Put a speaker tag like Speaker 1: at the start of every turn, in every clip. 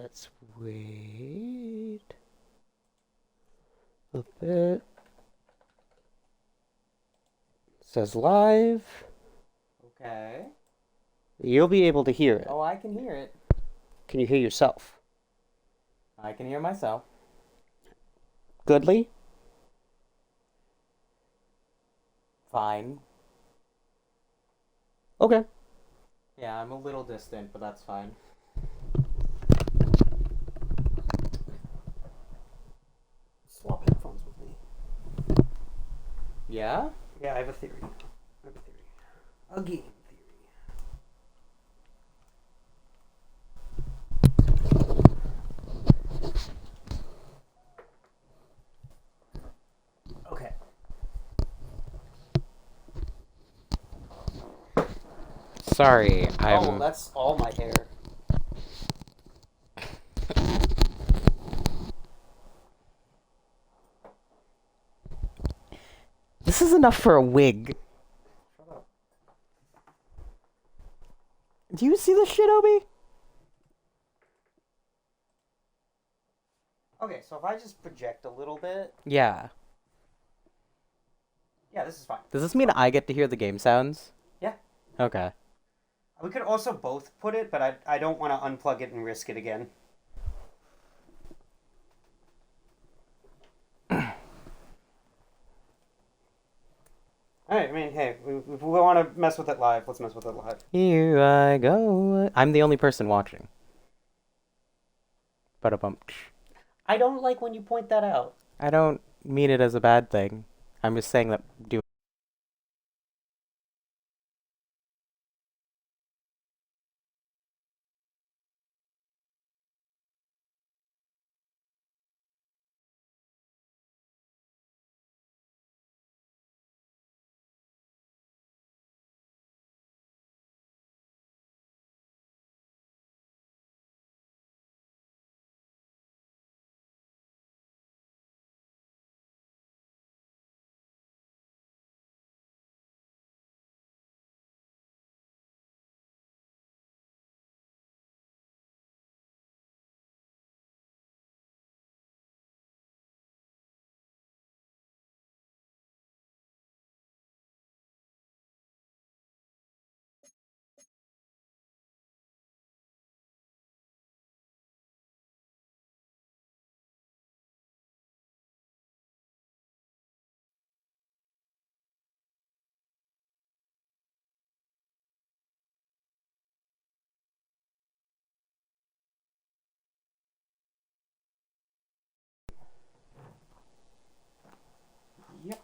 Speaker 1: Let's wait a bit. It says live.
Speaker 2: Okay.
Speaker 1: You'll be able to hear it.
Speaker 2: Oh, I can hear it.
Speaker 1: Can you hear yourself?
Speaker 2: I can hear myself.
Speaker 1: Goodly?
Speaker 2: Fine.
Speaker 1: Okay.
Speaker 2: Yeah, I'm a little distant, but that's fine.
Speaker 1: Swap headphones with me.
Speaker 2: Yeah?
Speaker 1: Yeah, I have a theory. A game theory. Okay. Sorry,
Speaker 2: Oh, that's all my hair.
Speaker 1: This is enough for a wig.
Speaker 2: Shut up.
Speaker 1: Do you see the shit, Obi?
Speaker 2: Okay, so if I just project a little bit...
Speaker 1: Yeah.
Speaker 2: Yeah, this is fine.
Speaker 1: Does this mean I get to hear the game sounds?
Speaker 2: Yeah.
Speaker 1: Okay.
Speaker 2: We could also both put it, but I don't want to unplug it and risk it again. Alright, I mean, hey, if we want to mess with it live, let's mess with it live.
Speaker 1: Here I go. I'm the only person watching. Ba-da-bump.
Speaker 2: I don't like when you point that out.
Speaker 1: I don't mean it as a bad thing. I'm just saying that
Speaker 2: Yep.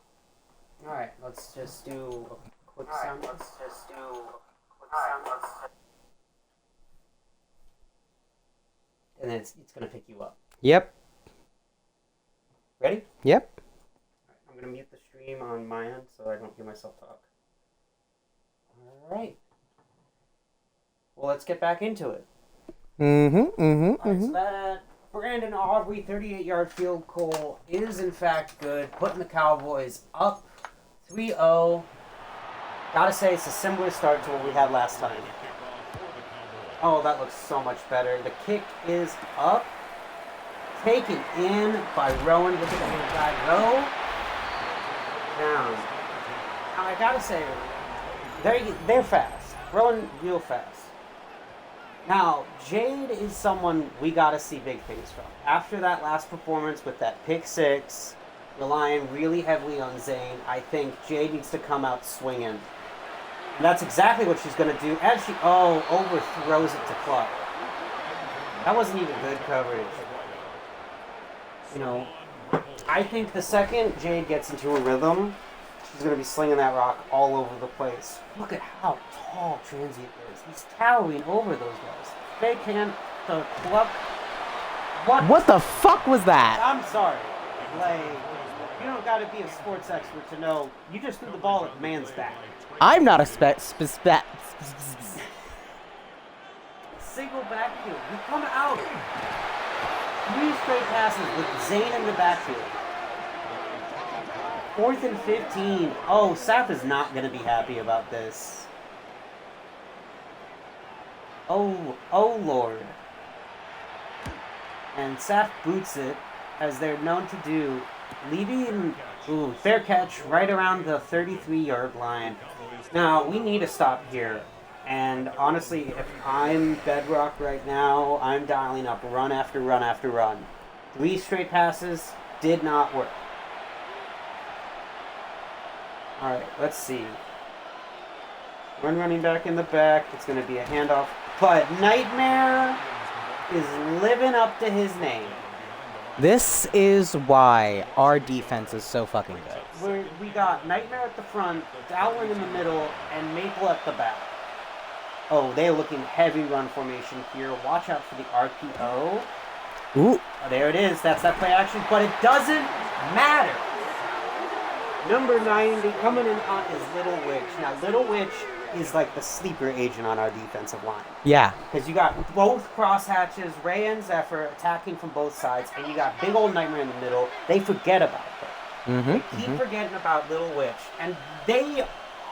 Speaker 2: Alright, let's just do a quick sound. And then it's going to pick you up.
Speaker 1: Yep.
Speaker 2: Ready?
Speaker 1: Yep.
Speaker 2: Alright, I'm going to mute the stream on my end so I don't hear myself talk. Alright. Well, let's get back into it. Alright, so that Brandon Aubrey 38-yard field goal is in fact good, putting the Cowboys up 3-0. Gotta say, it's a similar start to what we had last time. Oh, that looks so much better. The kick is up. Taken in by Rowan. Look at that guy. Rowe. Down. Now, I gotta say, they're fast. Rowan real fast. Now, Jade is someone we gotta see big things from. After that last performance with that pick six, relying really heavily on Zane, I think Jade needs to come out swinging. And that's exactly what she's going to do as she, overthrows it to Clark. That wasn't even good coverage. You know, I think the second Jade gets into a rhythm, she's going to be slinging that rock all over the place. Look at how tall Transient is. He's towering over those guys. They can't pluck.
Speaker 1: What the fuck was that?
Speaker 2: I'm sorry. Like, you don't got to be a sports expert to know. You just threw the ball at the man's back.
Speaker 1: I'm not a
Speaker 2: Single backfield. You come out. 3 straight passes with Zane in the backfield. 4th and 15. Oh, Sap is not going to be happy about this. Oh Lord. and Saf boots it, as they're known to do, leaving fair catch right around the 33-yard line. Now, we need to stop here. And honestly, if I'm Bedrock right now, I'm dialing up run after run after run. 3 straight passes did not work. Alright, let's see. One running back in the back. It's going to be a handoff. But Nightmare is living up to his name.
Speaker 3: This is why our defense is so fucking good.
Speaker 2: We got Nightmare at the front, Dowling in the middle, and Maple at the back. Oh, they're looking heavy run formation here. Watch out for the RPO.
Speaker 3: Ooh.
Speaker 2: Oh, there it is. That's that play action, but it doesn't matter. Number 90 coming in hot is Little Witch. Now, Little Witch is like the sleeper agent on our defensive line.
Speaker 3: Yeah.
Speaker 2: Because you got both crosshatches, Ray and Zephyr, attacking from both sides, and you got big old Nightmare in the middle. They forget about her. They keep forgetting about Little Witch, and they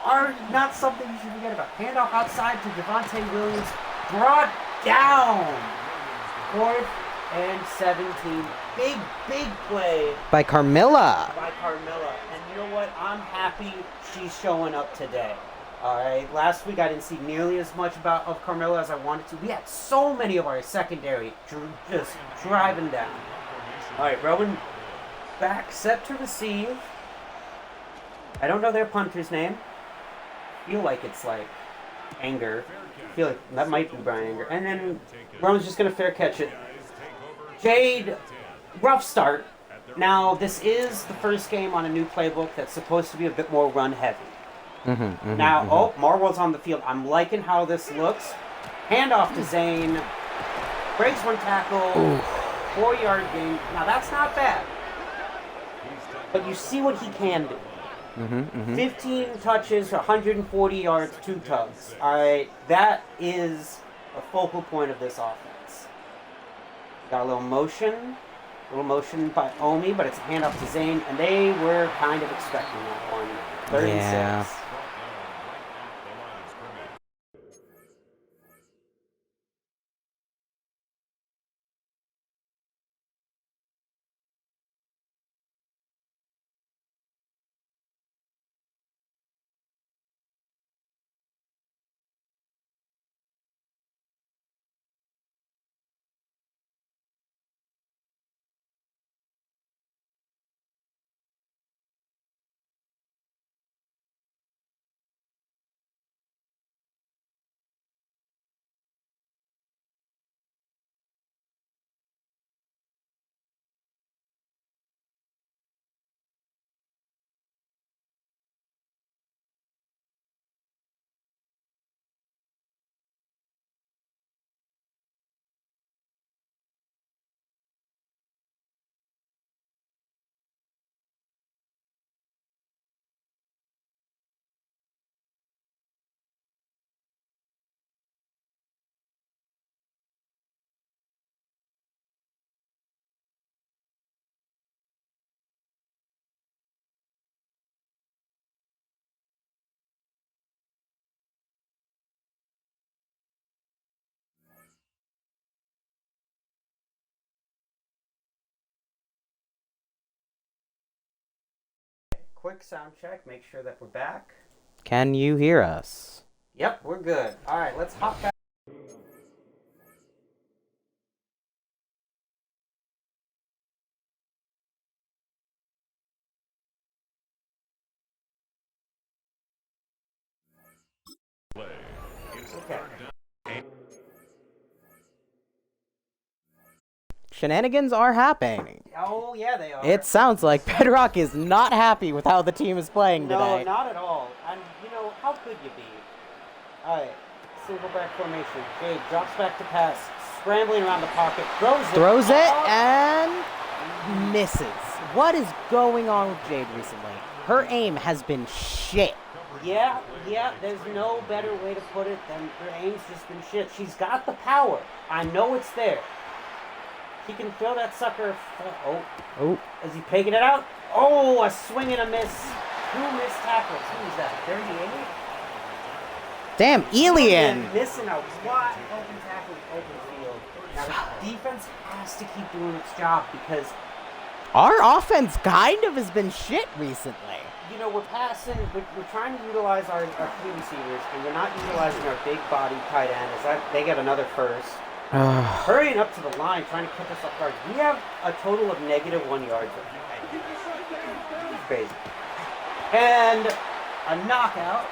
Speaker 2: are not something you should forget about. Handoff outside to Javonte Williams, brought down. 4th and 17. Big play
Speaker 3: By Carmilla.
Speaker 2: And you know what? I'm happy she's showing up today. All right. Last week I didn't see nearly as much of Carmilla as I wanted to. We had so many of our secondary just driving down. All right, Rowan back, set to receive. I don't know their punter's name. I feel like it's like Anger. I feel like that might be Brian Anger. And then Rowan's just going to fair catch it. Jade, rough start. Now, this is the first game on a new playbook that's supposed to be a bit more run heavy. Marwell's on the field. I'm liking how this looks. Handoff to Zane. Breaks 1 tackle. 4-yard gain. Now, that's not bad. But you see what he can do. 15 touches, 140 yards, 2 tugs. All right, that is a focal point of this offense. Got a little motion by Omi, but it's a handoff to Zane, and they were kind of expecting that one. 36.
Speaker 3: Yeah.
Speaker 2: Quick sound check, make sure that we're back.
Speaker 3: Can you hear us?
Speaker 2: Yep, we're good. All right, let's hop back. Okay.
Speaker 3: Shenanigans are happening.
Speaker 2: Oh, yeah, they are.
Speaker 3: It sounds like Bedrock is not happy with how the team is playing
Speaker 2: No,
Speaker 3: today.
Speaker 2: not at all. And, how could you be? All right, single back formation. Jade drops back to pass, scrambling around the pocket, throws it,
Speaker 3: and misses. What is going on with Jade recently? Her aim has been shit.
Speaker 2: Yeah, there's no better way to put it than her aim's just been shit. She's got the power. I know it's there. He can throw that sucker.
Speaker 3: Oh.
Speaker 2: Is he pegging it out? Oh, a swing and a miss. 2 missed tackles. Who is that? 38?
Speaker 3: Damn, Elian.
Speaker 2: Missing a wide open tackle, open field. Now, the defense has to keep doing its job because,
Speaker 3: Our offense kind of has been shit recently.
Speaker 2: you know, we're trying to utilize our key receivers, and we're not utilizing our big body tight end. They get another first. Hurrying up to the line, trying to kick us off guard. We have a total of -1 yards right now. It's crazy. And a knockout.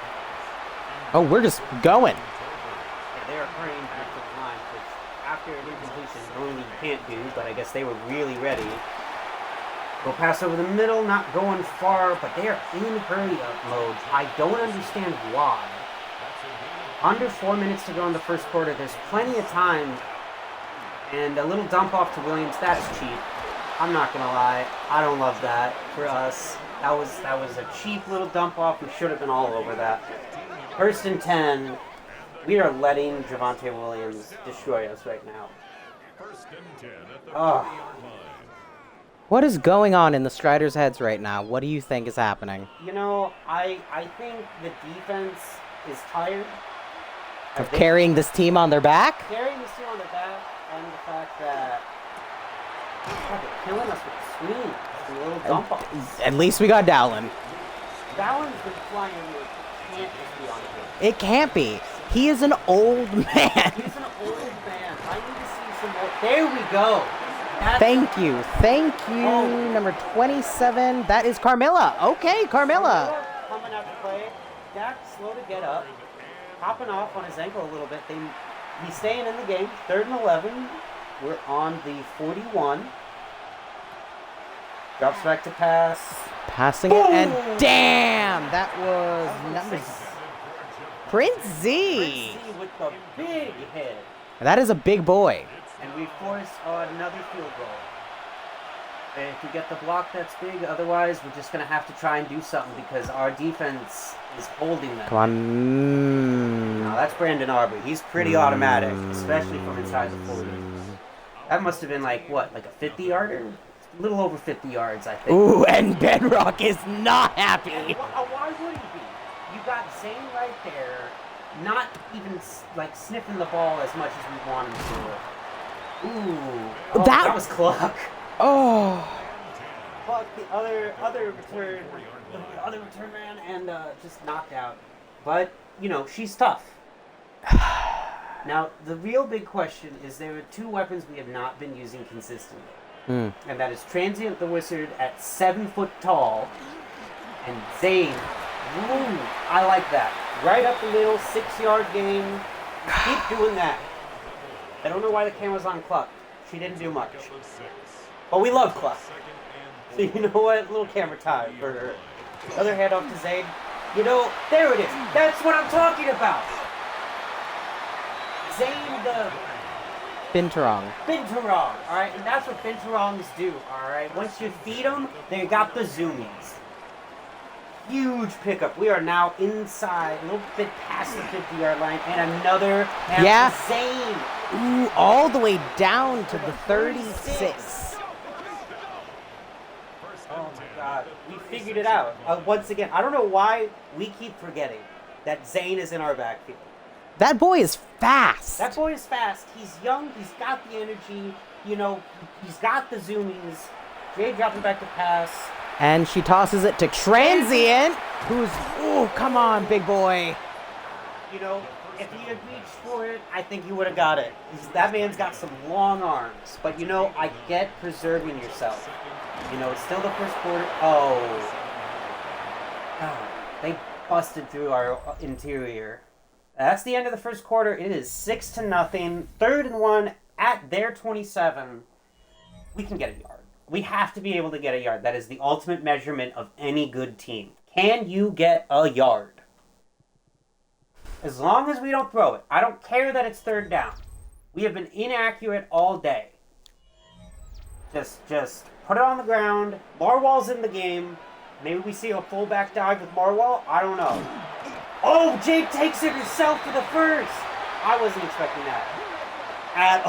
Speaker 3: Oh, we're just going.
Speaker 2: Yeah, they are hurrying back to the line, which after an incompletion, normally you can't do, but I guess they were really ready. Go pass over the middle, not going far, but they are in hurry-up mode. I don't understand why. Under 4 minutes to go in the first quarter. There's plenty of time. And a little dump off to Williams. That's cheap. I'm not going to lie. I don't love that for us. That was a cheap little dump off. We should have been all over that. 1st and 10. We are letting Javonte Williams destroy us right now. Oh.
Speaker 3: What is going on in the Striders' heads right now? What do you think is happening?
Speaker 2: You know, I think the defense is tired.
Speaker 3: Of carrying this team on their back?
Speaker 2: Carrying this team on their back, and the fact that they're killing us with screens and little dump offs.
Speaker 3: At least we got Dowlin.
Speaker 2: Dowlin's been flying in. It can't just be on him.
Speaker 3: It can't be. He is an old man.
Speaker 2: He's an old man. I need to see some more. There we go.
Speaker 3: Thank you.
Speaker 2: Oh.
Speaker 3: Number 27. That is Carmilla. Okay, Carmilla.
Speaker 2: Coming out to play. Dak slow to get up. Hopping off on his ankle a little bit. He's staying in the game. 3rd and 11. We're on the 41. Drops back to pass.
Speaker 3: Passing it, and damn! That was number Prince Z.
Speaker 2: Prince Z with the big hit.
Speaker 3: That is a big boy.
Speaker 2: And we force another field goal. And if we get the block, that's big. Otherwise, we're just going to have to try and do something because our defense is holding them.
Speaker 3: Come on.
Speaker 2: Now, that's Brandon Aubrey. He's pretty automatic, especially from inside the 40. That must have been like a 50-yarder? A little over 50 yards, I think.
Speaker 3: Ooh, and Bedrock is not happy.
Speaker 2: Why would he be? You got Zane right there, not even sniffing the ball as much as we want him to. Ooh, that was Cluck.
Speaker 3: Oh.
Speaker 2: Cluck, the other return man, and just knocked out. But she's tough. Now, the real big question is there are 2 weapons we have not been using consistently. And that is Transient the Wizard at 7 foot tall, and Zane. Ooh, I like that. Right up the middle, 6-yard gain. Keep doing that. I don't know why the camera's on Cluck. She didn't do much. But we love Cluck. So you know what? Little camera time for her. Other hand off to Zane. There it is. That's what I'm talking about. Zane the
Speaker 3: Binturong.
Speaker 2: Alright? And that's what Binturongs do, alright? Once you feed them, they got the zoomies. Huge pickup. We are now inside, a little bit past the 50-yard line, and another Zane.
Speaker 3: Ooh, all the way down to the 36.
Speaker 2: Oh my God. We figured it out. Once again, I don't know why we keep forgetting that Zane is in our backfield.
Speaker 3: That boy is fast.
Speaker 2: He's young. He's got the energy. He's got the zoomies. Jay dropping back to pass.
Speaker 3: And she tosses it to Transient, who's, come on, big boy.
Speaker 2: If he had reached for it, I think he would have got it. That man's got some long arms. But, I get preserving yourself. It's still the first quarter. Oh. God, they busted through our interior. That's the end of the first quarter. It is 6-0. 3rd and 1 at their 27. We can get a yard. We have to be able to get a yard. That is the ultimate measurement of any good team. Can you get a yard? As long as we don't throw it. I don't care that it's 3rd down. We have been inaccurate all day. Just put it on the ground. Marwall's in the game. Maybe we see a fullback dive with Marwall. I don't know. Oh, Jake takes it herself for the first. I wasn't expecting that at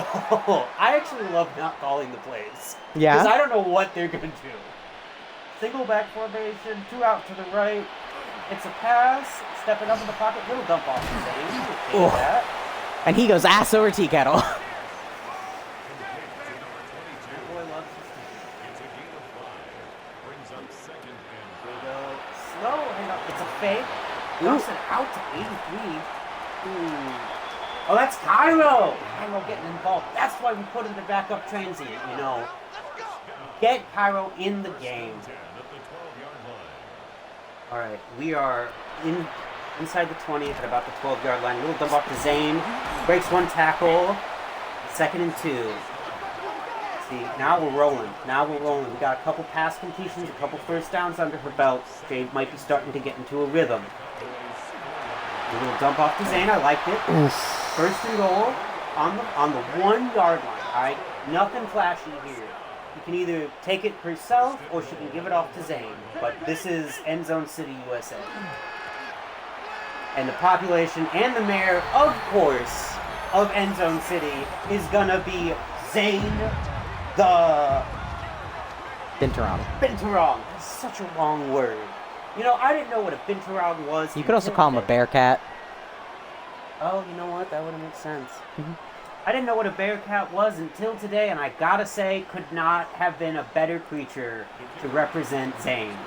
Speaker 2: all. I actually love not calling the plays.
Speaker 3: Yeah.
Speaker 2: Because I don't know what they're going to do. Single back formation, 2 out to the right. It's a pass. Stepping up in the pocket. Little dump off to Zane.
Speaker 3: And he goes ass over tea kettle.
Speaker 2: fake. Dumps it out to 83. Ooh. Oh, that's Cairo. Cairo getting involved. That's why we put in the backup transient, you know. Get Cairo in the game. All right, we are inside the 20 at about the 12-yard line. Little dump off to Zane. Breaks one tackle. 2nd and 2. See, now we're rolling. We got a couple pass completions, a couple first downs under her belt. Jade might be starting to get into a rhythm. A little dump off to Zane. I liked it. 1st and goal on the 1-yard line. All right, nothing flashy here. You can either take it herself or she can give it off to Zane. But this is End Zone City, USA. And the population and the mayor, of course, of End Zone City is gonna be Zane the Binturong. That's such a long word. You know, I didn't know what a Binturong was.
Speaker 3: You could also call him a Bearcat.
Speaker 2: Oh, you know what? That would have made sense. I didn't know what a Bearcat was until today, and I gotta say, could not have been a better creature to represent Zane.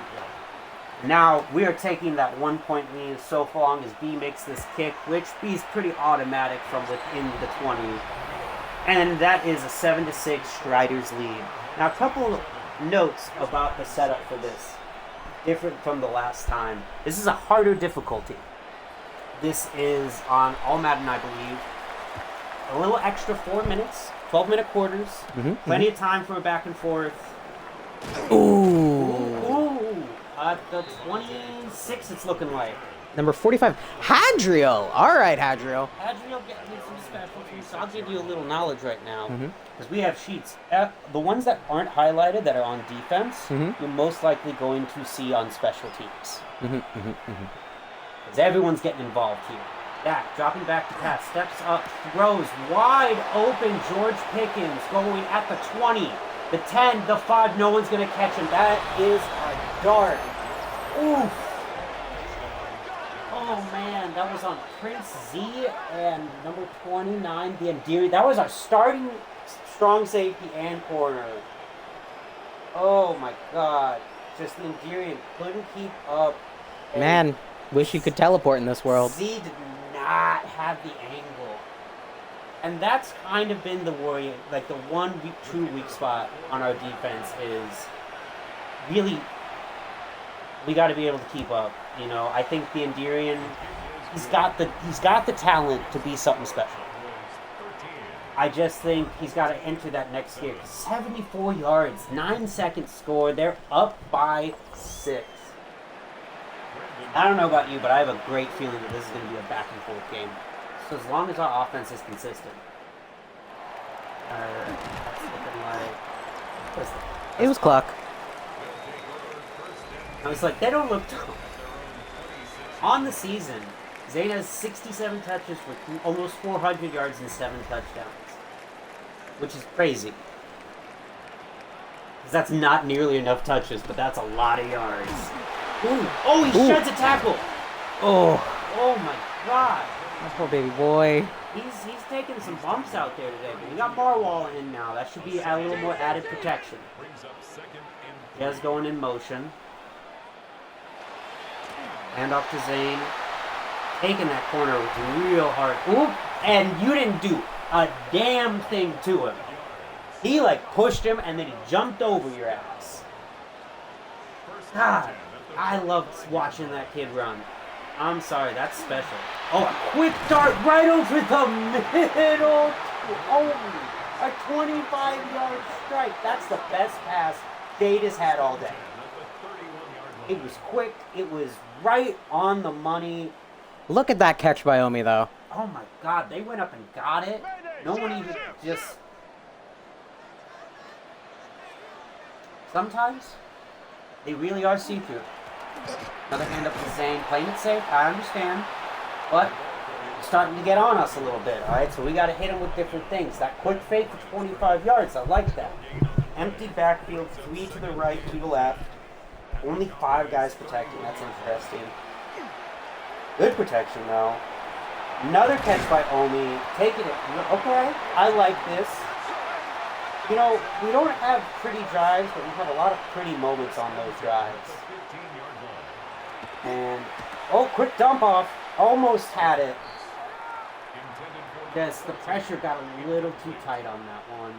Speaker 2: Now, we are taking that 1-point lead so long as B makes this kick, which B's pretty automatic from within the 20. And that is a 7-6 Striders lead. Now, a couple of notes about the setup for this. Different from the last time. This is a harder difficulty. This is on All Madden, I believe. A little extra 4 minutes. 12-minute quarters. Plenty of time for a back and forth. Ooh. The 26 it's looking like.
Speaker 3: Number 45, Hadriel. All right, Hadriel.
Speaker 2: Hadriel getting some special teams, so I'll give you a little knowledge right now. Because we have sheets. The ones that aren't highlighted, that are on defense, you're most likely going to see on special teams. Because everyone's getting involved here. Dak dropping back to pass, steps up, throws wide open. George Pickens going at the 20, the 10, the 5. No one's going to catch him. That is a dart. Oof. Oh man, that was on Prince Z and number 29, the Endearing. That was our starting strong safety and corner. Oh my god. Just the Endearing couldn't keep up.
Speaker 3: Man, wish you could teleport in this world.
Speaker 2: Z did not have the angle. And that's kind of been the worry, like the one true weak spot on our defense is really, we got to be able to keep up. You know, I think the Endearing, he's got the talent to be something special. I just think he's got to enter that next gear. 74 yards, 9 seconds score. They're up by 6. I don't know about you, but I have a great feeling that this is going to be a back and forth game. So as long as our offense is consistent. That's looking like...
Speaker 3: It was clock.
Speaker 2: I was like, they don't look tough. On the season, Zane has 67 touches for almost 400 yards and 7 touchdowns. Which is crazy. Because that's not nearly enough touches, but that's a lot of yards. Ooh. Oh, he sheds a tackle! Oh my god!
Speaker 3: My poor baby boy.
Speaker 2: He's taking some bumps out there today, but we got Marwall in now. That should be a little more added protection. Jez going in motion. Hand off to Zane. Taking that corner real hard. Oop! And you didn't do a damn thing to him. He pushed him and then he jumped over your ass. God, I loved watching that kid run. I'm sorry, that's special. Oh, a quick dart right over the middle. Oh, a 25-yard strike. That's the best pass Jade has had all day. It was quick. It was right on the money.
Speaker 3: Look at that catch by Omi, though.
Speaker 2: Oh my god, they went up and got it. No one even just... Sometimes, they really are see-through. Another hand up to Zane, playing it safe, I understand. But, it's starting to get on us a little bit, alright? So we gotta hit him with different things. That quick fake for 25 yards, I like that. Empty backfield, 3 to the right, 2 to the left. Only 5 guys protecting, that's interesting. Good protection, though. Another catch by Omi. Taking it. Okay, I like this. You know, we don't have pretty drives, but we have a lot of pretty moments on those drives. And Oh, quick dump off. Almost had it. Yes, the pressure got a little too tight on that one.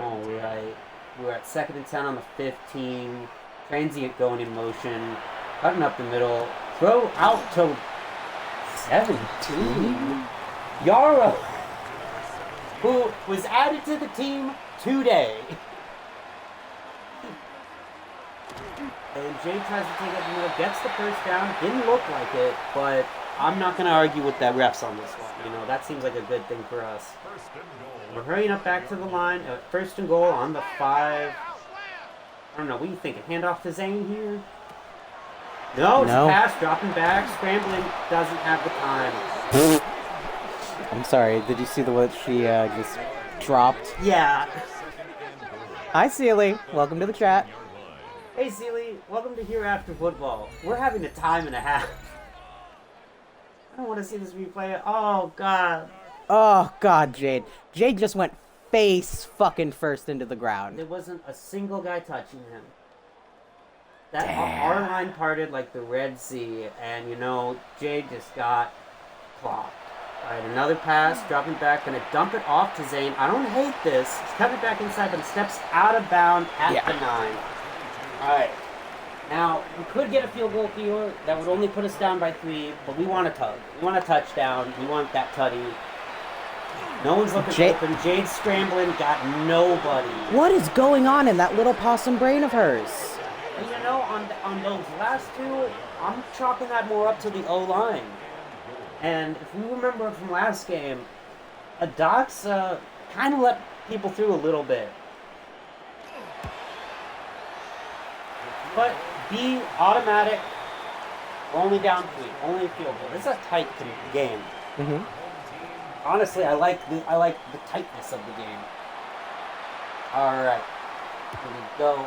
Speaker 2: All right. We're at 2nd and 10 on the 15. Transient going in motion. Cutting up the middle. Throw out to 17. Yara, who was added to the team today. And Jay tries to take it in the middle, gets the first down. Didn't look like it, but I'm not going to argue with that refs on this one. You know, that seems like a good thing for us. We're hurrying up back to the line. 1st and goal on the 5. I don't know. What are you thinking? Hand off to Zane here? No, it's a pass. Dropping back. Scrambling. Doesn't have the time.
Speaker 3: I'm sorry. Did you see the way she just dropped?
Speaker 2: Yeah.
Speaker 3: Hi, Sealy. Welcome to the chat.
Speaker 2: Hey, Sealy. Welcome to HereAfter Football. We're having a time and a half. I don't want to see this replay. Oh, God.
Speaker 3: Oh, God, Jade. Jade just went face fucking first into the ground.
Speaker 2: There wasn't a single guy touching him. Our line parted like the Red Sea, and, you know, Jade just got clocked. All right, another pass, dropping back, going to dump it off to Zane. I don't hate this. He's cutting it back inside, but he steps out of bounds at the 9. All right. Now, we could get a field goal here. That would only put us down by 3, but we want a tug. We want a touchdown. We want that tutty. No one's looking open. Jade's scrambling, got nobody.
Speaker 3: What is going on in that little possum brain of hers?
Speaker 2: And you know, on those last 2, I'm chalking that more up to the O-line. And if we remember from last game, Doc's kind of let people through a little bit. But be automatic. We're only down 3. Only a field goal. This is a tight game.
Speaker 3: Mm-hmm.
Speaker 2: Honestly, I like the tightness of the game. All right. Here we go.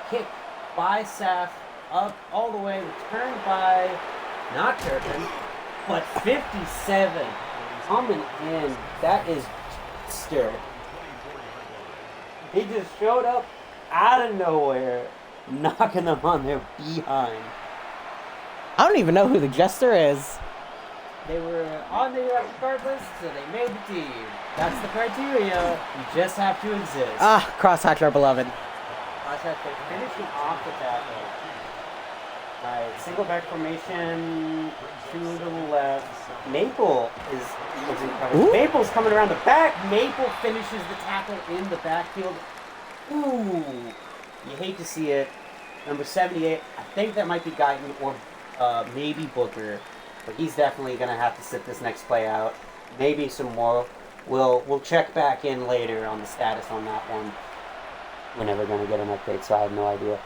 Speaker 2: Kick by Saf. Up all the way. Returned by not Turpin, but 57 coming in. That is stir. He just showed up out of nowhere, knocking them on their behind.
Speaker 3: I don't even know who the jester is.
Speaker 2: They were on the guard list, so they made the team. That's the criteria. You just have to exist.
Speaker 3: Ah, crosshatch our beloved.
Speaker 2: Crosshatch, they're finishing off the tackle. Alright, single back formation to the left. Maple is in coverage. Maple's coming around the back. Maple finishes the tackle in the backfield. Ooh, you hate to see it. Number 78, I think that might be Guyton or maybe Booker. But he's definitely going to have to sit this next play out. Maybe some more. We'll check back in later on the status on that one. We're never going to get an update, so I have no idea.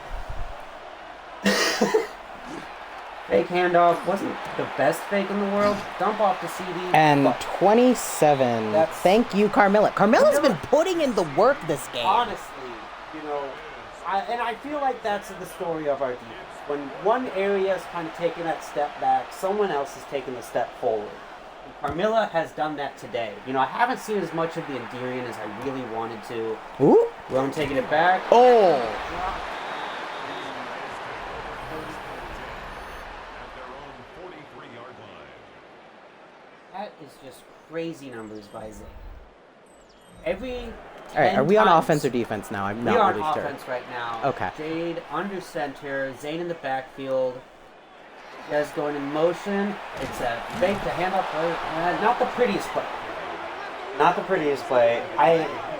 Speaker 2: Fake handoff. Wasn't the best fake in the world. Dump off to CD.
Speaker 3: And 27. Thank you, Carmilla. Carmilla's been putting in the work this game.
Speaker 2: Honestly, you know, I feel like that's the story of our defense. When one area is kind of taking that step back, someone else is taking the step forward. And Carmilla has done that today. You know, I haven't seen as much of the Endurian as I really wanted to.
Speaker 3: Ooh.
Speaker 2: Roan taking it back.
Speaker 3: Oh.
Speaker 2: That is just crazy numbers by Zane.
Speaker 3: All right, are we on offense or defense now? I'm not really sure.
Speaker 2: We are on offense right now.
Speaker 3: Okay.
Speaker 2: Jade under center, Zane in the backfield. Guys going in motion. It's a fake to handoff play. Not the prettiest play. Not the prettiest play.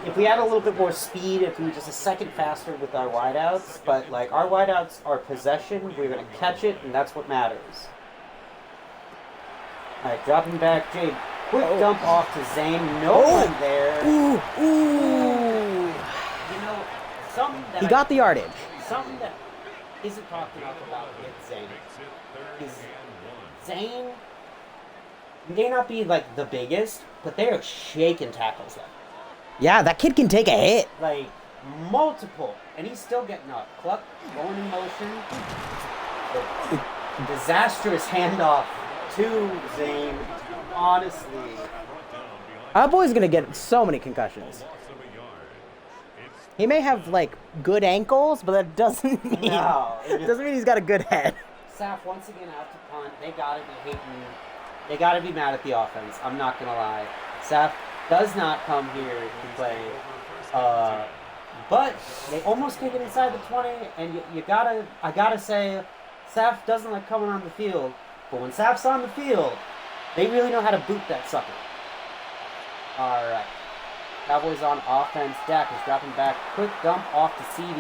Speaker 2: If we had a little bit more speed, if we were just a second faster with our wideouts, but like our wideouts are possession, we're gonna catch it, and that's what matters. All right, dropping back, Jade. Quick dump off to Zane. No one there.
Speaker 3: Ooh.
Speaker 2: You know, something that
Speaker 3: he got the yardage.
Speaker 2: Something that isn't talked enough about with Zane is Zane may not be like the biggest, but they are shaking tackles up.
Speaker 3: Yeah, that kid can take a hit.
Speaker 2: Like multiple, and he's still getting up. Cluck going in motion. Disastrous handoff to Zane. Honestly,
Speaker 3: our boy's gonna get so many concussions. He may have like good ankles, but that doesn't mean
Speaker 2: no,
Speaker 3: doesn't mean he's got a good head.
Speaker 2: Saf once again out to punt. They gotta be hating. They gotta be mad at the offense. I'm not gonna lie. Saf does not come here to play. But they almost kick it inside the 20, and I gotta say, Saf doesn't like coming on the field. But when Saf's on the field, they really know how to boot that sucker. All right. Cowboys on offense. Dak is dropping back. Quick dump off to CD,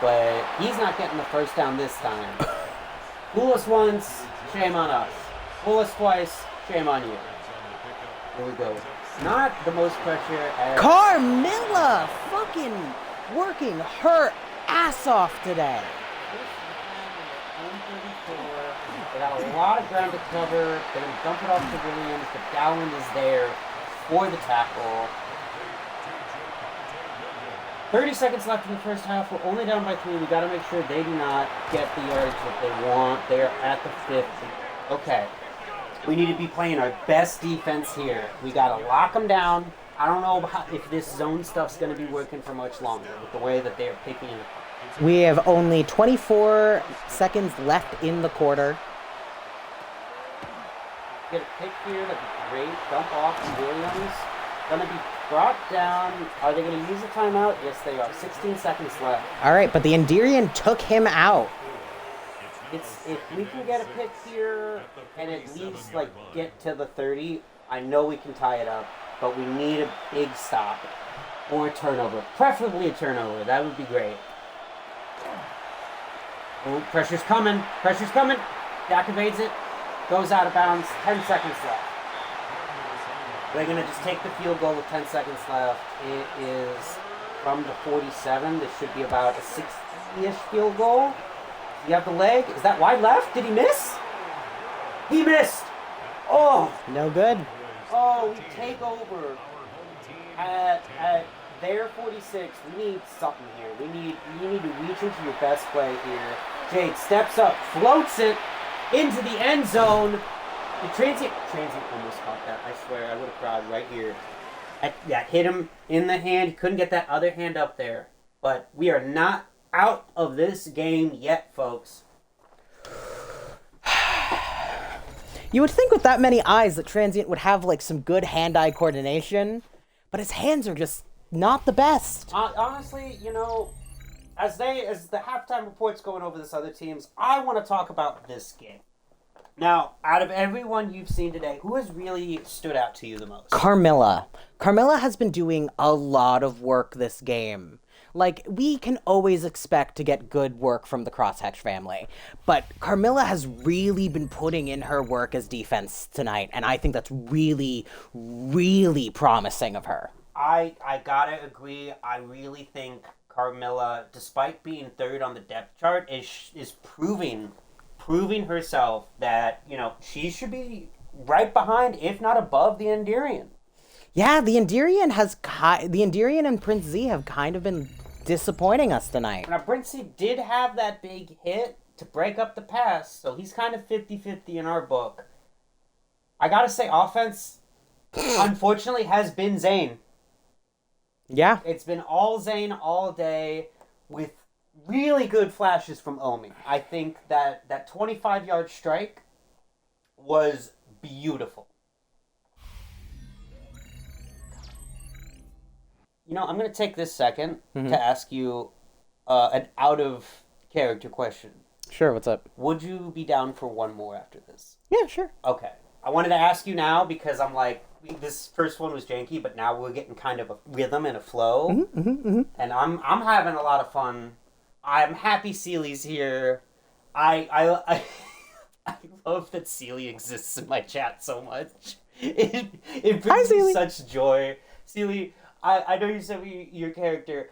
Speaker 2: but he's not getting the first down this time. Fool us once, shame on us. Fool us twice, shame on you. Here we go. Not the most pressure as...
Speaker 3: Carmilla fucking working her ass off today.
Speaker 2: They got a lot of ground to cover. They're going to dump it off to Williams, but Dowland is there for the tackle. 30 seconds left in the first half. We're only down by 3. We got to make sure they do not get the yardage that they want. They're at the 50. Okay. We need to be playing our best defense here. We got to lock them down. I don't know if this zone stuff's going to be working for much longer with the way that they are picking it up.
Speaker 3: We have only 24 seconds left in the quarter.
Speaker 2: Get a pick here. That'd be great. Dump off to Williams. Going to be brought down. Are they going to use a timeout? Yes, they are. 16 seconds left.
Speaker 3: All right, but the Endirian took him out.
Speaker 2: If we can get a pick here and at least get to the 30, I know we can tie it up. But we need a big stop or a turnover, preferably a turnover. That would be great. Oh, pressure's coming. Pressure's coming. Dak evades it. Goes out of bounds. 10 seconds left. They're going to just take the field goal with 10 seconds left. It is from the 47. This should be about a 60-ish field goal. You have the leg. Is that wide left? Did he miss? He missed. Oh.
Speaker 3: No good.
Speaker 2: Oh, we take over at their 46. We need something here. You need to reach into your best play here. Jade steps up, floats it into the end zone. The transient almost caught that. I swear, I would have cried right here. That hit him in the hand. He couldn't get that other hand up there. But we are not out of this game yet, folks.
Speaker 3: You would think with that many eyes that Transient would have some good hand-eye coordination, but his hands are just not the best.
Speaker 2: Honestly, as the halftime report's going over this other teams, I want to talk about this game. Now, out of everyone you've seen today, who has really stood out to you the most?
Speaker 3: Carmilla. Carmilla has been doing a lot of work this game. We can always expect to get good work from the Crosshatch family. But Carmilla has really been putting in her work as defense tonight, and I think that's really, really promising of her.
Speaker 2: I gotta agree. I really think Carmilla, despite being third on the depth chart, is proving herself that, she should be right behind, if not above, the Endirian.
Speaker 3: Yeah, the Endirian and Prince Z have kind of been disappointing us tonight.
Speaker 2: Now, Prince Z did have that big hit to break up the pass, so he's kind of 50-50 in our book. I gotta say, offense, unfortunately, has been Zane.
Speaker 3: Yeah.
Speaker 2: It's been all Zane all day with really good flashes from Omi. I think that 25-yard strike was beautiful. I'm going to take this second to ask you an out-of-character question.
Speaker 3: Sure, what's up?
Speaker 2: Would you be down for one more after this?
Speaker 3: Yeah, sure.
Speaker 2: Okay. I wanted to ask you now because I'm this first one was janky, but now we're getting kind of a rhythm and a flow. And I'm having a lot of fun. I'm happy Seely's here. I love that Seely exists in my chat so much. It brings me such joy. Seely, I know you said your character.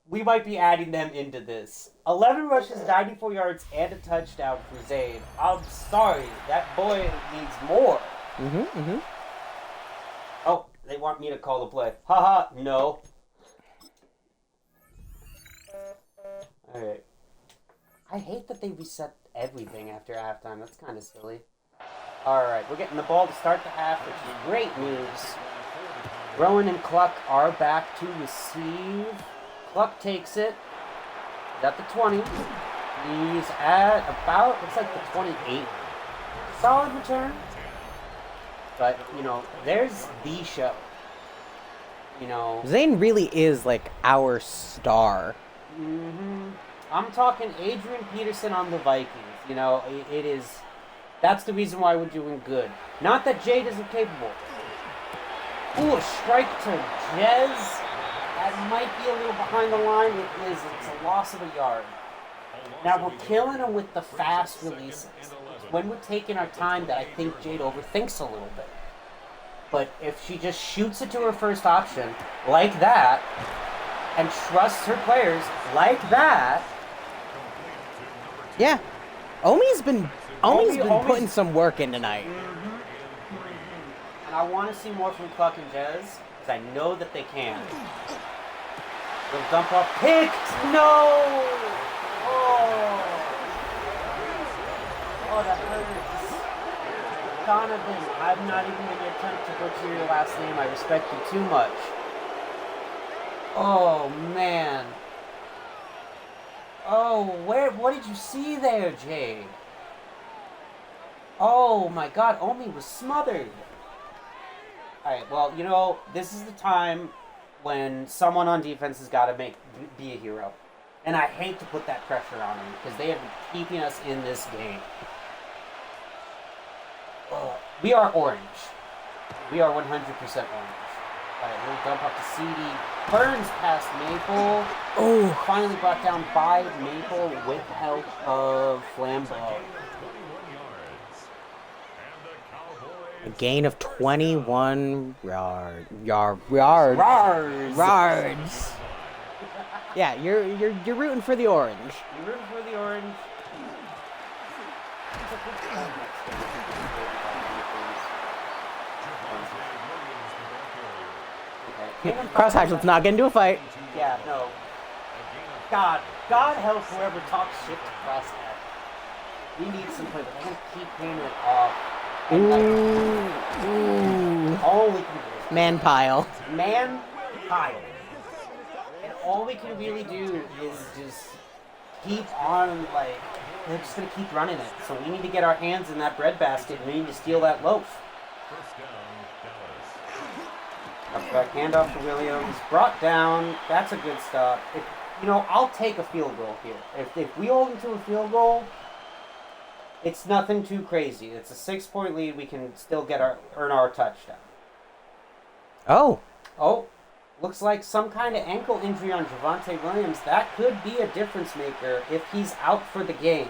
Speaker 2: We might be adding them into this. 11 rushes, 94 yards, and a touchdown for Zane. I'm sorry, that boy needs more. Oh, they want me to call the play. Haha, no. Alright. I hate that they reset everything after halftime. That's kind of silly. Alright, we're getting the ball to start the half, which is great news. Rowan and Cluck are back to receive. Cluck takes it. He's at the 20. He's at about, looks like the 28. Solid return. But, there's the show.
Speaker 3: Zane really is like our star.
Speaker 2: I'm talking Adrian Peterson on the Vikings. It is. That's the reason why we're doing good. Not that Jade isn't capable. Ooh, a strike to Jez. That might be a little behind the line. It is. It's a loss of a yard. Now we're killing him with the fast releases. When we're taking our time, that I think Jade overthinks a little bit. But if she just shoots it to her first option, like that, and trusts her players like that.
Speaker 3: Yeah. Omi's been putting some work in tonight.
Speaker 2: And I want to see more from Cluck and Jez, because I know that they can. Little dump off. Picked! No! Oh, that hurts. Donovan, I'm not even going to attempt to butcher your last name. I respect you too much. Oh, man. Oh, what did you see there, Jade? Oh, my God. Omi was smothered. Alright, well, this is the time when someone on defense has got to be a hero. And I hate to put that pressure on them, because they have been keeping us in this game. We are orange. We are 100% orange. Alright, we'll dump up to CD. Burns past Maple.
Speaker 3: Oh,
Speaker 2: Finally brought down by Maple with help of Flambeau.
Speaker 3: a gain of 21 yards. Yeah, you're rooting for the orange.
Speaker 2: You're rooting for the orange. Okay.
Speaker 3: Crosshatch, let's not get into a fight.
Speaker 2: Yeah, no. God help whoever talks shit to Crosshatch. We need some play, but they're gonna keep paying it off.
Speaker 3: Ooh.
Speaker 2: All we can do.
Speaker 3: Man pile.
Speaker 2: Man pile. And all we can really do is just keep on, they're just going to keep running it. So we need to get our hands in that breadbasket and we need to steal that loaf. Back handoff to Williams. Brought down. That's a good stop. I'll take a field goal here. If we hold them to a field goal, it's nothing too crazy. It's a 6-point lead. We can still earn our touchdown.
Speaker 3: Oh,
Speaker 2: looks like some kind of ankle injury on Javonte Williams. That could be a difference maker if he's out for the game.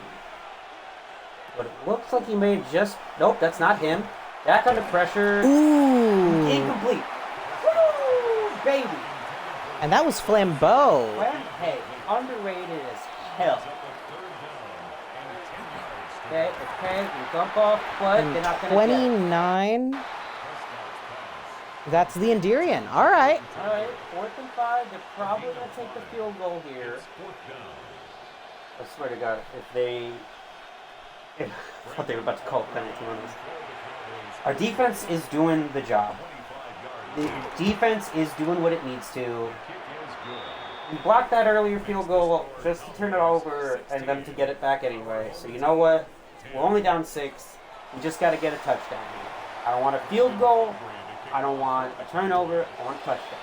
Speaker 2: But it looks like he may have just... Nope, that's not him. Back under pressure.
Speaker 3: Ooh.
Speaker 2: Incomplete. Woo, baby.
Speaker 3: And that was Flambeau.
Speaker 2: Hey, underrated as hell. Okay, we dump off, but they're not going to
Speaker 3: 29. That's the Enderian. All right.
Speaker 2: All right, 4th and 5. They're probably going to take the field goal here. I swear to God, I thought they were about to call a penalty on us. Our defense is doing the job. The defense is doing what it needs to. We blocked that earlier field goal just to turn it over and them to get it back anyway. So you know what? We're only down 6. We just got to get a touchdown. I don't want a field goal. I don't want a turnover. I want a touchdown.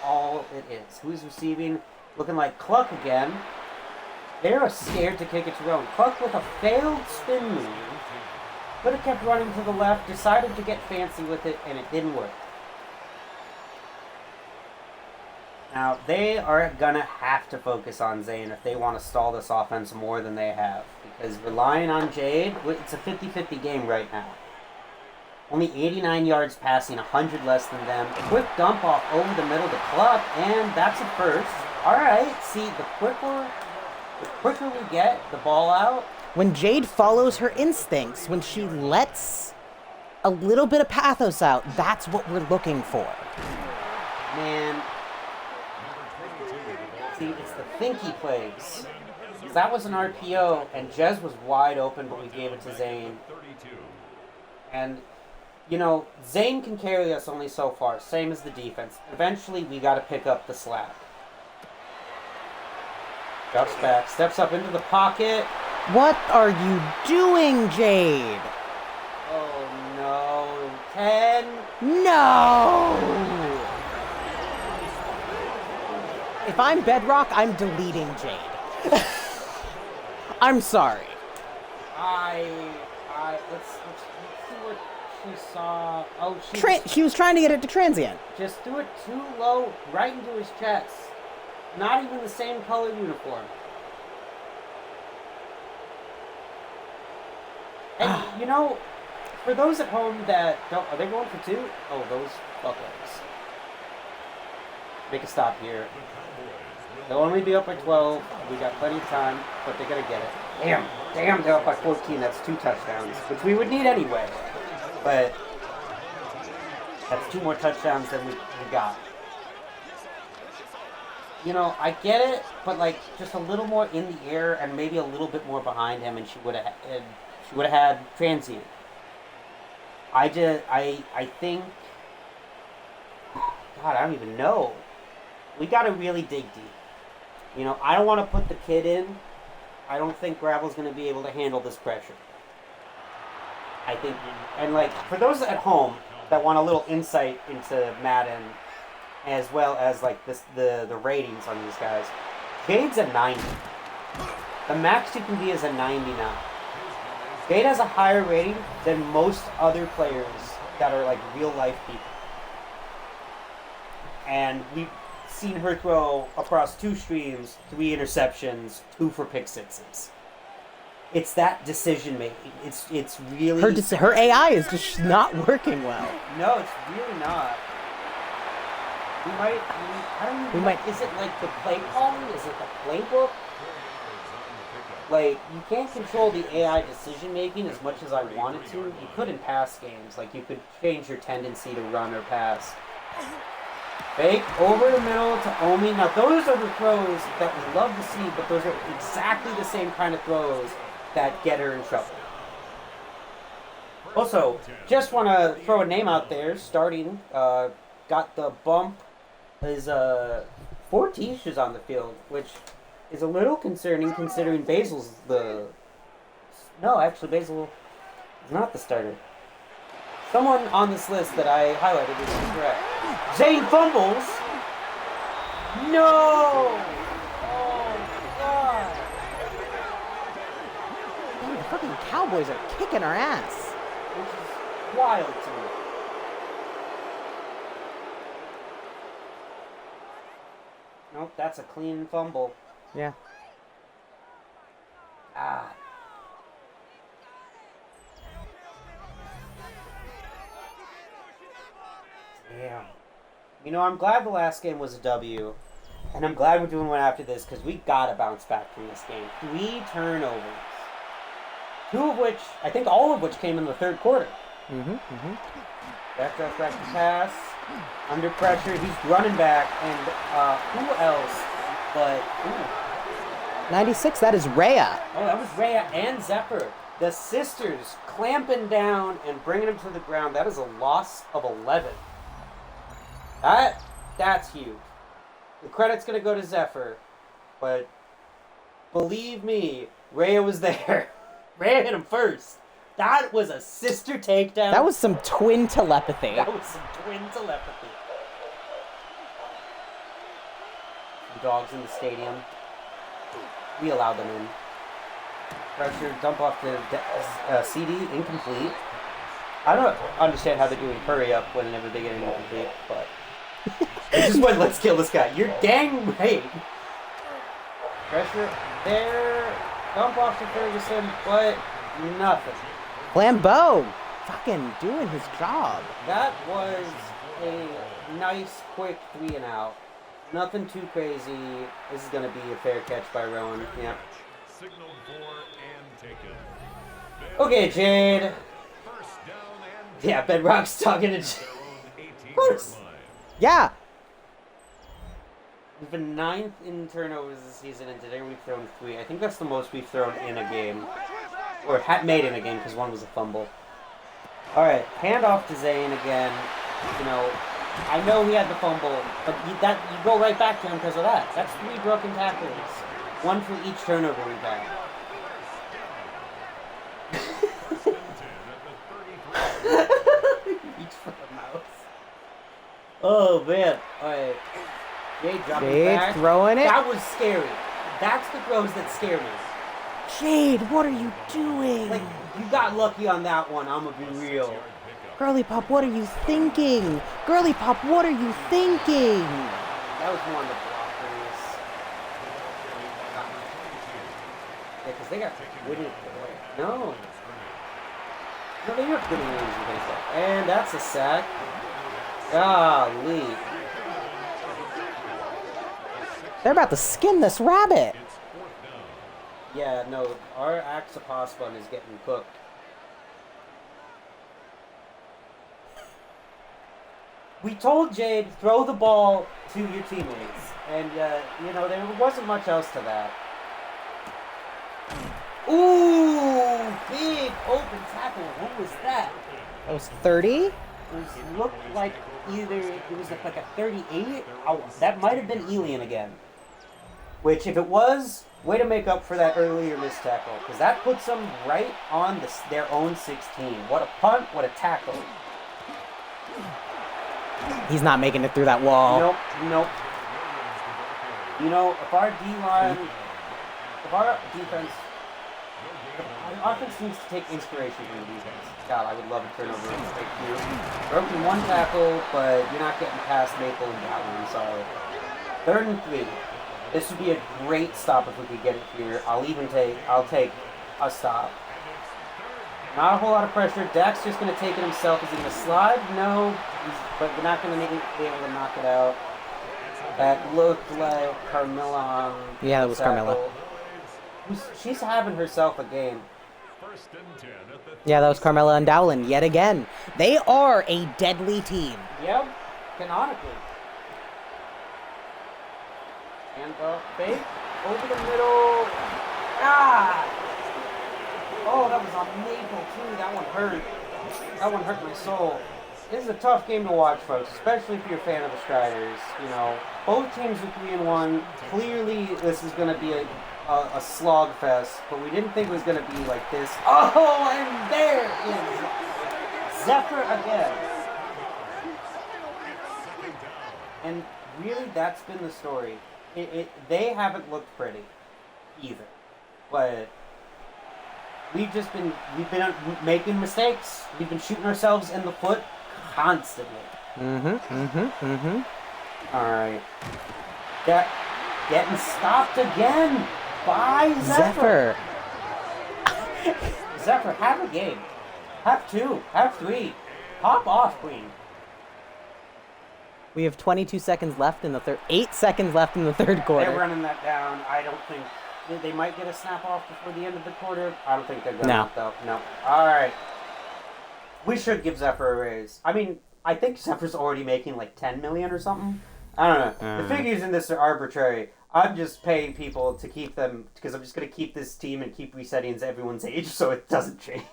Speaker 2: All it is. Who's receiving? Looking like Cluck again. They're scared to kick it to Rowan. Cluck with a failed spin move. Could have kept running to the left. Decided to get fancy with it, and it didn't work. Now, they are going to have to focus on Zane if they want to stall this offense more than they have. Because relying on Jade, it's a 50-50 game right now. Only 89 yards passing, 100 less than them. Quick dump off over the middle to Cluck, and that's a first. All right, see, the quicker we get the ball out.
Speaker 3: When Jade follows her instincts, when she lets a little bit of pathos out, that's what we're looking for.
Speaker 2: Man. See, it's the thinky plays. That was an RPO, and Jez was wide open, but we gave it to Zane. And, Zane can carry us only so far, same as the defense. Eventually, we got to pick up the slack. Ducks back, steps up into the pocket.
Speaker 3: What are you doing, Jade?
Speaker 2: Oh no. 10.
Speaker 3: No! If I'm Bedrock, I'm deleting Jade. I'm sorry.
Speaker 2: Let's see what she saw. Oh,
Speaker 3: She was trying to get it to transient.
Speaker 2: just threw it too low, right into his chest. Not even the same color uniform. And, you know, for those at home that don't... Are they going for 2? Oh, those fuckers. Make a stop here. They'll only be up by 12. We got plenty of time, but they're going to get it. Damn, they're up by 14. That's 2 touchdowns, which we would need anyway. But that's 2 more touchdowns than we got. You know, I get it, but like just a little more in the air and maybe a little bit more behind him, and she would have had transient. I think, God, I don't even know. We got to really dig deep. You know, I don't want to put the kid in. I don't think Gravel's going to be able to handle this pressure. I think, and like for those at home that want a little insight into Madden, as well as like the ratings on these guys, Jade's a 90. The max you can be is a 99. Jade has a higher rating than most other players that are like real life people. And we've seen her throw across 2 streams, 3 interceptions, 2 for pick sixes. It's that decision making. It's really
Speaker 3: her AI is just not working well.
Speaker 2: No, it's really not. We might. Is it like the play calling? Is it the playbook? Like, you can't control the AI decision making as much as I wanted to. You could in pass games. Like, you could change your tendency to run or pass. Fake over the middle to Omi. Now, those are the throws that we love to see, but those are exactly the same kind of throws that get her in trouble. Also, just want to throw a name out there. Starting, got the bump. Is 4 Tisha's on the field, which is a little concerning considering Basil's the... No, actually, Basil is not the starter. Someone on this list that I highlighted is incorrect. Zane fumbles. No! Oh, God.
Speaker 3: Man, the fucking Cowboys are kicking our ass.
Speaker 2: Which is wild to me. Nope, that's a clean fumble.
Speaker 3: Yeah.
Speaker 2: Ah. Damn. You know, I'm glad the last game was a W, and I'm glad we're doing one after this, because we gotta bounce back from this game. 3 turnovers. 2 of which, I think all of which came in the third quarter. Back to pass. Under pressure, he's running back, and who else but...
Speaker 3: 96, that is Rhea.
Speaker 2: Oh, that was Rhea and Zephyr. The sisters clamping down and bringing him to the ground. That is a loss of 11. That's huge. The credit's going to go to Zephyr, but believe me, Rhea was there. Rhea hit him first. That was a sister takedown.
Speaker 3: That was some twin telepathy.
Speaker 2: Some telepathy. Some dogs in the stadium. We allowed them in. Pressure, dump off to CD, incomplete. I don't understand how they're doing hurry up whenever they get incomplete, but... It's just what, let's kill this guy. You're dang right. Pressure there. Dump off to Ferguson, but nothing.
Speaker 3: Flambeau fucking doing his job.
Speaker 2: That was a nice, quick 3 and out. Nothing too crazy. This is going to be a fair catch by Rowan. Yeah. Okay, Jade. Yeah, Bedrock's talking to Jade. Of course.
Speaker 3: Yeah.
Speaker 2: We've been 9th in turnovers this season, and today we've thrown 3. I think that's the most we've thrown in a game. Or made in a game, because one was a fumble. Alright, hand off to Zane again. You know, I know he had the fumble, but you go right back to him because of that. That's 3 broken tackles. One for each turnover we've had. Each for the mouse. Oh, man. All right. Jade dropping
Speaker 3: Jade
Speaker 2: back.
Speaker 3: throwing it.
Speaker 2: That was scary. That's the throws that scare me.
Speaker 3: Jade, what are you doing?
Speaker 2: Like, you got lucky on that one. I'm going to be real.
Speaker 3: Girly Pop, what are you thinking? Girly Pop, what are you thinking?
Speaker 2: That was more on the blockers. Yeah, because they got wooden. No. No, they weren't getting wins against that. And that's a sack. Golly.
Speaker 3: They're about to skin this rabbit.
Speaker 2: Yeah, no, our Axopos bun is getting cooked. We told Jade, throw the ball to your teammates. And, you know, there wasn't much else to that. Ooh, big open tackle. What was that?
Speaker 3: That was 30?
Speaker 2: It looked like either it was like a 38. Oh, that might have been Elian again. Which, if it was, way to make up for that earlier missed tackle. Because that puts them right on their own 16. What a punt, what a tackle.
Speaker 3: He's not making it through that wall.
Speaker 2: Nope. You know, if our D-line, if our defense, our offense needs to take inspiration from the defense. God, I would love a turnover right here. Broken one tackle, but you're not getting past Maple and that one, I'm sorry. 3rd and 3. This would be a great stop if we could get it here. I'll take a stop. Not a whole lot of pressure. Dak's just going to take it himself. Is he going to slide? No. But we're not going to be able to knock it out. That looked like Carmilla.
Speaker 3: Yeah, that was Carmilla.
Speaker 2: She's having herself a game.
Speaker 3: Yeah, that was Carmella and Dowling yet again. They are a deadly team.
Speaker 2: Yep, canonically. And fake over the middle. Ah! Oh, that was on Maple too. That one hurt. That one hurt my soul. This is a tough game to watch, folks, especially if you're a fan of the Striders. You know, both teams are 3-1. Clearly, this is going to be a slog fest, but we didn't think it was going to be like this. Oh, and there is Zephyr again. And really, that's been the story. They haven't looked pretty either, but we've been making mistakes. We've been shooting ourselves in the foot constantly. All right, getting stopped again by Zephyr. Zephyr, have a game. Have 2. Have 3. Pop off, Queen.
Speaker 3: We have 22 seconds left in the third. 8 seconds left in the third quarter.
Speaker 2: They're running that down. I don't think they might get a snap off before the end of the quarter. I don't think they're going to. Though. No. All right. We should give Zephyr a raise. I mean, I think Zephyr's already making like $10 million or something. I don't know. The figures in this are arbitrary. I'm just paying people to keep them because I'm just going to keep this team and keep resetting everyone's age so it doesn't change.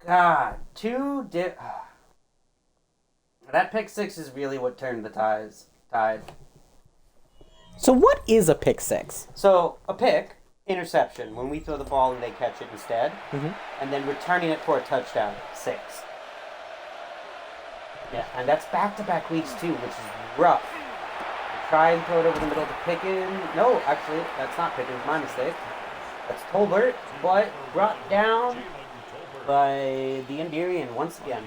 Speaker 2: God, that pick 6 is really what turned the tide.
Speaker 3: So what is a pick 6?
Speaker 2: So a pick, interception, when we throw the ball and they catch it instead, and then returning it for a touchdown, 6. Yeah, and that's back-to-back weeks too, which is rough. Try and throw it over the middle to Pickens. No, actually, that's not Pickens, my mistake. That's Tolbert, but brought down by the Enderian once again.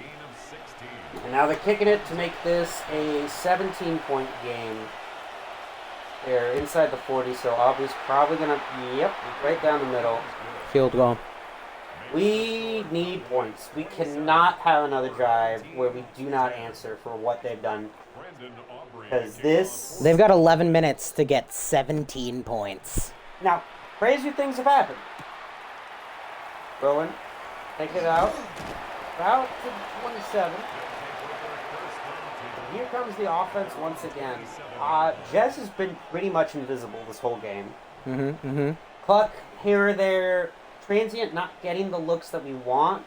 Speaker 2: And now they're kicking it to make this a 17-point game. They're inside the 40, so Aubrey's probably going to, right down the middle.
Speaker 3: Field goal.
Speaker 2: We need points. We cannot have another drive where we do not answer for what they've done. Because
Speaker 3: They've got 11 minutes to get 17 points.
Speaker 2: Now, crazy things have happened. Rowan, take it out. Out to 27. Here comes the offense once again. Jess has been pretty much invisible this whole game. Cluck here or there. Transient not getting the looks that we want.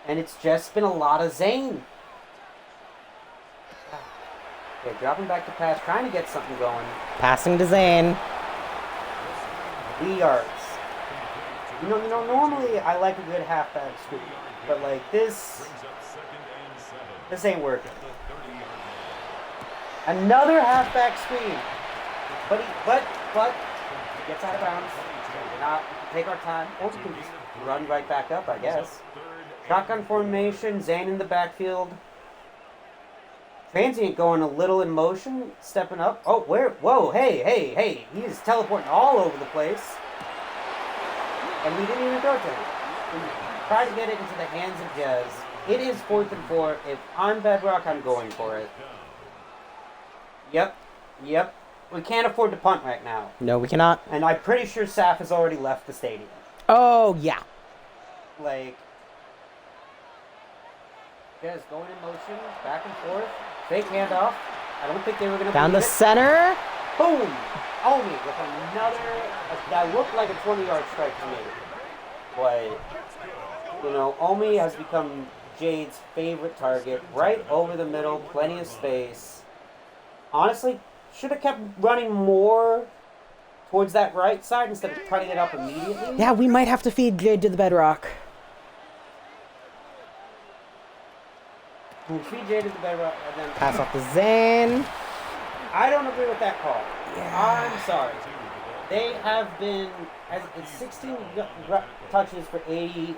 Speaker 2: And it's just been a lot of Zane. Okay, dropping back to pass, trying to get something going.
Speaker 3: Passing to Zane.
Speaker 2: 3 yards. You know, normally I like a good halfback scoop, but like this ain't working. Another halfback screen, but he gets out of bounds. We're not take our time, or we can just run right back up, I guess. Shotgun formation, Zane in the backfield. Transient going a little in motion, stepping up. Oh, where? Whoa, hey. He is teleporting all over the place. And we didn't even go to him. We tried to get it into the hands of Jez. It is 4th and 4. If I'm Bedrock, I'm going for it. Yep. We can't afford to punt right now.
Speaker 3: No, we cannot.
Speaker 2: And I'm pretty sure Saf has already left the stadium.
Speaker 3: Oh, yeah.
Speaker 2: Like, Jez going in motion, back and forth. Fake handoff. I don't think they were going to
Speaker 3: Down the center.
Speaker 2: Boom! Omi with another, that looked like a 20-yard strike to me. But, you know, Omi has become Jade's favorite target. Right over the middle, plenty of space. Honestly, should have kept running more towards that right side instead of cutting it up immediately.
Speaker 3: Yeah, we might have to feed Jade to the bedrock.
Speaker 2: We'll feed Jade to the bedrock and then
Speaker 3: Pass off to Zane.
Speaker 2: I don't agree with that call.
Speaker 3: Yeah.
Speaker 2: I'm sorry. They have been, it's 16 touches for 80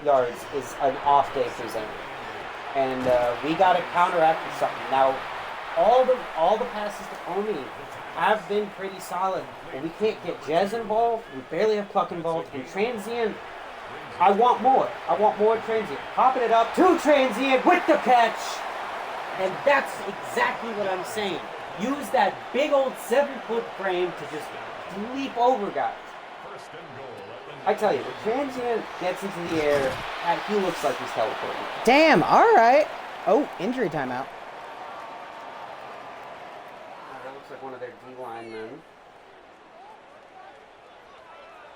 Speaker 2: yards is an off day for Zane. And we got to counteract with something. Now, all the passes to Omi have been pretty solid. But we can't get Jez involved. We barely have Cluck involved. And Transient, I want more. I want more Transient. Popping it up to Transient with the catch. And that's exactly what I'm saying. Use that big old 7-foot frame to just leap over guys. I tell you, when Transient gets into the air, he looks like he's teleporting.
Speaker 3: Damn, all right. Oh, injury timeout.
Speaker 2: That looks like one of their D linemen.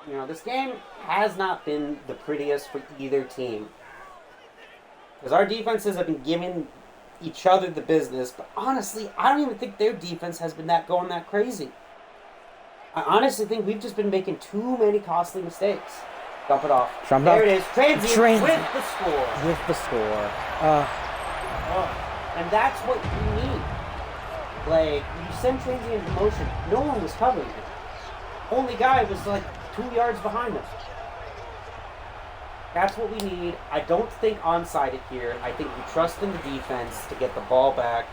Speaker 2: You know, this game has not been the prettiest for either team. Because our defenses have been giving each other the business, but honestly, I don't even think their defense has been going that crazy. I honestly think we've just been making too many costly mistakes. Dump it off. There it is. Transient with the score.
Speaker 3: With the score.
Speaker 2: And that's what you need. Like, you send Transient in motion, no one was covering him. Only guy was like 2 yards behind him. That's what we need. I don't think onside it here. I think we trust in the defense to get the ball back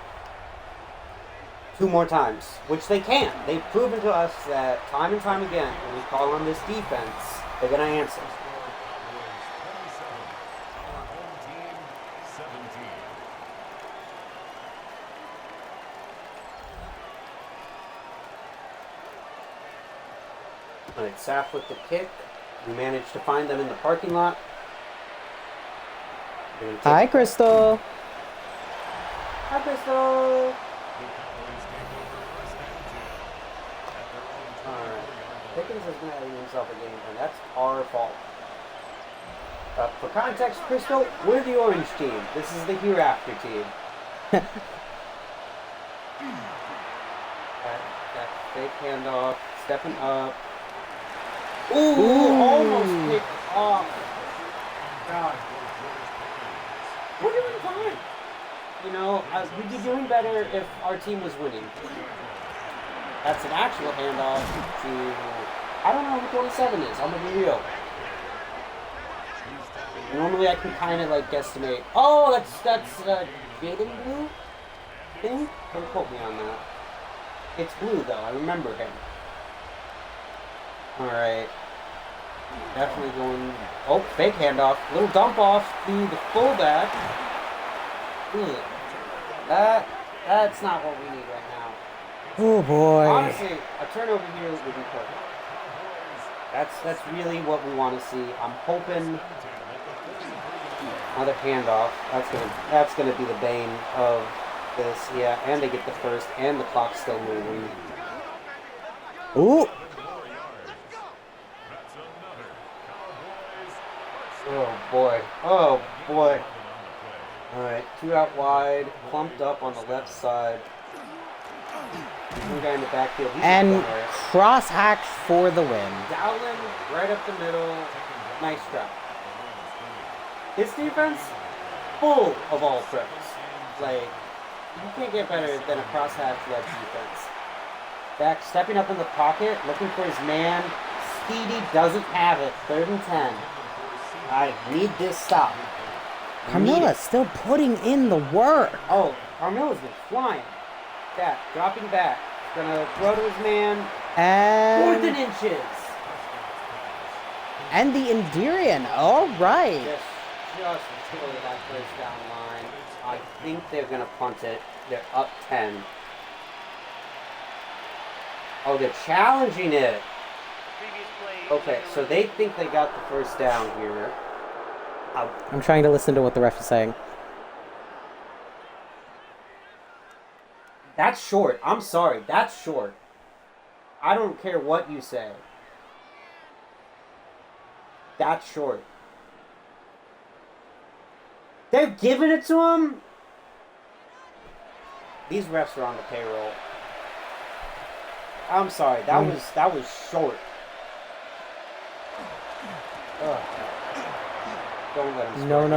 Speaker 2: 2 more times, which they can. They've proven to us that time and time again, when we call on this defense, they're going to answer. All right, Saf with the kick. We managed to find them in the parking lot.
Speaker 3: Hi, Crystal.
Speaker 2: Hi, Crystal. Alright. Pickens is going to have himself a game, and that's our fault. For context, Crystal, we're the orange team. This is the Hereafter team. that fake handoff, stepping up. Ooh, almost picked off. God. We're doing fine. You know, we'd be doing better if our team was winning. That's an actual handoff to, I don't know who 27 is. I'm gonna be real. Normally I can kind of like guesstimate. Oh, that's Jaden Blue thing. Don't quote me on that. It's Blue though. I remember him. All right. Definitely going. Oh, fake handoff. Little dump off to the fullback. Ugh. That's not what we need right now.
Speaker 3: Oh boy.
Speaker 2: Honestly, a turnover here would be perfect. That's really what we want to see. I'm hoping another handoff. That's gonna be the bane of this. Yeah, and they get the first, and the clock's still moving.
Speaker 3: Ooh.
Speaker 2: Oh boy. Oh boy. Alright, 2 out wide, clumped up on the left side. One guy in the backfield. He's
Speaker 3: And cross-hatch for the win.
Speaker 2: Dowling right up the middle. Nice try. His defense, full of all pros. Like, you can't get better than a cross-hatch-led defense. Back, stepping up in the pocket, looking for his man. Speedy doesn't have it. 3rd and 10. I need this stop.
Speaker 3: Carmilla's still putting in the work.
Speaker 2: Oh, Carmilla's been flying. Back, dropping back. Gonna throw to his man.
Speaker 3: And
Speaker 2: 4th and inches.
Speaker 3: And the Endurian. All right.
Speaker 2: Just until that first down line. I think they're gonna punt it. They're up 10. Oh, they're challenging it. Okay, so they think they got the first down here.
Speaker 3: I'm trying to listen to what the ref is saying.
Speaker 2: That's short. I'm sorry. That's short. I don't care what you say. That's short. They're giving it to him? These refs are on the payroll. I'm sorry. That was short. Ugh. Don't let him
Speaker 3: No.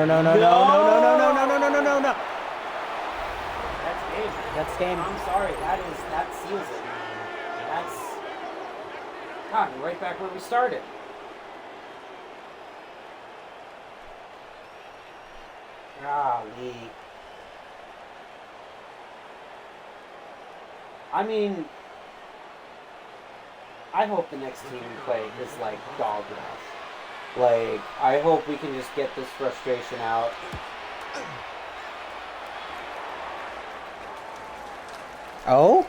Speaker 2: That's game.
Speaker 3: That's game.
Speaker 2: I'm sorry. That seals it. That's God, we're right back where we started. Golly. I mean, I hope the next team we play is like dog rush. Like, I hope we can just get this frustration out.
Speaker 3: Oh?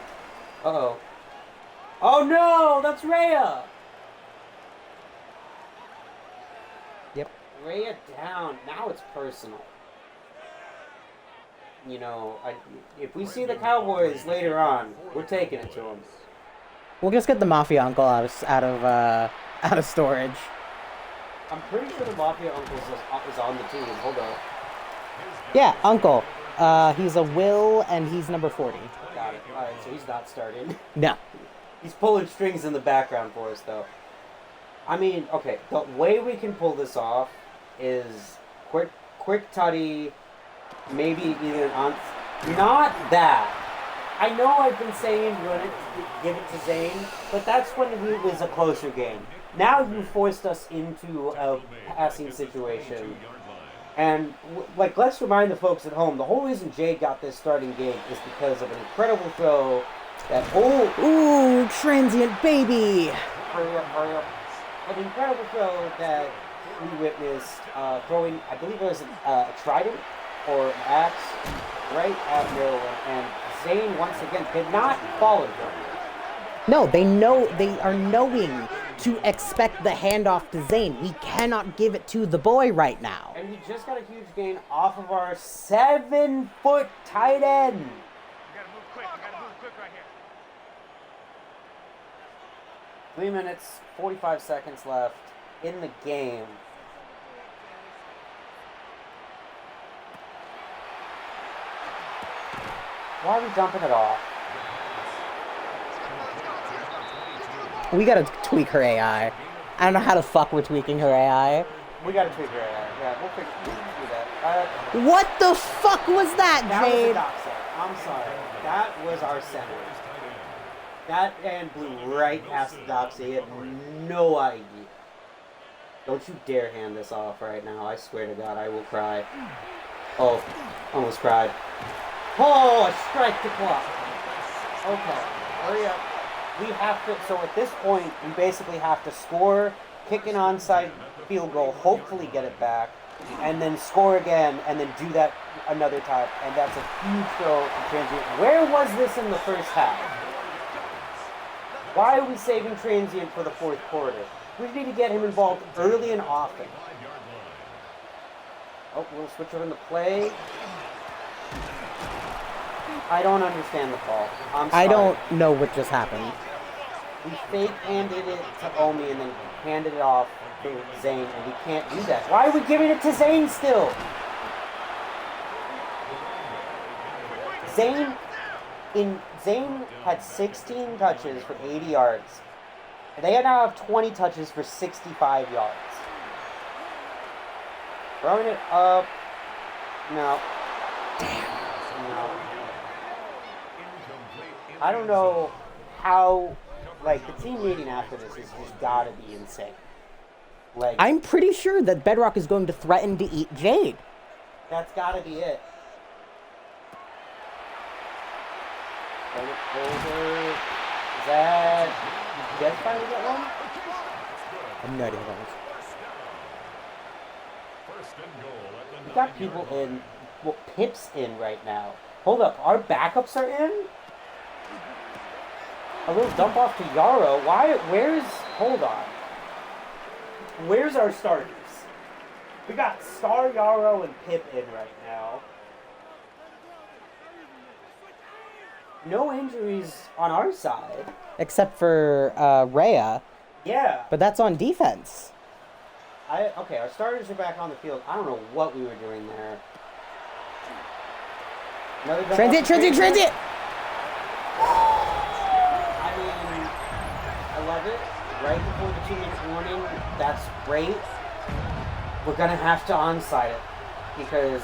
Speaker 2: Uh-oh. Oh no! That's Rhea!
Speaker 3: Yep.
Speaker 2: Rhea down. Now it's personal. You know, if we see the Cowboys later on, we're taking it to them.
Speaker 3: We'll just get the Mafia Uncle out of storage.
Speaker 2: I'm pretty sure the Mafia Uncle is on the team. Hold on.
Speaker 3: Yeah, Uncle. He's a Will, and he's number 40.
Speaker 2: Got it. Alright, so he's not starting.
Speaker 3: No.
Speaker 2: He's pulling strings in the background for us, though. I mean, okay, the way we can pull this off is quick tutty, maybe either on... Not that. I know I've been saying run it, give it to Zane, but that's when it was a closer game. Now you forced us into a passing situation. And, like, let's remind the folks at home, the whole reason Jay got this starting gig is because of an incredible throw that...
Speaker 3: Ooh, transient baby!
Speaker 2: Hurry up. An incredible throw that we witnessed throwing, I believe it was a trident or an axe right at Maryland, and Zane once again did not follow them.
Speaker 3: No, they are knowing to expect the handoff to Zane. We cannot give it to the boy right now.
Speaker 2: And we just got a huge gain off of our 7-foot tight end.
Speaker 4: You gotta move quick right here.
Speaker 2: 3 minutes, 45 seconds left in the game. Why are we dumping it off?
Speaker 3: We gotta tweak her AI. I don't know how the fuck we're tweaking her AI.
Speaker 2: We gotta tweak her AI. Yeah, we'll do that.
Speaker 3: What the fuck was that,
Speaker 2: That was a
Speaker 3: Jade?
Speaker 2: dock set. I'm sorry. That was our center. That end blew right past the doxy. He had no idea. Don't you dare hand this off right now. I swear to God, I will cry. Oh, almost cried. Oh, a strike to clock. Okay, hurry up. We have to, so at this point, we basically have to score, kick an onside field goal, hopefully get it back, and then score again, and then do that another time. And that's a huge throw in transient. Where was this in the first half? Why are we saving transient for the fourth quarter? We need to get him involved early and often. Oh, we'll switch over in the play. I don't understand the call. I'm sorry.
Speaker 3: I don't know what just happened.
Speaker 2: We fake-handed it to Omi and then handed it off to Zane, and we can't do that. Why are we giving it to Zane still? Zane, Zane had 16 touches for 80 yards. They now have 20 touches for 65 yards. Throwing it up. No. No. I don't know how, like, the team meeting after this is just gotta be insane. Like,
Speaker 3: I'm pretty sure that Bedrock is going to threaten to eat Jade.
Speaker 2: that's gotta be it. Throw it over. Is that Jed trying to get one?
Speaker 3: I have no idea who that was.
Speaker 2: We got people in, well, Pip's in right now. Hold up, our backups are in? A little dump off to Yarrow. Hold on. Where's our starters? We got Star, Yarrow, and Pip in right now. No injuries on our side.
Speaker 3: Except for Rhea,
Speaker 2: Yeah.
Speaker 3: but that's on defense.
Speaker 2: Okay, our starters are back on the field. I don't know what we were doing there. Another dump off to
Speaker 3: Transit!
Speaker 2: I mean, I love it. Right before the 2-minute warning, that's great. We're gonna have to onside it because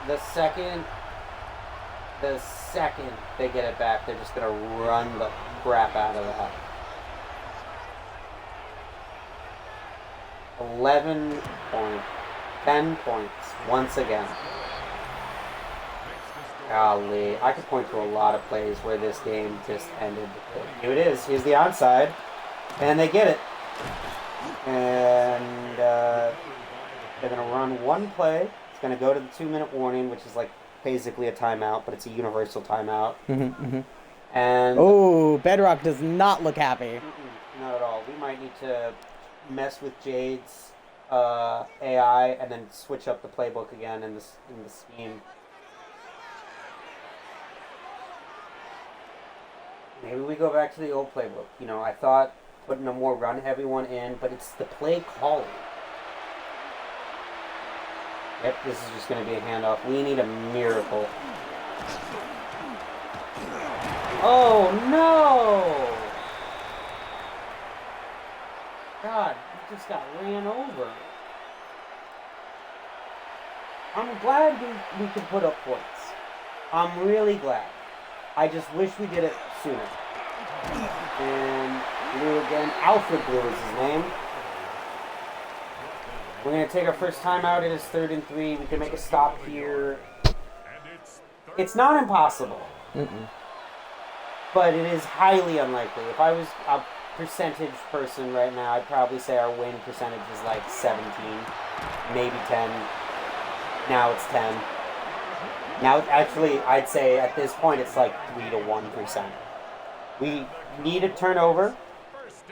Speaker 2: the second they get it back, they're just gonna run the crap out of that. 10 points once again. Golly, I could point to a lot of plays where this game just ended. Here it is. Here's the onside, and they get it. And they're gonna run one play. It's gonna go to the 2-minute warning, which is like basically a timeout, but it's a universal timeout. And
Speaker 3: Oh, Bedrock does not look happy.
Speaker 2: not at all. We might need to mess with Jade's AI and then switch up the playbook again in the scheme. Maybe we go back to the old playbook. You know, I thought putting a more run-heavy one in, but it's the play calling. Yep, this is just going to be a handoff. We need a miracle. Oh, no! God, we just got ran over. I'm glad we could put up points. I'm really glad. I just wish we did it sooner. And Blue again. Alfred Blue is his name. We're going to take our first time out. It is 3rd and 3. We can make a stop here. It's not impossible. But it is highly unlikely. If I was a percentage person right now, I'd probably say our win percentage is like 17, maybe 10. Now it's 10. Now, actually, I'd say at this point it's like 3 to 1%. We need a turnover,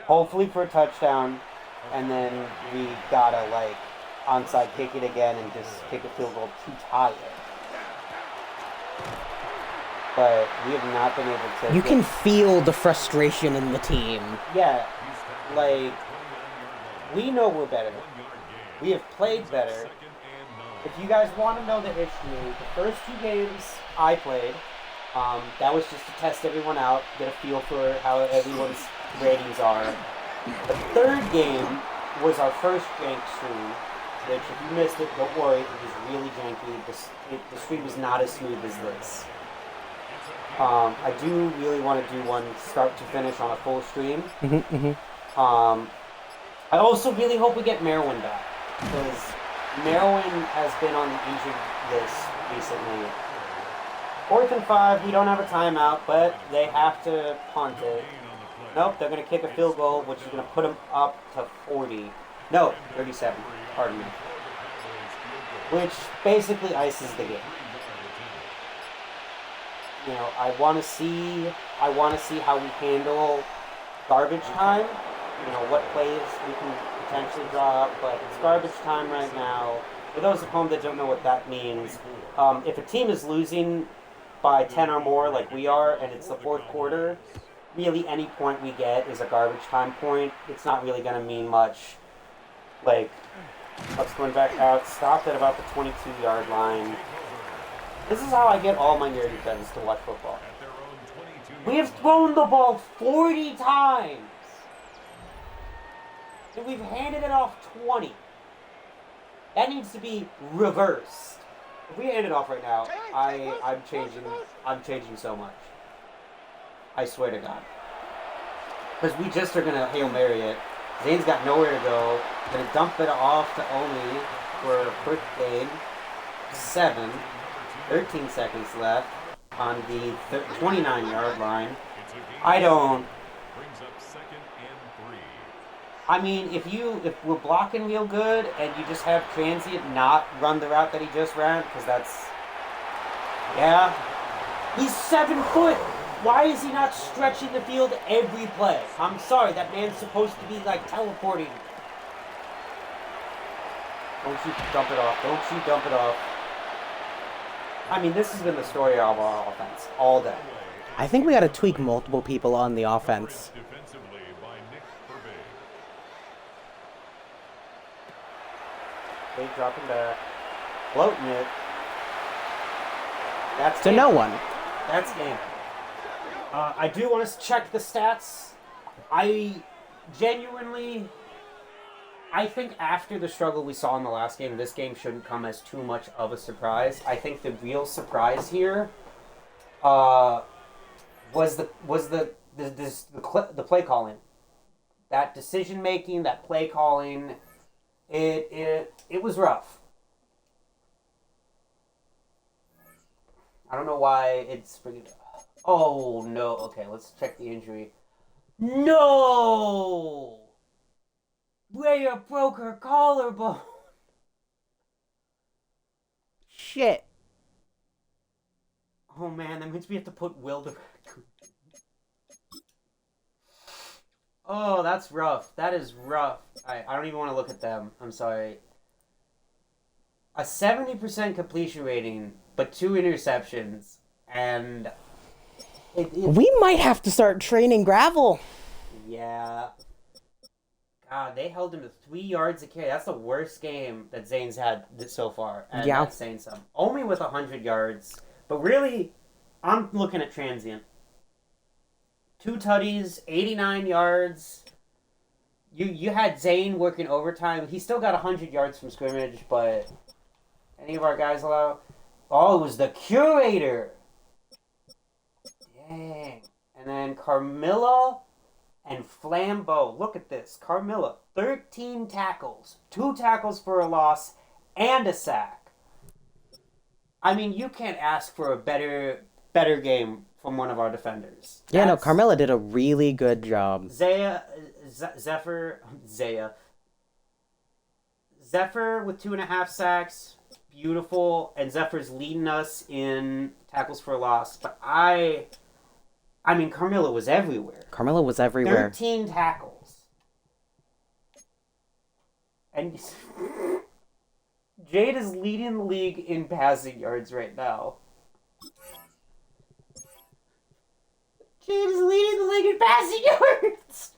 Speaker 2: hopefully for a touchdown, and then we gotta like onside kick it again and just kick a field goal to tie it. But we have not been able to.
Speaker 3: You can feel the frustration in the team.
Speaker 2: Yeah, like we know we're better. We have played better. If you guys want to know the history, the first 2 games I played, that was just to test everyone out, get a feel for how everyone's ratings are. The 3rd game was our first jank stream, which if you missed it, don't worry, it was really janky. The stream is not as smooth as this. I do really want to do one start to finish on a full stream. I also really hope we get Merwin back, because Merwin has been on the injured list recently. 4th and 5, we don't have a timeout, but they have to punt it. Nope, they're going to kick a field goal, which is going to put them up to 40. No, 37, pardon me. Which basically ices the game. You know, I want to see how we handle garbage time. You know, what plays we can potentially draw up, but it's garbage time right now. For those at home that don't know what that means, if a team is losing by 10 or more like we are, and it's the 4th quarter, really any point we get is a garbage time point. It's not really going to mean much. Like, Bucks going back out, stopped at about the 22-yard line. This is how I get all my nerdy friends to watch football. We have thrown the ball 40 times. And we've handed it off 20. That needs to be reversed. If we hand it off right now, I'm changing so much. I swear to God. Because we just are gonna Hail Mary it. Zane's got nowhere to go. Gonna dump it off to Omi for a quick gain. 13 seconds left on the 29-yard line. I mean, if we're blocking real good and you just have Transient not run the route that he just ran, because that's... Yeah. He's 7 foot! Why is he not stretching the field every play? I'm sorry, that man's supposed to be, like, teleporting. Don't you dump it off. Don't you dump it off. I mean, this has been the story of our offense all day.
Speaker 3: I think we got to tweak multiple people on the offense.
Speaker 2: They dropping back. Floating it. That's
Speaker 3: To
Speaker 2: game.
Speaker 3: no one.
Speaker 2: That's game. I do want to check the stats. I think after the struggle we saw in the last game, this game shouldn't come as too much of a surprise. I think the real surprise here was the play calling. That decision making, that play calling, it was rough. I don't know why it's freaking... Oh, no. Okay, let's check the injury. No! Rhea broke her collarbone.
Speaker 3: Shit.
Speaker 2: Oh, man, that means we have to put Wilder back. Oh, that's rough. That is rough. I don't even want to look at them. I'm sorry. A 70% completion rating, but 2 interceptions, and...
Speaker 3: We might have to start training gravel.
Speaker 2: Yeah. God, they held him to 3 yards a carry. That's the worst game that Zane's had so far. And
Speaker 3: Yeah.
Speaker 2: that's saying something. Only with 100 yards. But really, I'm looking at Transient. 2 tutties, 89 yards. You had Zane working overtime. He still got 100 yards from scrimmage, but any of our guys allow? Oh, it was the Curator. Dang. And then Carmilla and Flambeau. Look at this. Carmilla, 13 tackles. 2 tackles for a loss and a sack. I mean, you can't ask for a better game from one of our defenders.
Speaker 3: Yeah, no, Carmilla did a really good job.
Speaker 2: Zephyr with 2.5 sacks. Beautiful. And Zephyr's leading us in tackles for a loss. But I mean, Carmilla was everywhere.
Speaker 3: Carmilla was everywhere.
Speaker 2: 13 tackles. And Jade is leading the league in passing yards right now. Jade is leading the league in passing yards!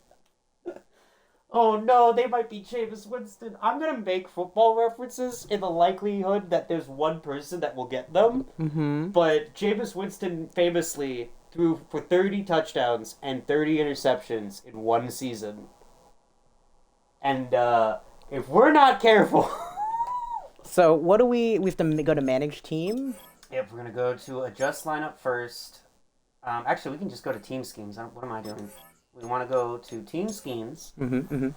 Speaker 2: Oh no, they might be Jameis Winston. I'm gonna make football references in the likelihood that there's one person that will get them.
Speaker 3: Mm-hmm.
Speaker 2: But Jameis Winston famously threw for 30 touchdowns and 30 interceptions in one season. And if we're not careful...
Speaker 3: So what do we have to go to manage team?
Speaker 2: Yep, we're gonna go to adjust lineup first. Actually, we can just go to team schemes. What am I doing? We want to go to team schemes.
Speaker 3: Mm-hmm, mm-hmm.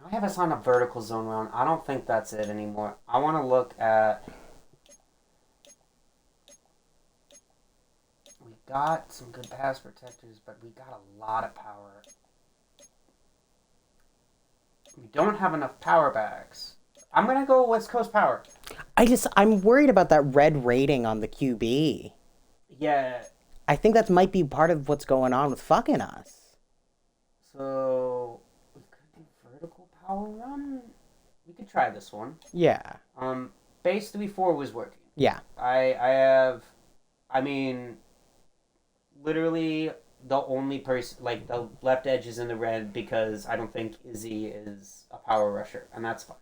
Speaker 2: I have us on a vertical zone round. I don't think that's it anymore. I want to look at... We got some good pass protectors, but we got a lot of power. We don't have enough power backs. I'm going to go West Coast power.
Speaker 3: I'm worried about that red rating on the QB.
Speaker 2: Yeah.
Speaker 3: I think that might be part of what's going on with fucking us.
Speaker 2: So, we could do vertical power run? We could try this one.
Speaker 3: Yeah.
Speaker 2: Base 3-4 was working.
Speaker 3: Yeah.
Speaker 2: I mean, literally the only person, like, the left edge is in the red because I don't think Izzy is a power rusher, and that's fine.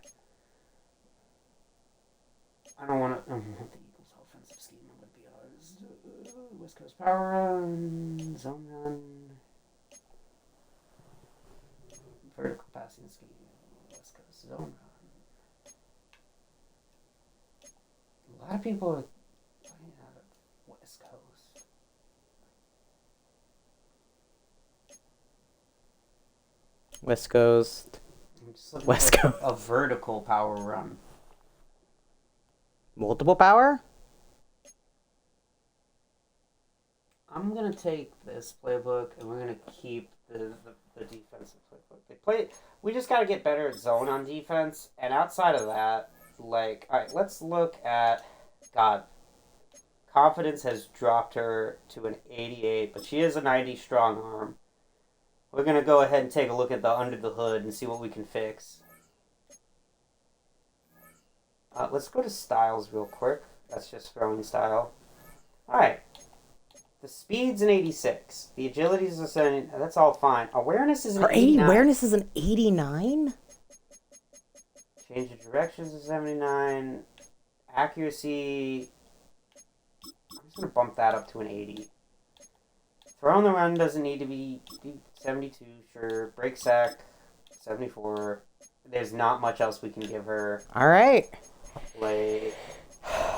Speaker 2: I don't want the Eagles' offensive scheme. I'm going to be honest. West Coast power run, zone run, vertical passing scheme, West Coast zone run. A lot of people are playing out of West Coast.
Speaker 3: West Coast.
Speaker 2: I'm just looking
Speaker 3: West
Speaker 2: for
Speaker 3: Coast.
Speaker 2: a vertical power run.
Speaker 3: Multiple power?
Speaker 2: I'm gonna take this playbook and we're gonna keep the defensive playbook. We just gotta get better at zone on defense, and outside of that, like, all right, let's look at God. Confidence has dropped her to an 88, but she is a 90 strong arm. We're gonna go ahead and take a look at the under the hood and see what we can fix. Let's go to styles real quick. That's just throwing style. All right. The speed's an 86. The agility's a 70. That's all fine. Awareness is an
Speaker 3: Her
Speaker 2: 89.
Speaker 3: awareness is an 89?
Speaker 2: Change of directions is 79. Accuracy, I'm just going to bump that up to an 80. Throw on the run doesn't need to be 72, sure. Break sack, 74. There's not much else we can give her.
Speaker 3: All right.
Speaker 2: Like,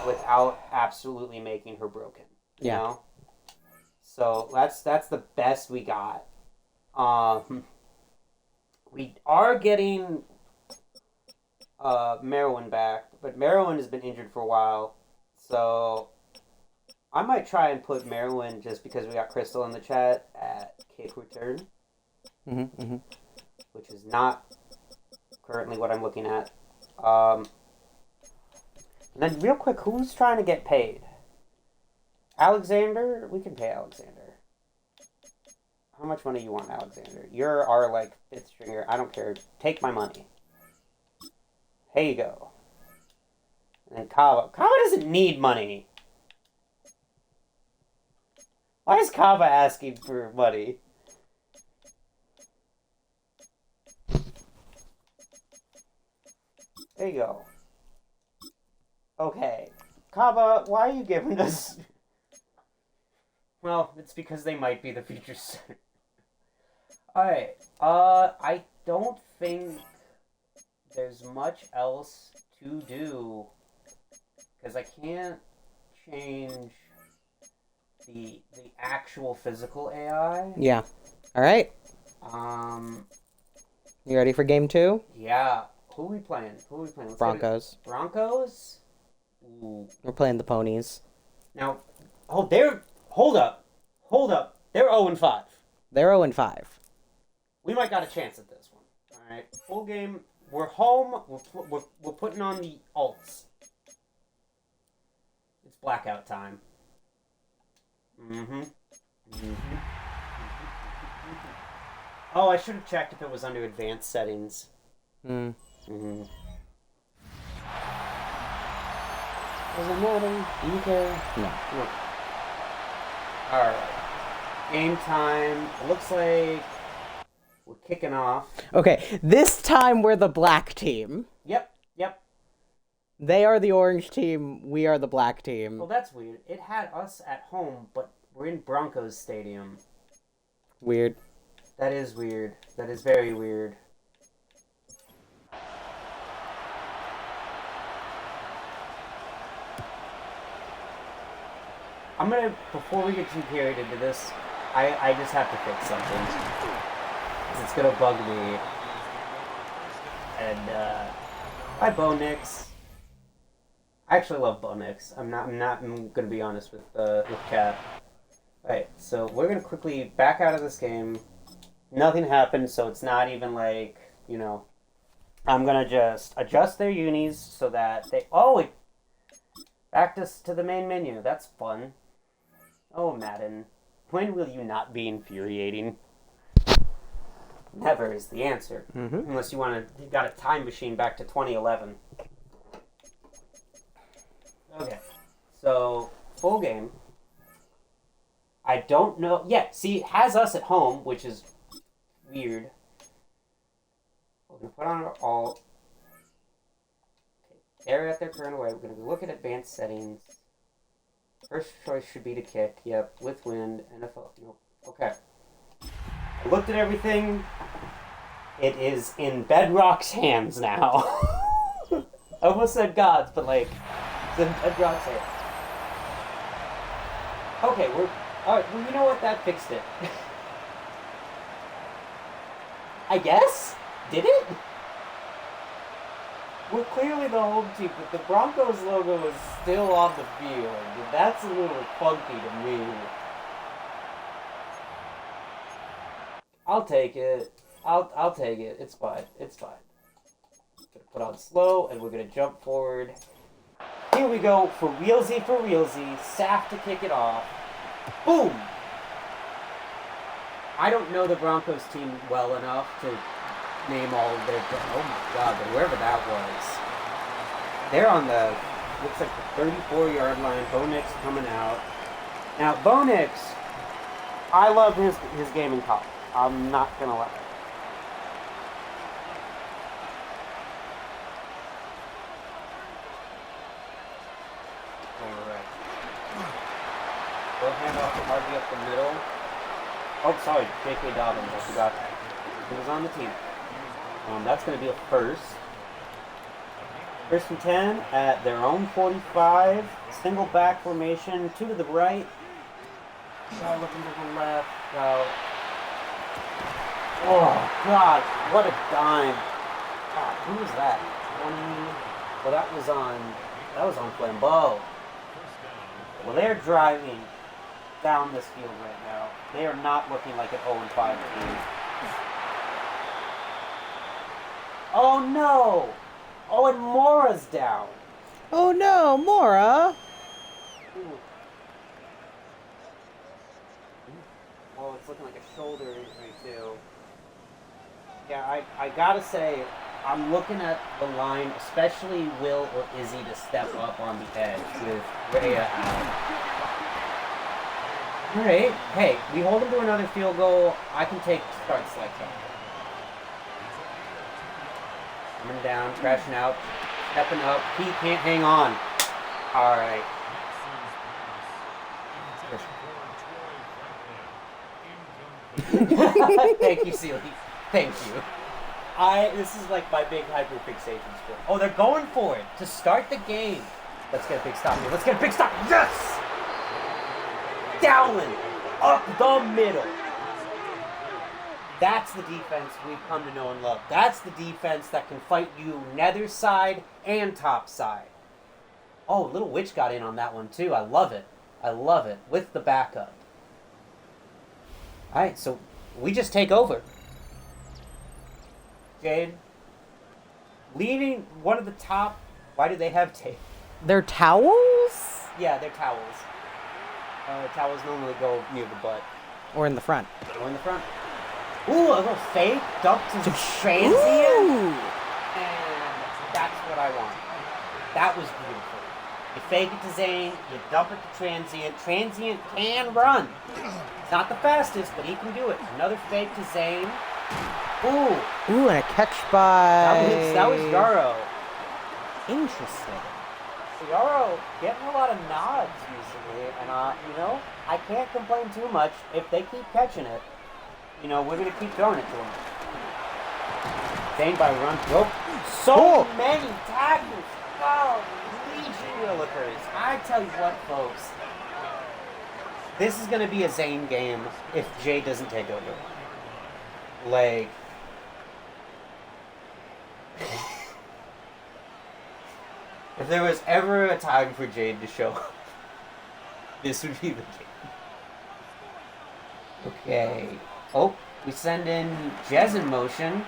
Speaker 2: without absolutely making her broken. You know? So that's the best we got. We are getting Merwin back, but Merwin has been injured for a while, so I might try and put Merwin, just because we got Crystal in the chat, at kick return, which is not currently what I'm looking at. And then real quick, who's trying to get paid? Alexander? We can pay Alexander. How much money you want, Alexander? You're our, like, fifth stringer. I don't care. Take my money. Here you go. And then Kava. Kava doesn't need money. Why is Kava asking for money? There you go. Okay. Kava, why are you giving us... Well, it's because they might be the future center. Alright, I don't think there's much else to do, because I can't change the actual physical AI.
Speaker 3: Yeah. All right. You ready for game 2?
Speaker 2: Yeah. Who are we playing? Let's
Speaker 3: Broncos.
Speaker 2: Broncos? Ooh.
Speaker 3: We're playing the ponies.
Speaker 2: Now, hold up. They're 0-5.
Speaker 3: They're 0-5.
Speaker 2: We might got a chance at this one. All right, full game. We're home. We're putting on the alts. It's blackout time. Oh, I should have checked if it was under advanced settings. Doesn't matter. Do you care?
Speaker 3: No.
Speaker 2: All right. Game time. It looks like we're kicking off.
Speaker 3: Okay, this time we're the black team.
Speaker 2: Yep.
Speaker 3: They are the orange team. We are the black team.
Speaker 2: Well, that's weird. It had us at home, but we're in Broncos Stadium.
Speaker 3: Weird.
Speaker 2: That is weird. That is very weird. I'm gonna, before we get too carried into this, I just have to fix something. It's gonna bug me. And, hi, Bo Nix. I actually love Bo Nix. I'm gonna be honest with chat. Alright, so we're gonna quickly back out of this game. Nothing happened, so it's not even like, you know, I'm gonna just adjust their unis so that they, it backed us to the main menu. That's fun. Oh, Madden, when will you not be infuriating? Never is the answer. Unless you got a time machine back to 2011. Okay, so full game. I don't know. Yeah, see, it has us at home, which is weird. We're gonna put on our alt. Okay, they're at their current away. We're gonna look at advanced settings. First choice should be to kick. Yep, with wind. NFL. Nope. Okay. I looked at everything. It is in Bedrock's hands now. I almost said God's, but like, it's in Bedrock's hands. Okay, we're... Alright, well, you know what? That fixed it. I guess? Did it? We're clearly the home team, but the Broncos logo is still on the field. That's a little funky to me. I'll take it. I'll take it. It's fine. It's fine. Gonna put on slow, and we're gonna jump forward. Here we go for realsy for realsy. Saf to kick it off. Boom! I don't know the Broncos team well enough to name all of their... Oh my god, but whoever that was. They're on the... Looks like the 34-yard line. Bo Nix coming out. Now, Bo Nix, I love his game in college. I'm not gonna lie. Alright. We'll hand off to Harvey up the middle. Oh, sorry, J.K. Dobbins. I forgot that. He was on the team. That's going to be a first. First and 10 at their own 45. Single back formation. 2 to the right. Guy looking to the left. Oh, God. What a dime. God, who was that? Well, that was on Flambeau. Well, they're driving down this field right now. They are not looking like an 0-5 team. Oh no! Oh, and Mora's down.
Speaker 3: Oh no, Mora!
Speaker 2: Ooh. Oh, it's looking like a shoulder injury too. Yeah, I gotta say, I'm looking at the line, especially Will or Izzy to step up on the edge with Rhea out. Alright, hey, we hold him to another field goal. I can starts like that. Coming down, crashing out, stepping up. He can't hang on. Alright. Thank you, Sealy. Thank you. This is like my big hyperfixation sport. Oh, they're going for it to start the game. Let's get a big stop here. Let's get a big stop. Yes! Dowling up the middle. That's the defense we've come to know and love. That's the defense that can fight you nether side and top side. Oh, Little Witch got in on that one too. I love it. I love it. With the backup. Alright, so we just take over. Jade. Leading one of the top... Why do they have tape?
Speaker 3: Their towels?
Speaker 2: Yeah, they're towels. Towels normally go near the butt.
Speaker 3: Or in the front.
Speaker 2: Or in the front. Ooh, a little fake dump to transient.
Speaker 3: Ooh.
Speaker 2: And that's what I want. That was beautiful. You fake it to Zane, you dump it to transient. Transient can run. It's not the fastest, but he can do it. Another fake to Zane. Ooh.
Speaker 3: Ooh, and a catch by...
Speaker 2: That was Yarrow.
Speaker 3: Interesting.
Speaker 2: Yarrow getting a lot of nods recently, and I can't complain too much if they keep catching it. We're gonna keep throwing it to them. Zane by run. Whoa. So many tackles. Oh, Legion Willikers. I tell you what, folks. This is gonna be a Zane game if Jay doesn't take over. Like. If there was ever a time for Jade to show up, this would be the game. Okay. Oh, we send in Jez in motion.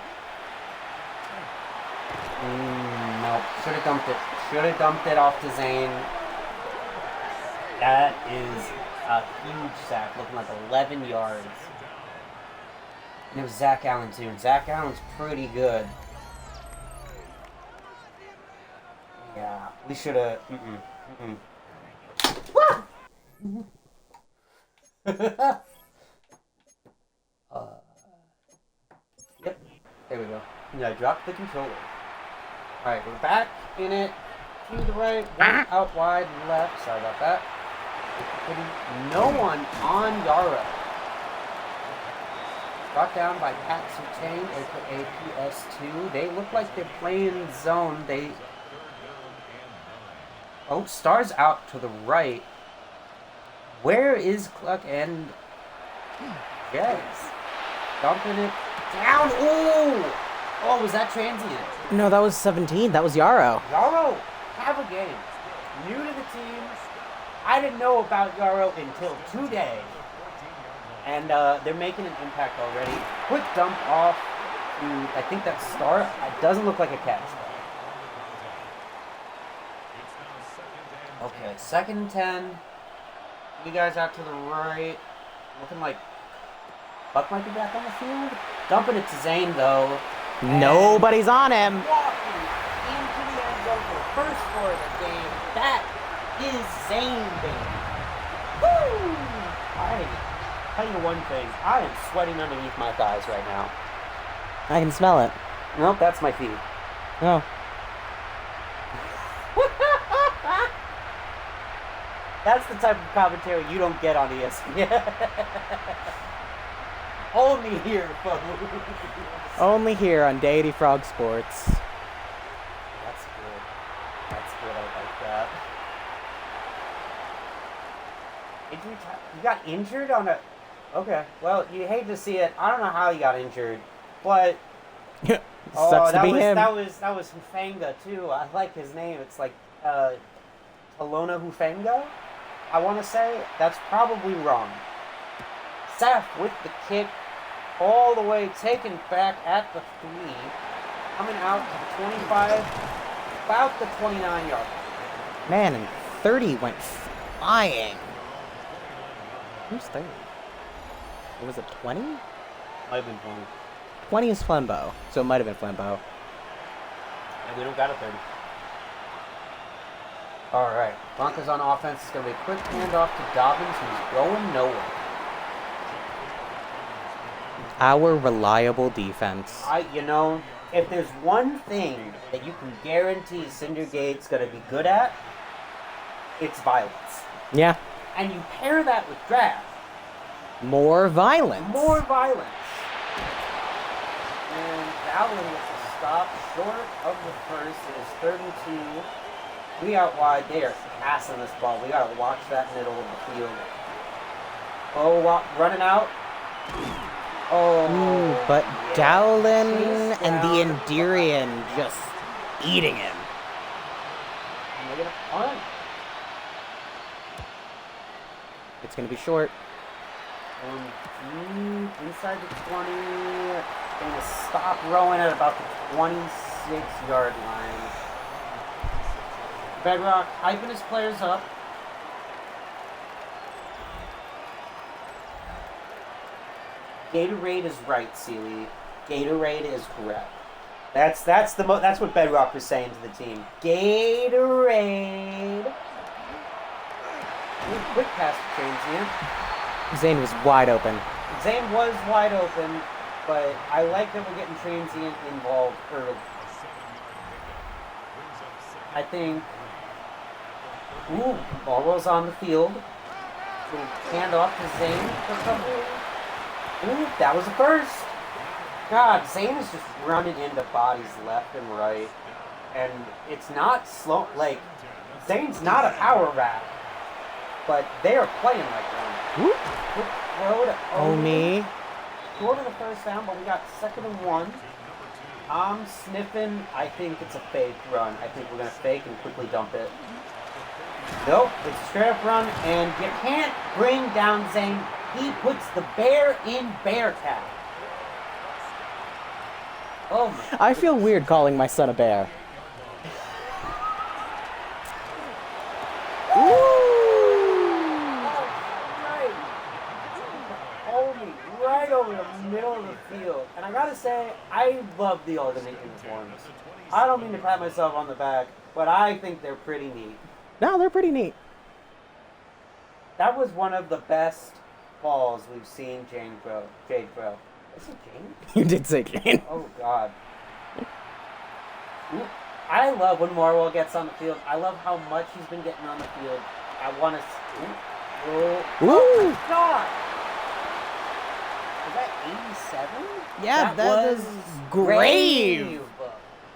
Speaker 2: No, should have dumped it. Should have dumped it off to Zane. That is a huge sack, looking like 11 yards. And it was Zach Allen too, and Zach Allen's pretty good. Yeah, we should have. Yep. There we go. Yeah, drop the controller. Alright, we're back in it. To the right, one out wide, left. Sorry about that. No one on Yarrow. Brought down by Pat Sertain, aka PS2. They look like they're playing zone. Oh, Star's out to the right. Where is Cluck and Jez? Dumping it down. Ooh! Oh, was that transient?
Speaker 3: No, that was 17. That was Yarrow.
Speaker 2: Yarrow, have a game. New to the team. I didn't know about Yarrow until today. And they're making an impact already. Quick dump off to, I think that's Star. It doesn't look like a catch. Okay, 2nd and 10. You guys out to the right. Looking like Buck might be back on the field. Dumping it to Zane, though.
Speaker 3: Nobody's on him.
Speaker 2: Walking into the end zone for the first score of the game. That is Zane, baby. Woo! I tell you one thing. I am sweating underneath my thighs right now.
Speaker 3: I can smell it.
Speaker 2: Nope, that's my feet.
Speaker 3: Oh.
Speaker 2: That's the type of commentary you don't get on ESPN. Only here, folks.
Speaker 3: Only here on Deity Frog Sports.
Speaker 2: That's good. That's good. I like that. You got injured on a... Okay. Well, you hate to see it. I don't know how you got injured, but...
Speaker 3: Sucks to be him.
Speaker 2: That was Hufanga, too. I like his name. It's like, Alona Hufanga, I want to say. That's probably wrong. Seth with the kick. All the way taken back at the 3. Coming out to the 25. About the 29-yard.
Speaker 3: Man, and 30 went flying. Who's 30? Or was it 20?
Speaker 2: Might have been 20.
Speaker 3: 20 is Flambeau, so it might have been Flambeau.
Speaker 2: And we don't got a 30. Alright. Broncos on offense. It's going to be a quick handoff to Dobbins, who's going nowhere.
Speaker 3: Our reliable defense.
Speaker 2: If there's one thing that you can guarantee Cindergate's going to be good at, it's violence.
Speaker 3: Yeah.
Speaker 2: And you pair that with draft.
Speaker 3: More violence.
Speaker 2: More violence. And Allen with a stop short of the first. It is 32. We out wide. They are passing this ball. We got to watch that middle of the field. Oh, running out. Oh,
Speaker 3: but
Speaker 2: yeah.
Speaker 3: Dowlin and the
Speaker 2: Down.
Speaker 3: Endurian just eating him.
Speaker 2: And they're going to punt.
Speaker 3: It's going to be short.
Speaker 2: Inside the 20. Going to stop rowing at about the 26-yard line. Bedrock hyping his players up. Gatorade is right, Sealy. Gatorade is correct. That's what Bedrock was saying to the team. Gatorade. Ooh, quick pass to transient.
Speaker 3: Zane was wide open.
Speaker 2: Zane was wide open, but I like that we're getting transient involved early. I think. Ooh, ball rolls on the field. Little handoff to Zane for a couple. Ooh, that was the first. God, Zane is just running into bodies left and right. And it's not slow. Like, Zane's not a power rat. But they are playing like one.
Speaker 3: Whoop.
Speaker 2: Quick throw to
Speaker 3: Omi.
Speaker 2: Short of the first down, but we got 2nd and 1. I'm sniffing. I think it's a fake run. I think we're going to fake and quickly dump it. Nope, it's a straight up run, and you can't bring down Zane. He puts the bear in bear tag. Oh my.
Speaker 3: I feel weird calling my son a bear.
Speaker 2: Right over the middle of the field. And I gotta say, I love the alternate uniforms. I don't mean to pat myself on the back, but I think they're pretty neat.
Speaker 3: No, they're pretty neat.
Speaker 2: That was one of the best balls we've seen Jade throw. Is it Jane?
Speaker 3: You did say Jane.
Speaker 2: Oh, God. Ooh, I love when Marwell gets on the field. I love how much he's been getting on the field. I want to... Oh
Speaker 3: Ooh.
Speaker 2: my God! Was that 87?
Speaker 3: Yeah, that
Speaker 2: was
Speaker 3: is Grave.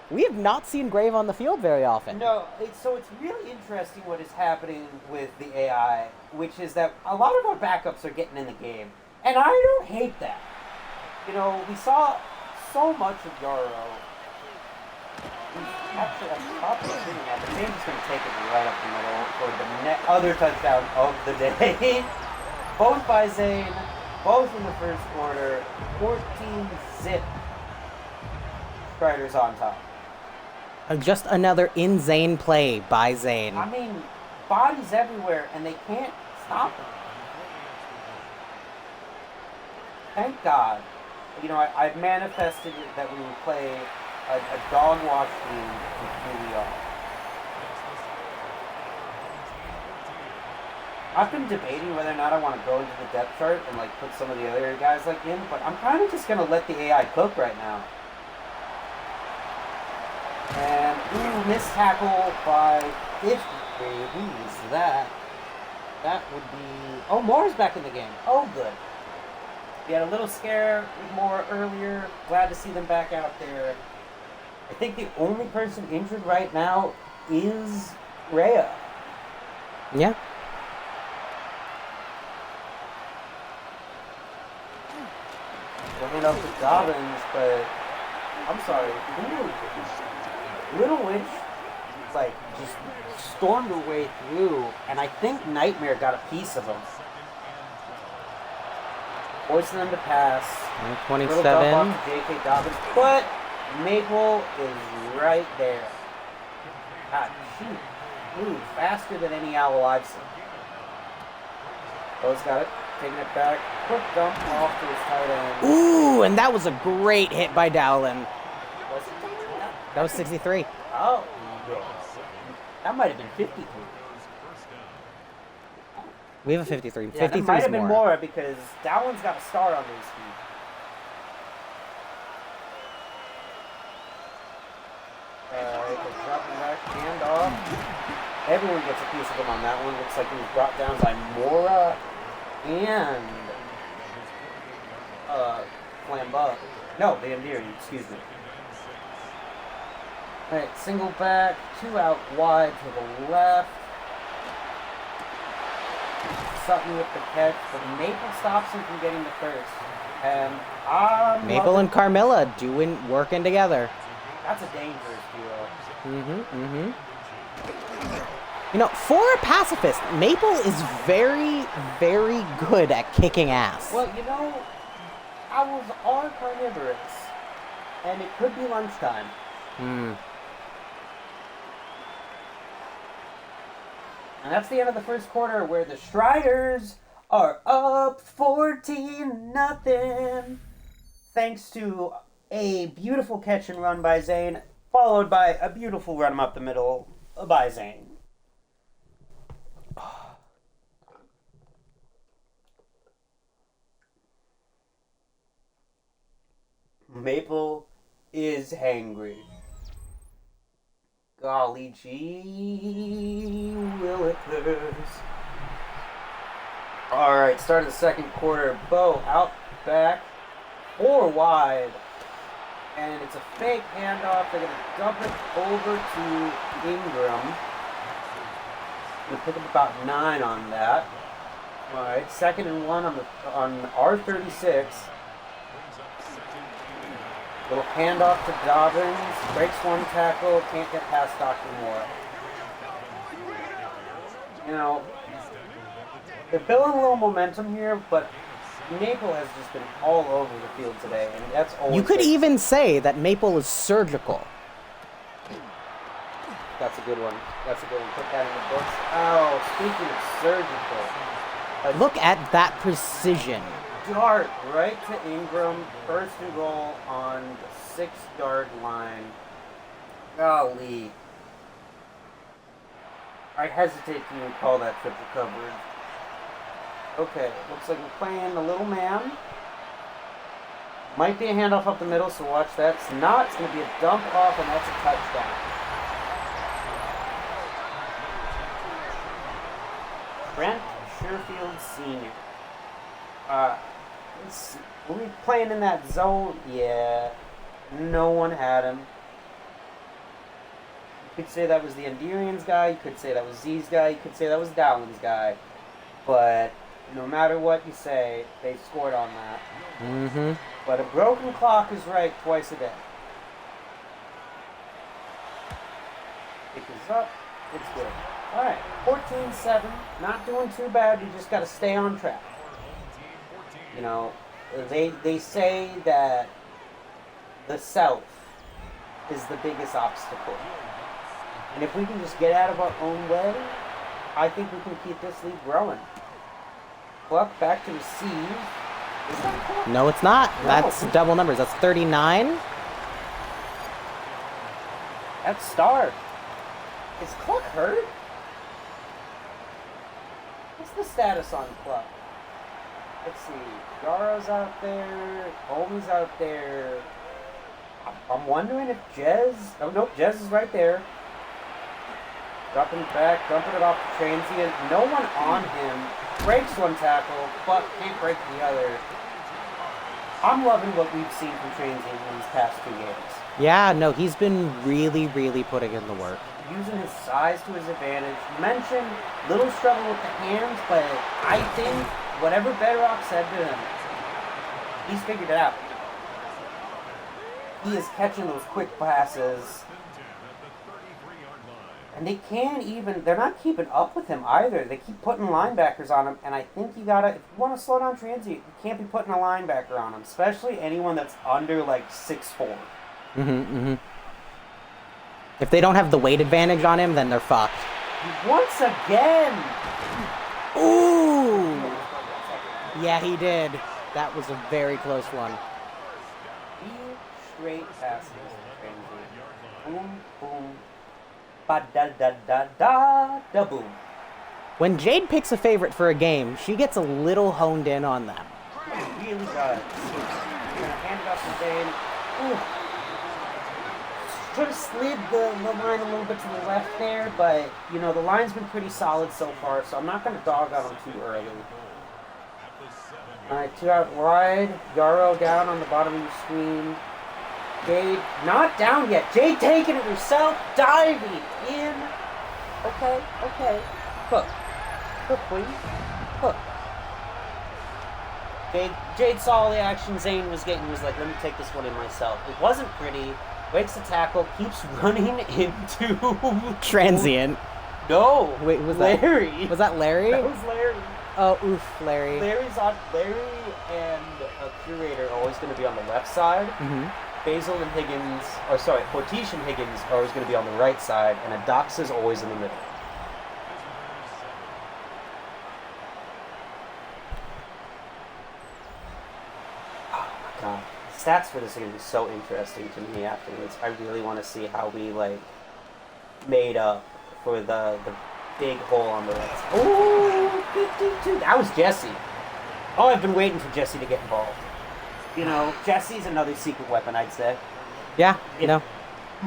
Speaker 3: We have not seen Grave on the field very often.
Speaker 2: No, so it's really interesting what is happening with the AI, which is that a lot of our backups are getting in the game. And I don't hate that. You know, we saw so much of Yarrow. He's actually at the top of the shooting now, but James is going to take it right up the middle for the other touchdown of the day. Both by Zane, both in the first quarter. 14-zip. Striders on top.
Speaker 3: Just another in-Zane play by Zane.
Speaker 2: I mean, bodies everywhere, and they can't stop him. Thank God. You know, I've manifested it that we would play a dog wash team with who we are. I've been debating whether or not I want to go into the depth chart and like put some of the other guys like in, but I'm kind of just gonna let the AI cook right now. And ooh, missed tackle by 53. Who is that? That would be. Oh, Moore's back in the game. Oh, good. We had a little scare with Moore earlier. Glad to see them back out there. I think the only person injured right now is Rhea.
Speaker 3: Yeah.
Speaker 2: Looking up to Dobbins, but I'm sorry. Little Witch, like, just stormed her way through, and I think Nightmare got a piece of him. Forcing them to pass.
Speaker 3: 27.
Speaker 2: Little dump off to J.K. Dobbins, but Maple is right there. God, she moved faster than any owl I've seen. Bo's got it, taking it back. Quick dump off to his tight end.
Speaker 3: Ooh, and that was a great hit by Dowling.
Speaker 2: Was it that?
Speaker 3: That was 63.
Speaker 2: Oh, that might have been 53.
Speaker 3: We have a 53.
Speaker 2: Yeah,
Speaker 3: 53
Speaker 2: that might
Speaker 3: is
Speaker 2: have been
Speaker 3: more.
Speaker 2: more because Dowlin's got a star under his feet. Dropping back, hand off. Everyone gets a piece of him on that one. Looks like he was brought down by Mora and Flamba. No, the Amiri, excuse me. Alright, single back, 2 out wide to the left. Sutton with the catch, but Maple stops him from getting the first. And
Speaker 3: Maple and Carmilla working together.
Speaker 2: that's a dangerous duo.
Speaker 3: You know, for a pacifist, Maple is very, very good at kicking ass.
Speaker 2: Well, you know, owls are carnivorous, and it could be lunchtime. And that's the end of the first quarter where the Striders are up 14-0. Thanks to a beautiful catch and run by Zane, followed by a beautiful run up the middle by Zane. Maple is hangry. Golly gee willikers. Alright, start of the second quarter. Bo out back. 4 wide. And it's a fake handoff. They're going to dump it over to Ingram. We'll pick up about 9 on that. Alright, 2nd and 1 on R36. Little handoff to Dobbins. Breaks 1 tackle. Can't get past Dr. Moore. You know, they're building a little momentum here, but Maple has just been all over the field today, and that's always.
Speaker 3: You could even say that Maple is surgical.
Speaker 2: That's a good one. That's a good one. Put that in the books. Oh, speaking of surgical.
Speaker 3: Look at that precision.
Speaker 2: Dart right to Ingram. 1st and goal on the 6-yard line. Golly. I hesitate to even call that triple coverage. Okay, looks like we're playing the little man. Might be a handoff up the middle, so watch that. It's not. It's going to be a dump off, and that's a touchdown. Trent Fairfield Sr. Were we playing in that zone? Yeah. No one had him. You could say that was the Endurian's guy. You could say that was Z's guy. You could say that was Dowlin's guy. But no matter what you say, they scored on that.
Speaker 3: Mm-hmm.
Speaker 2: But a broken clock is right twice a day. Pick this up. It's good. Alright, 14-7. Not doing too bad. You just got to stay on track. You know, they say that the South is the biggest obstacle. And if we can just get out of our own way, I think we can keep this league growing. Buck back to receive. Is that Buck?
Speaker 3: No, it's not.
Speaker 2: No.
Speaker 3: That's double numbers. That's 39.
Speaker 2: That's Star. Is Cluck hurt? What's the status on Cluck? Let's see. Garo's out there. Colby's out there. I'm wondering if Jez... Oh, nope. Jez is right there. Dropping it back. Dumping it off the transient. No one on him. Breaks one tackle, but can't break the other. I'm loving what we've seen from transient in these past 2 games.
Speaker 3: Yeah, no, he's been really, really putting in the work.
Speaker 2: Using his size to his advantage. You mentioned little struggle with the hands, but I think whatever Bedrock said to him, he's figured it out. He is catching those quick passes. And they can't even, they're not keeping up with him either. They keep putting linebackers on him, and I think you gotta, if you want to slow down transient, you can't be putting a linebacker on him, especially anyone that's under like 6'4".
Speaker 3: If they don't have the weight advantage on him, then they're fucked.
Speaker 2: Once again!
Speaker 3: Ooh! Yeah, he did. That was a very close one.
Speaker 2: 3 straight passes to transient. Boom, boom. Ba-da-da-da-da-da-boom.
Speaker 3: When Jade picks a favorite for a game, she gets a little honed in on them.
Speaker 2: It really does. You're gonna hand it off to Zane. Ooh. Should have slid the line a little bit to the left there, but, you know, the line's been pretty solid so far, so I'm not going to dog on him too early. Alright, 2 out wide. Yarrow down on the bottom of your screen. Jade not down yet. Jade taking it herself, diving in. Okay. Hook. Hook, please. Hook. Jade saw all the action Zane was getting, was like, let me take this one in myself. It wasn't pretty. Breaks the tackle, keeps running into...
Speaker 3: Transient.
Speaker 2: No.
Speaker 3: Wait, was
Speaker 2: Larry.
Speaker 3: that... Was that Larry?
Speaker 2: That was Larry.
Speaker 3: Oh, oof, Larry.
Speaker 2: Larry and Curator are always going to be on the left side.
Speaker 3: Mm-hmm.
Speaker 2: Basil and Higgins, Fortiche and Higgins are always going to be on the right side, and Adoxa's always in the middle. Oh my god. Stats for this are going to be so interesting to me afterwards. I really want to see how we, made up for the big hole on the right side. Ooh, 52. That was Jesse. Oh, I've been waiting for Jesse to get involved. You know, Jesse's another secret weapon, I'd say.
Speaker 3: Yeah,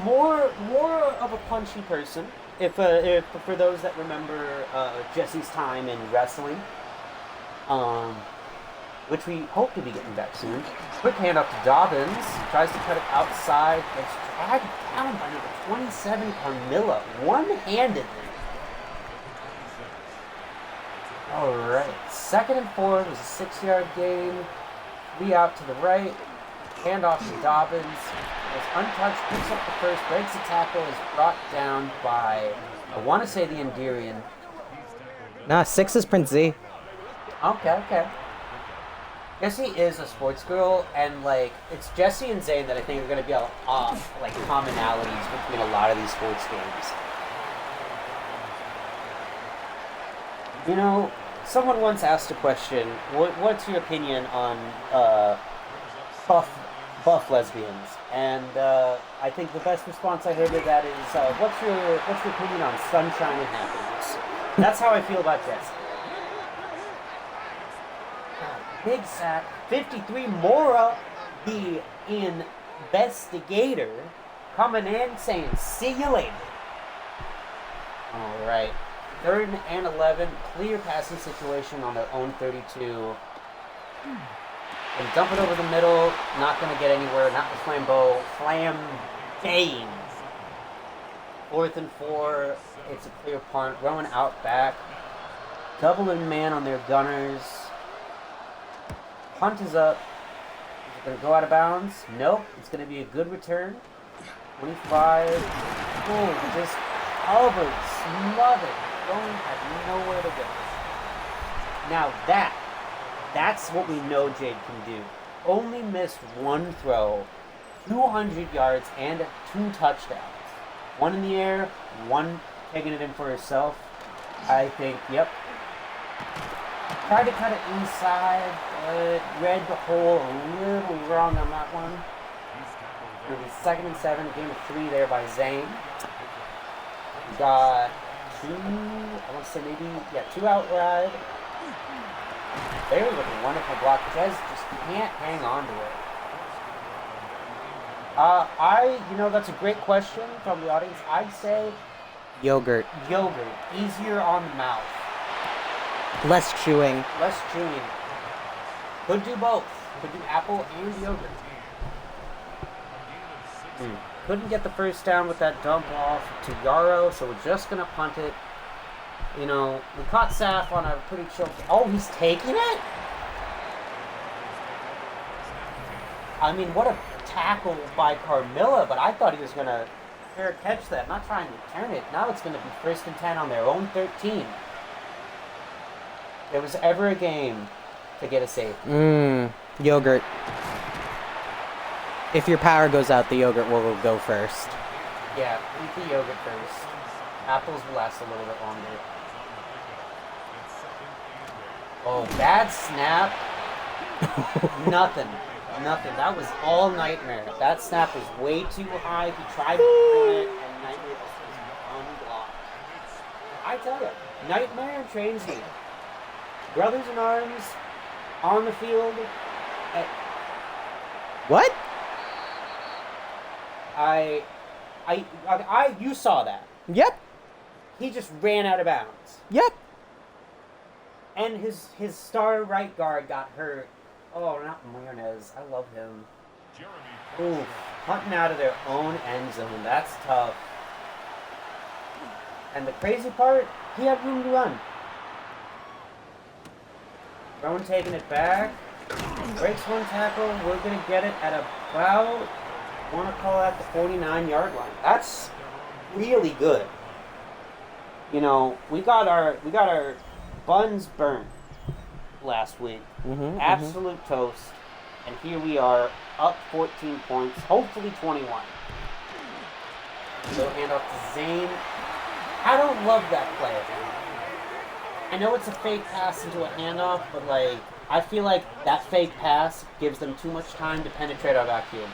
Speaker 2: More of a punchy person. If for those that remember Jesse's time in wrestling, which we hope to be getting back soon. Quick hand up to Dobbins. Tries to cut it outside. It's dragged down by number 27, Carmilla. One-handedly. All right. 2nd and 4. It was a 6-yard gain. 3 out to the right. Hand off to Dobbins. Was untouched. Picks up the first. Breaks the tackle. Is brought down by, I want to say, the Endurian.
Speaker 3: Nah, 6 is Prince Z.
Speaker 2: Okay. Jesse is a sports girl, and it's Jesse and Zane that I think are going to be commonalities between a lot of these sports games. You know, someone once asked a question. What's your opinion on buff lesbians? And I think the best response I heard of that is, what's your opinion on sunshine and happiness? That's how I feel about Jesse. Big sack, 53. Mora, the investigator, coming in saying, see you later. All right. 3rd and 11, clear passing situation on their own 32. And dump it over the middle, not going to get anywhere, not with Flambeau. Flambean. 4th and 4, it's a clear punt. Rowan out back. Double in man on their gunners. Punt is up. Is it going to go out of bounds? Nope. It's going to be a good return. 25. Oh, just covered, smothered. Rowan had nowhere to go. Now that's what we know Jade can do. Only missed one throw, 200 yards, and 2 touchdowns. One in the air, one taking it in for herself. I think, yep. Tried to cut it inside, but read the hole a little wrong on that one. It'll be 2nd and 7, game of 3 there by Zane. We got 2, I want to say maybe, 2 outright. They're looking wonderful block. Jez just can't hang on to it. That's a great question from the audience. I'd say
Speaker 3: Yogurt.
Speaker 2: Easier on the mouth.
Speaker 3: Less chewing.
Speaker 2: Could do both. Could do apple and yogurt. Couldn't get the first down with that dump off to Yarrow, so we're just going to punt it. We caught Saf on a pretty chill... Oh, he's taking it? I mean, what a tackle by Carmilla, but I thought he was going to fair catch that, not trying to return it. Now it's going to be 1st and 10 on their own 13. If there was ever a game to get a save.
Speaker 3: Yogurt. If your power goes out, the yogurt will go first.
Speaker 2: Yeah, eat the yogurt first. Apples will last a little bit longer. Oh, bad snap. Nothing. That was all Nightmare. That snap was way too high. He tried to bring it, and Nightmare just was unblocked. I tell you, Nightmare trains me. Brothers in Arms, on the field.
Speaker 3: What?
Speaker 2: You saw that.
Speaker 3: Yep.
Speaker 2: He just ran out of bounds.
Speaker 3: Yep.
Speaker 2: And his star right guard got hurt. Oh, not Martinez. I love him. Ooh, hunting out of their own end zone. That's tough. And the crazy part, he had room to run. Rowan taking it back. Breaks one tackle. We're going to get it at about, I want to call that the 49-yard line. That's really good. We got our buns burnt last week. Absolute toast. And here we are, up 14 points, hopefully 21. So hand off to Zane. I don't love that play. I know it's a fake pass into a handoff, but I feel like that fake pass gives them too much time to penetrate our backfield.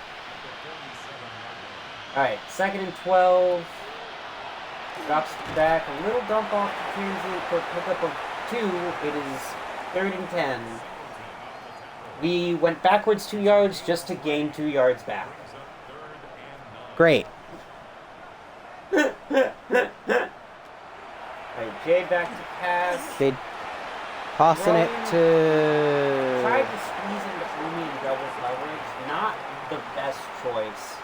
Speaker 2: Alright, 2nd and 12. Drops back, a little dump off to Kinsey for a pickup of 2. It is 3rd and 10. We went backwards 2 yards just to gain 2 yards back.
Speaker 3: Great.
Speaker 2: Alright, Jade back to pass.
Speaker 3: They tossing it to...
Speaker 2: Tried to squeeze into Umi in double coverage. Not the best choice.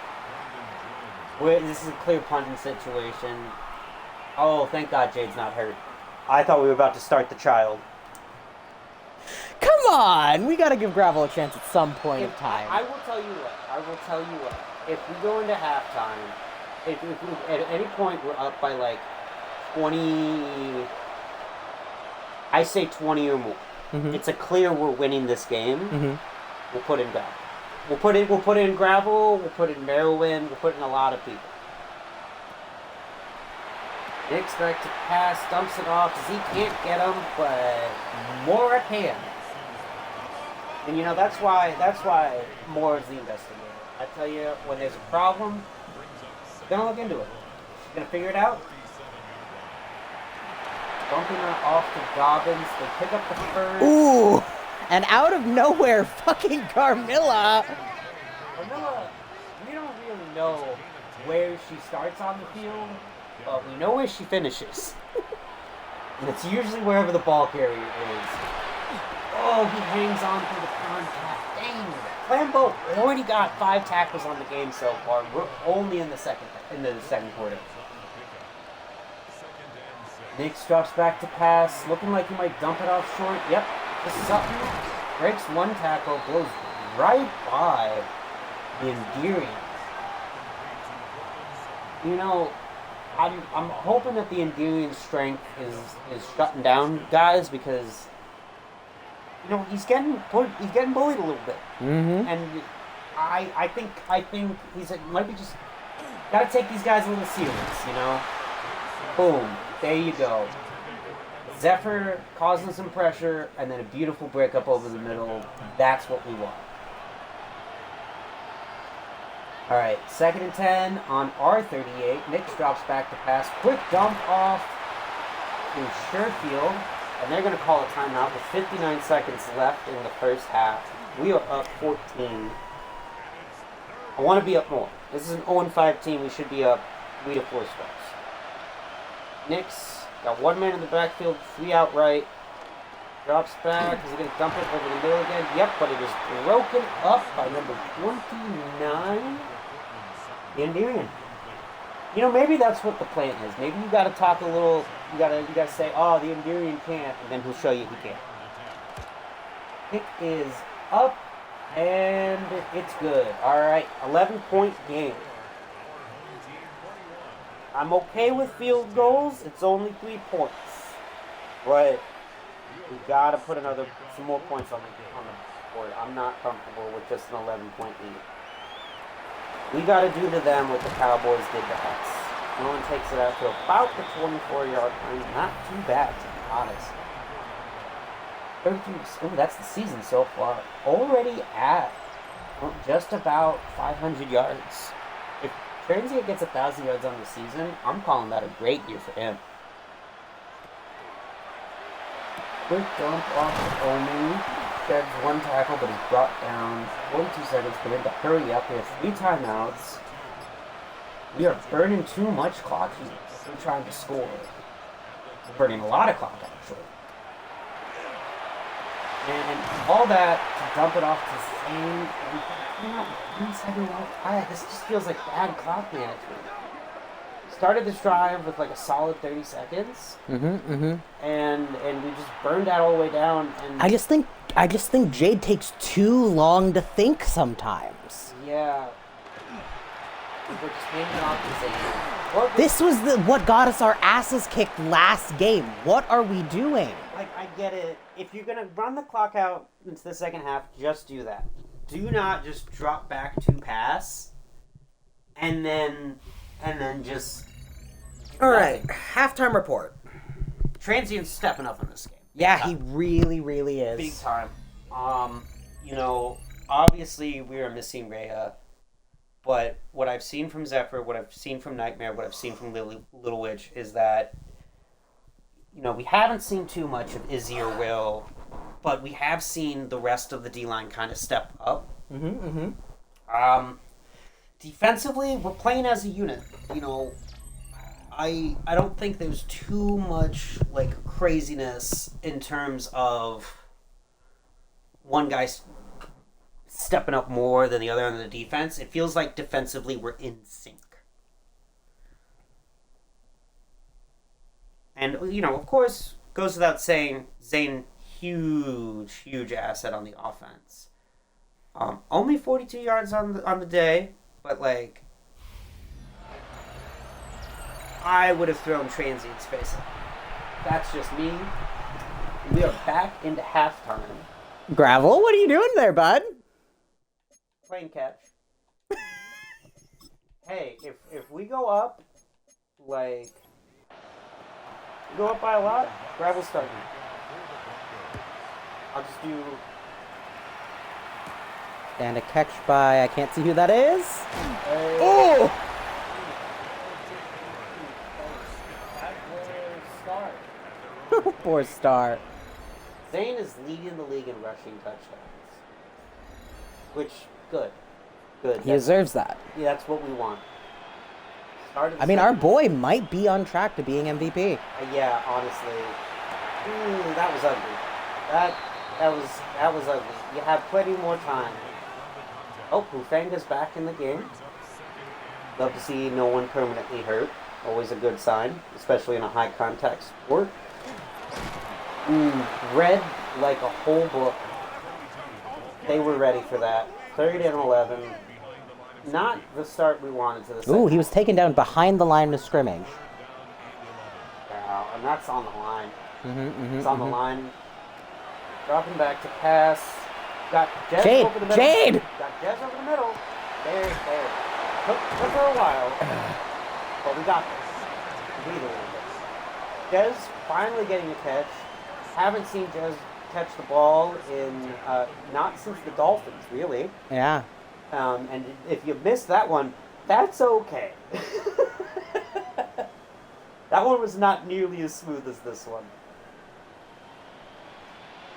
Speaker 2: This is a clear punting situation. Oh, thank God Jade's not hurt. I thought we were about to start the child.
Speaker 3: Come on! We gotta give Gravel a chance at some point of time.
Speaker 2: I will tell you what. If we go into halftime, if at any point we're up by 20... I say 20 or more. It's a clear we're winning this game. We'll put in Gravel. We'll put in Gravel, we'll put in Merwin, we'll put in a lot of people. Nick's back to pass, dumps it off. Z can't get him, but Mora can. And that's why Mora is the investigator. I tell you, when there's a problem, they're gonna look into it. She's gonna figure it out. Bumping her off to Dobbins. They pick up the first.
Speaker 3: Ooh! And out of nowhere, fucking Carmilla.
Speaker 2: Carmilla, we don't really know where she starts on the field, but we know where she finishes. And it's usually wherever the ball carrier is. Oh, he hangs on for the contact. Dang it. Lambeau already got 5 tackles on the game so far. We're only in the second quarter. Nix drops back to pass, looking like he might dump it off short. Yep, this is Sutton. Breaks 1 tackle, blows right by the endearing. You know, I'm hoping that the endearing strength is shutting down guys because he's getting bullied a little bit.
Speaker 3: Mm-hmm.
Speaker 2: And I think might be just gotta take these guys a little serious, Boom, there you go. Zephyr causing some pressure, and then a beautiful break up over the middle. That's what we want. All right, 2nd and 10 on R38. Nix drops back to pass. Quick dump off to Sherfield, and they're going to call a timeout with 59 seconds left in the first half. We are up 14. I want to be up more. This is an 0-5 team. We should be up 3 to 4 scores. Nix got 1 man in the backfield, 3 outright. Drops back. Is he going to dump it over the middle again? Yep, but it is broken up by number 29. Indian. Maybe that's what the plan is. Maybe you got to talk a little. You got to say, "Oh, the Indian can't," and then he'll show you he can. Pick is up, and it's good. All right, 11-point game. I'm okay with field goals. It's only 3 points, but we got to put some more points on the board. I'm not comfortable with just an 11-point lead. We got to do to them what the Cowboys did to us. No one takes it out to about the 24-yard line. Not too bad, to be honest. 32. Oh, that's the season so far. Already at just about 500 yards. If Transient gets 1,000 yards on the season, I'm calling that a great year for him. Quick dump off of Omi. Sheds 1 tackle, but he's brought down. 42 seconds for him to hurry up. We have 3 timeouts. We are burning too much clock. We're trying to score. We're burning a lot of clock, actually. And all that to dump it off to Zane. This just feels like bad clock management. Started this drive with like a solid 30 seconds. And we just burned that all the way down. And
Speaker 3: I just think Jade takes too long to think sometimes.
Speaker 2: Yeah. We're just handing off to Zane.
Speaker 3: This was what got us our asses kicked last game. What are we doing?
Speaker 2: I get it. If you're gonna run the clock out into the second half, just do that. Do not just drop back to pass, and then just.
Speaker 3: All right, halftime report.
Speaker 2: Transient's stepping up in this game.
Speaker 3: Yeah, he really, really is.
Speaker 2: Big time. Obviously we are missing Rhea, but what I've seen from Zephyr, what I've seen from Nightmare, what I've seen from Little Witch is that, we haven't seen too much of Izzy or Will, but we have seen the rest of the D-line kind of step up. Defensively, we're playing as a unit. I don't think there's too much craziness in terms of one guy stepping up more than the other on the defense. It feels like defensively we're in sync. And, of course, goes without saying, Zane, huge asset on the offense. Only 42 yards on the day, but, I would have thrown Transient's face up. That's just me. We are back into halftime.
Speaker 3: Gravel, what are you doing there, bud?
Speaker 2: Playing catch. Hey, if we go up, by a lot, Gravel's starting. I'll just do...
Speaker 3: And a catch by, I can't see who that is. Oh! Poor Star.
Speaker 2: Zane is leading the league in rushing touchdowns. Which, good.
Speaker 3: He deserves that.
Speaker 2: Yeah, that's what we want.
Speaker 3: Our boy might be on track to being MVP.
Speaker 2: Yeah, honestly. That was ugly. That was ugly. You had plenty more time. Oh, Hufanga's back in the game. Love to see no one permanently hurt. Always a good sign, especially in a high contact sport. Read like a whole book. They were ready for that. 3rd and 11. Not the start we wanted to the second.
Speaker 3: Ooh, he was taken down behind the line of scrimmage.
Speaker 2: Yeah, and that's on the line. It's on the line. Dropping back to pass. Got Jez
Speaker 3: Jade!
Speaker 2: over the middle.
Speaker 3: Jade!
Speaker 2: Got Jez over the middle. There. Took her a while. But we got this. We did this. Jez finally getting a catch. Haven't seen Jez catch the ball in, not since the Dolphins, really.
Speaker 3: Yeah.
Speaker 2: And if you missed that one, that's okay. That one was not nearly as smooth as this one.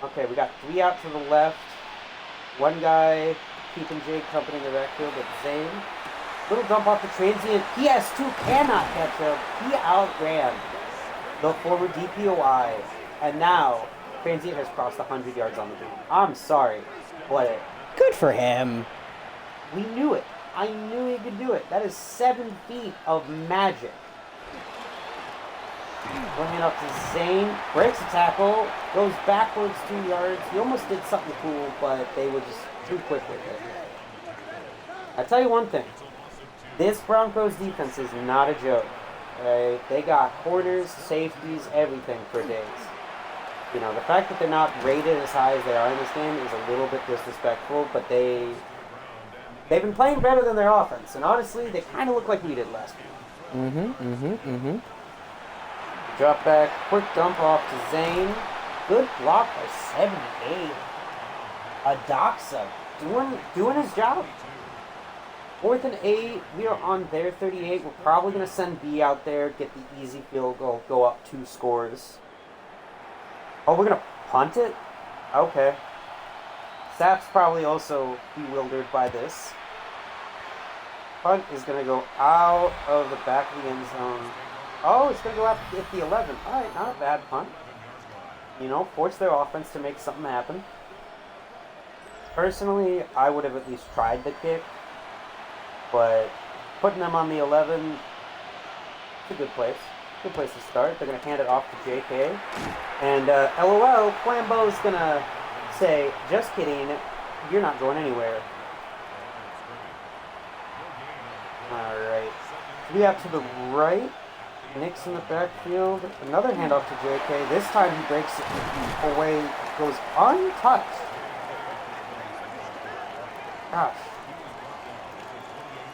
Speaker 2: Okay, we got 3 out to the left. One guy keeping Jake company in the backfield, but Zane. Little dump off the transient. PS2 cannot catch up. He outran the former DPOI. And now, transient has crossed 100 yards on the game. I'm sorry, but
Speaker 3: Good for him.
Speaker 2: we knew it. I knew he could do it. That is 7 feet of magic. Going up to Zane, breaks a tackle, goes backwards 2 yards. He almost did something cool, but they were just too quick with it. I tell you one thing, this Broncos defense is not a joke. Right? They got corners, safeties, everything for days. You know, the fact that they're not rated as high as they are in this game is a little bit disrespectful, but they've been playing better than their offense, and honestly, they kind of look like we did last week. Drop back, quick dump off to Zane. Good block by 78. Adoxa doing his job. 4th and 8. We are on their 38. We're probably going to send B out there, get the easy field goal, go up 2 scores. Oh, we're going to punt it? Okay. Sapp's probably also bewildered by this. Punt is going to go out of the back of the end zone. Oh, it's going to go out at the 11. All right, not a bad punt. You know, force their offense to make something happen. Personally, I would have at least tried the kick. But putting them on the 11, it's a good place. Good place to start. They're going to hand it off to JK. And LOL, Flambeau's going to say, just kidding, you're not going anywhere. Alright. 3 out to the right. Nick's in the backfield. Another handoff to JK. This time he breaks it away. Goes untouched. Gosh.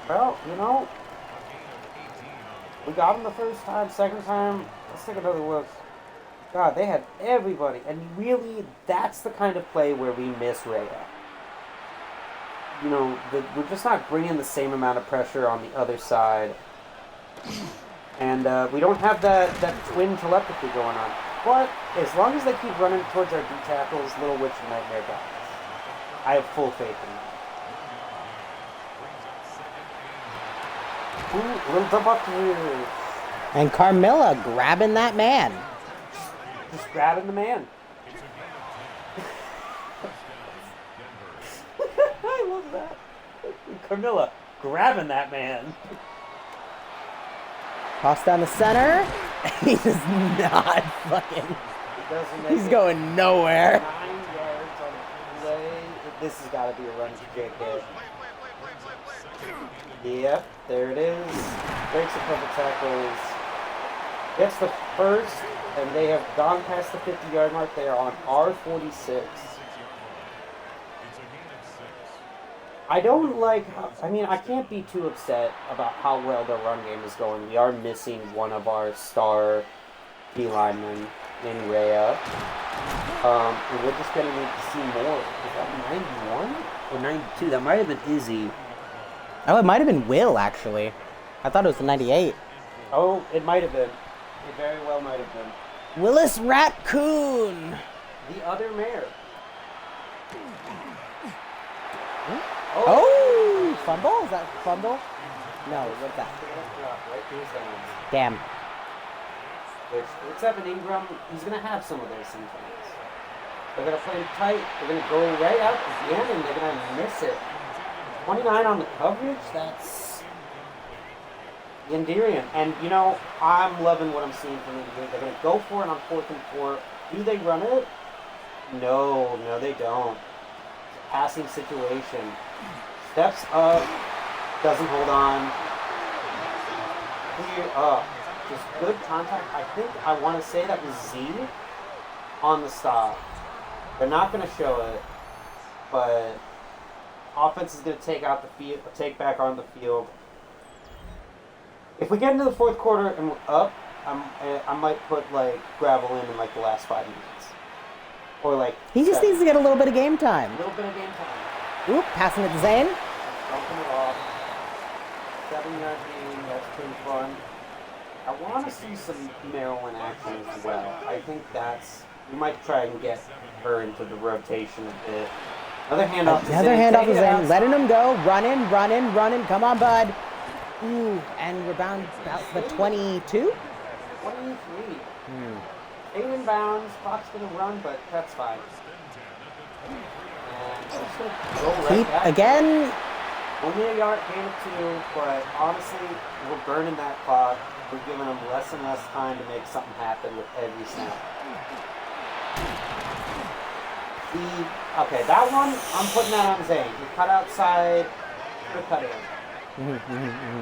Speaker 2: Well, you know, we got him the first time, second time. Let's take another look. God, they had everybody. And really, that's the kind of play where we miss Rhea. You know, we're just not bringing the same amount of pressure on the other side. And we don't have that twin telepathy going on. But as long as they keep running towards our D tackles, Little Witch and Nightmare guys, I have full faith in them. Ooh, little dump off to you.
Speaker 3: And Carmilla grabbing that man.
Speaker 2: Just grabbing the man. I love that. Carmilla grabbing that man.
Speaker 3: Toss down the center. He's not fucking. He's going nowhere.
Speaker 2: 9 yards on the play. This has got to be a run to JK. Yep, there it is. Breaks a couple tackles. Gets the first, and they have gone past the 50-yard mark. They are on R46. I don't like how, I mean, I can't be too upset about how well the run game is going. We are missing one of our star D linemen in Rhea. And we're just going to need to see more. Is that 91 or 92? That might have been Izzy.
Speaker 3: Oh, it might have been Will, actually. I thought it was the 98.
Speaker 2: Oh, it might have been. It very well might have been.
Speaker 3: Willis Raccoon.
Speaker 2: The other mayor.
Speaker 3: Oh, fumble? Is that fumble? No, what's that? Damn.
Speaker 2: Which, with Evan Ingram, he's going to have some of those sometimes. They're going to play him tight. They're going to go right out again, and they're going to miss it. 29 on the coverage? That's endearing. And, you know, I'm loving what I'm seeing from them. They're going to go for it on 4th and 4. Do they run it? No, they don't. It's a passing situation. Steps up. Doesn't hold on. Clear up. Just good contact. I want to say that was Z on the stop. They're not going to show it, but offense is going to take back on the field. If we get into the fourth quarter and we're up, I might put like Gravel in like the last 5 minutes, or like
Speaker 3: He just needs to get a little bit of game time.
Speaker 2: a little bit of game time.
Speaker 3: Oop, passing it to Zane.
Speaker 2: Dumping it off. 7-yard gain. That's pretty fun. I want to see some Maryland action as well. I think we might try and get her into the rotation a bit. Another handoff to Zane.
Speaker 3: Letting him go. Running. Come on, bud. Ooh, and we're bound about the 22?
Speaker 2: 23. Eight in bounds. Clock's going to run, but that's fine. And we're just going to go right
Speaker 3: Keep
Speaker 2: back.
Speaker 3: again.
Speaker 2: Only a yard, gain of 2, but honestly, we're burning that clock. We're giving them less and less time to make something happen with every snap. Okay, that one, I'm putting that on Zane. He cut outside, could have cut in.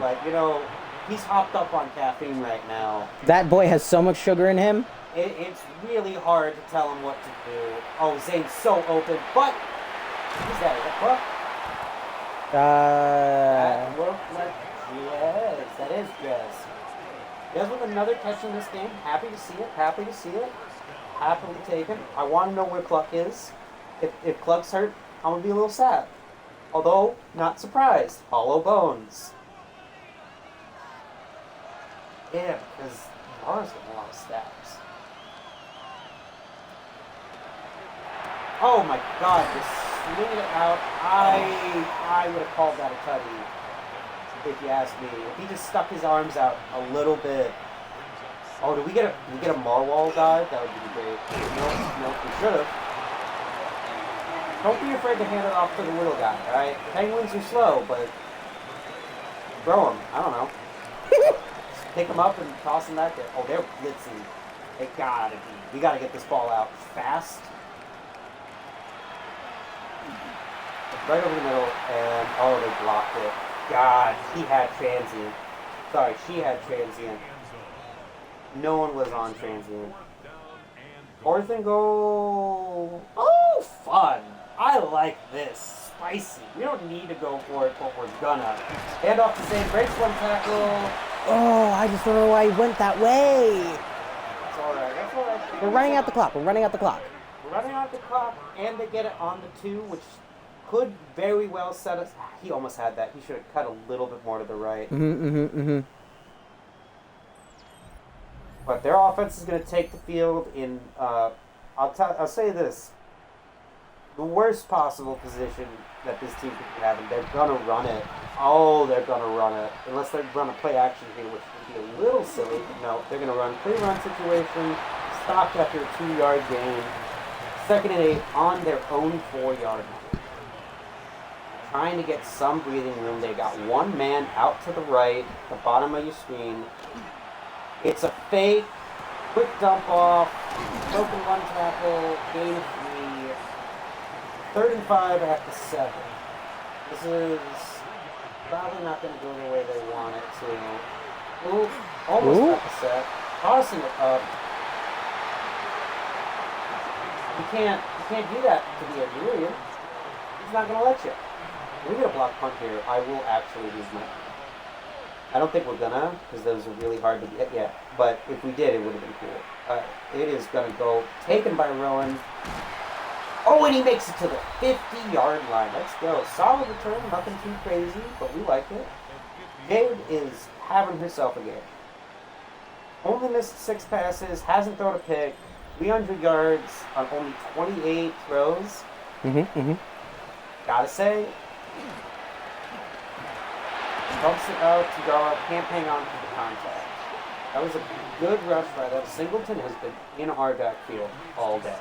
Speaker 2: But, you know, he's hopped up on caffeine right now.
Speaker 3: That boy has so much sugar in him.
Speaker 2: It's really hard to tell him what to do. Oh, Zane's so open, but who's that? Is that Buck? That looked like Jez. That is Jez. Jez with another catch in this game. Happy to see it. Happily taken. I want to know where Cluck is. If Cluck's hurt, I'm going to be a little sad. Although, not surprised. Hollow bones. Yeah, because Mara's getting a lot of stabs. Oh my god, just swinging it out. I would have called that a tutty, if you ask me. If he just stuck his arms out a little bit. Oh, did we get a Marwall dive? That would be great. No, we should have. Don't be afraid to hand it off to the little guy, alright? Penguins are slow, but throw them. I don't know. Just pick them up and toss them back there. Oh, they're blitzing. They gotta be. We gotta get this ball out fast. Right over the middle, and oh, they blocked it. God, he had transient. Sorry, she had transient. No one was on transient. 4th and goal. Oh, fun. I like this. Spicy. We don't need to go for it, but we're gonna. Hand off to Zane. Breaks one tackle.
Speaker 3: Oh, I just don't know why he went that way.
Speaker 2: That's alright.
Speaker 3: We're running out the clock.
Speaker 2: We're running out the clock, and they get it on the 2, which could very well set us. He almost had that. He should have cut a little bit more to the right. But their offense is going to take the field in. I'll say this: the worst possible position that this team could have, and they're going to run it. Oh, they're going to run it, unless they run a play action here, which would be a little silly. But no, they're going to run play-run situation. Stopped after a 2-yard gain. 2nd and 8 on their own 4-yard line. Trying to get some breathing room. They got one man out to the right, the bottom of your screen. It's a fake, quick dump off, broken one tackle, gain of 3. 3rd and 5 at the 7. This is probably not going to go the way they want it to. Ooh, almost got the set. Tossing it up. You can't do that to the Algerian. He's not going to let you. If we get a block punt here, I will actually lose my mind. I don't think we're gonna, because those are really hard to get yet. But if we did, it would have been cool. It is gonna go. Taken by Rowan. Oh, and he makes it to the 50-yard line. Let's go. Solid return, nothing too crazy, but we like it. Jade is having herself a game. Only missed 6 passes, hasn't thrown a pick. 300 yards on only 28 throws. Gotta say, bumps it out to Gar, can't hang on to the contact. That was a good rush by them. Singleton has been in our backfield all day.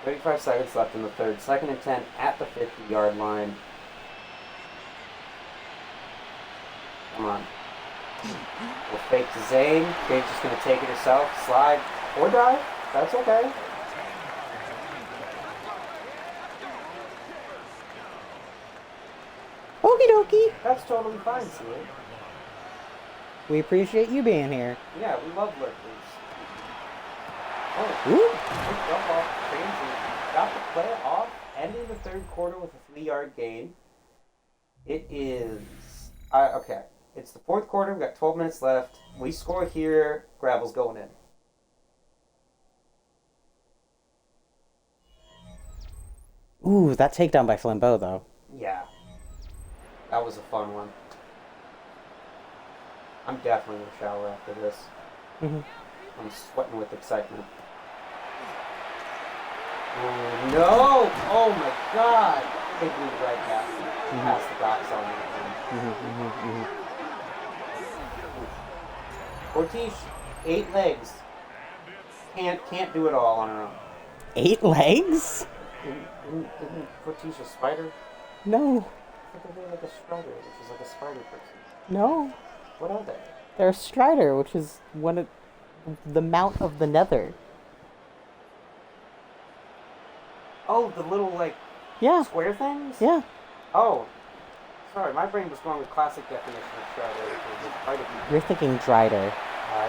Speaker 2: 35 seconds left in the third. 2nd and 10 at the 50-yard line. Come on. We'll fake to Zane. Zane's just going to take it herself. Slide or dive. That's okay.
Speaker 3: Okie dokie.
Speaker 2: That's totally fine, Celia.
Speaker 3: We appreciate you being here.
Speaker 2: Yeah, we love lurkers. Oh,
Speaker 3: Ooh.
Speaker 2: good jump off. Crazy. Got the play off. Ending the third quarter with a 3-yard gain. It is... okay. It's the fourth quarter. We've got 12 minutes left. We score here. Gravel's going in.
Speaker 3: Ooh, that takedown by Flambeau, though.
Speaker 2: Yeah. That was a fun one. I'm definitely going to shower after this.
Speaker 3: Mm-hmm.
Speaker 2: I'm sweating with excitement. Oh, no! Oh, my God! Big move right past me. Past the docks on that one. Ortiz, 8 legs. Can't do it all on her own.
Speaker 3: 8 legs?
Speaker 2: Isn't Ortiz a spider?
Speaker 3: No.
Speaker 2: I think they're like a strider, which is like a spider person.
Speaker 3: No.
Speaker 2: What are they?
Speaker 3: They're a strider, which is one of the mount of the nether.
Speaker 2: Oh, the little, like,
Speaker 3: Yeah.
Speaker 2: square things?
Speaker 3: Yeah.
Speaker 2: Oh. Sorry, my brain was going with classic definition of strider, which is a spider people.
Speaker 3: You're thinking Drider.
Speaker 2: I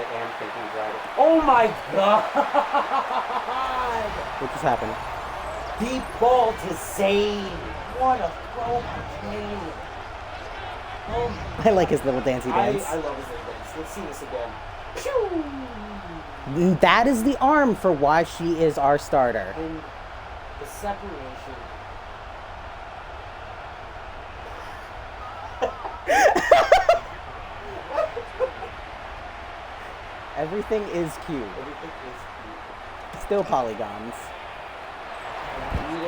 Speaker 2: am thinking strider. Oh my God!
Speaker 3: What just happened?
Speaker 2: Deep ball to Zane. What a throw for Zane. Oh,
Speaker 3: I like his little dancey dance.
Speaker 2: I love his little dance. Let's see this again.
Speaker 3: That is the arm for why she is our starter.
Speaker 2: And the separation.
Speaker 3: Everything is cute.
Speaker 2: Everything is cute.
Speaker 3: Still polygons.
Speaker 2: And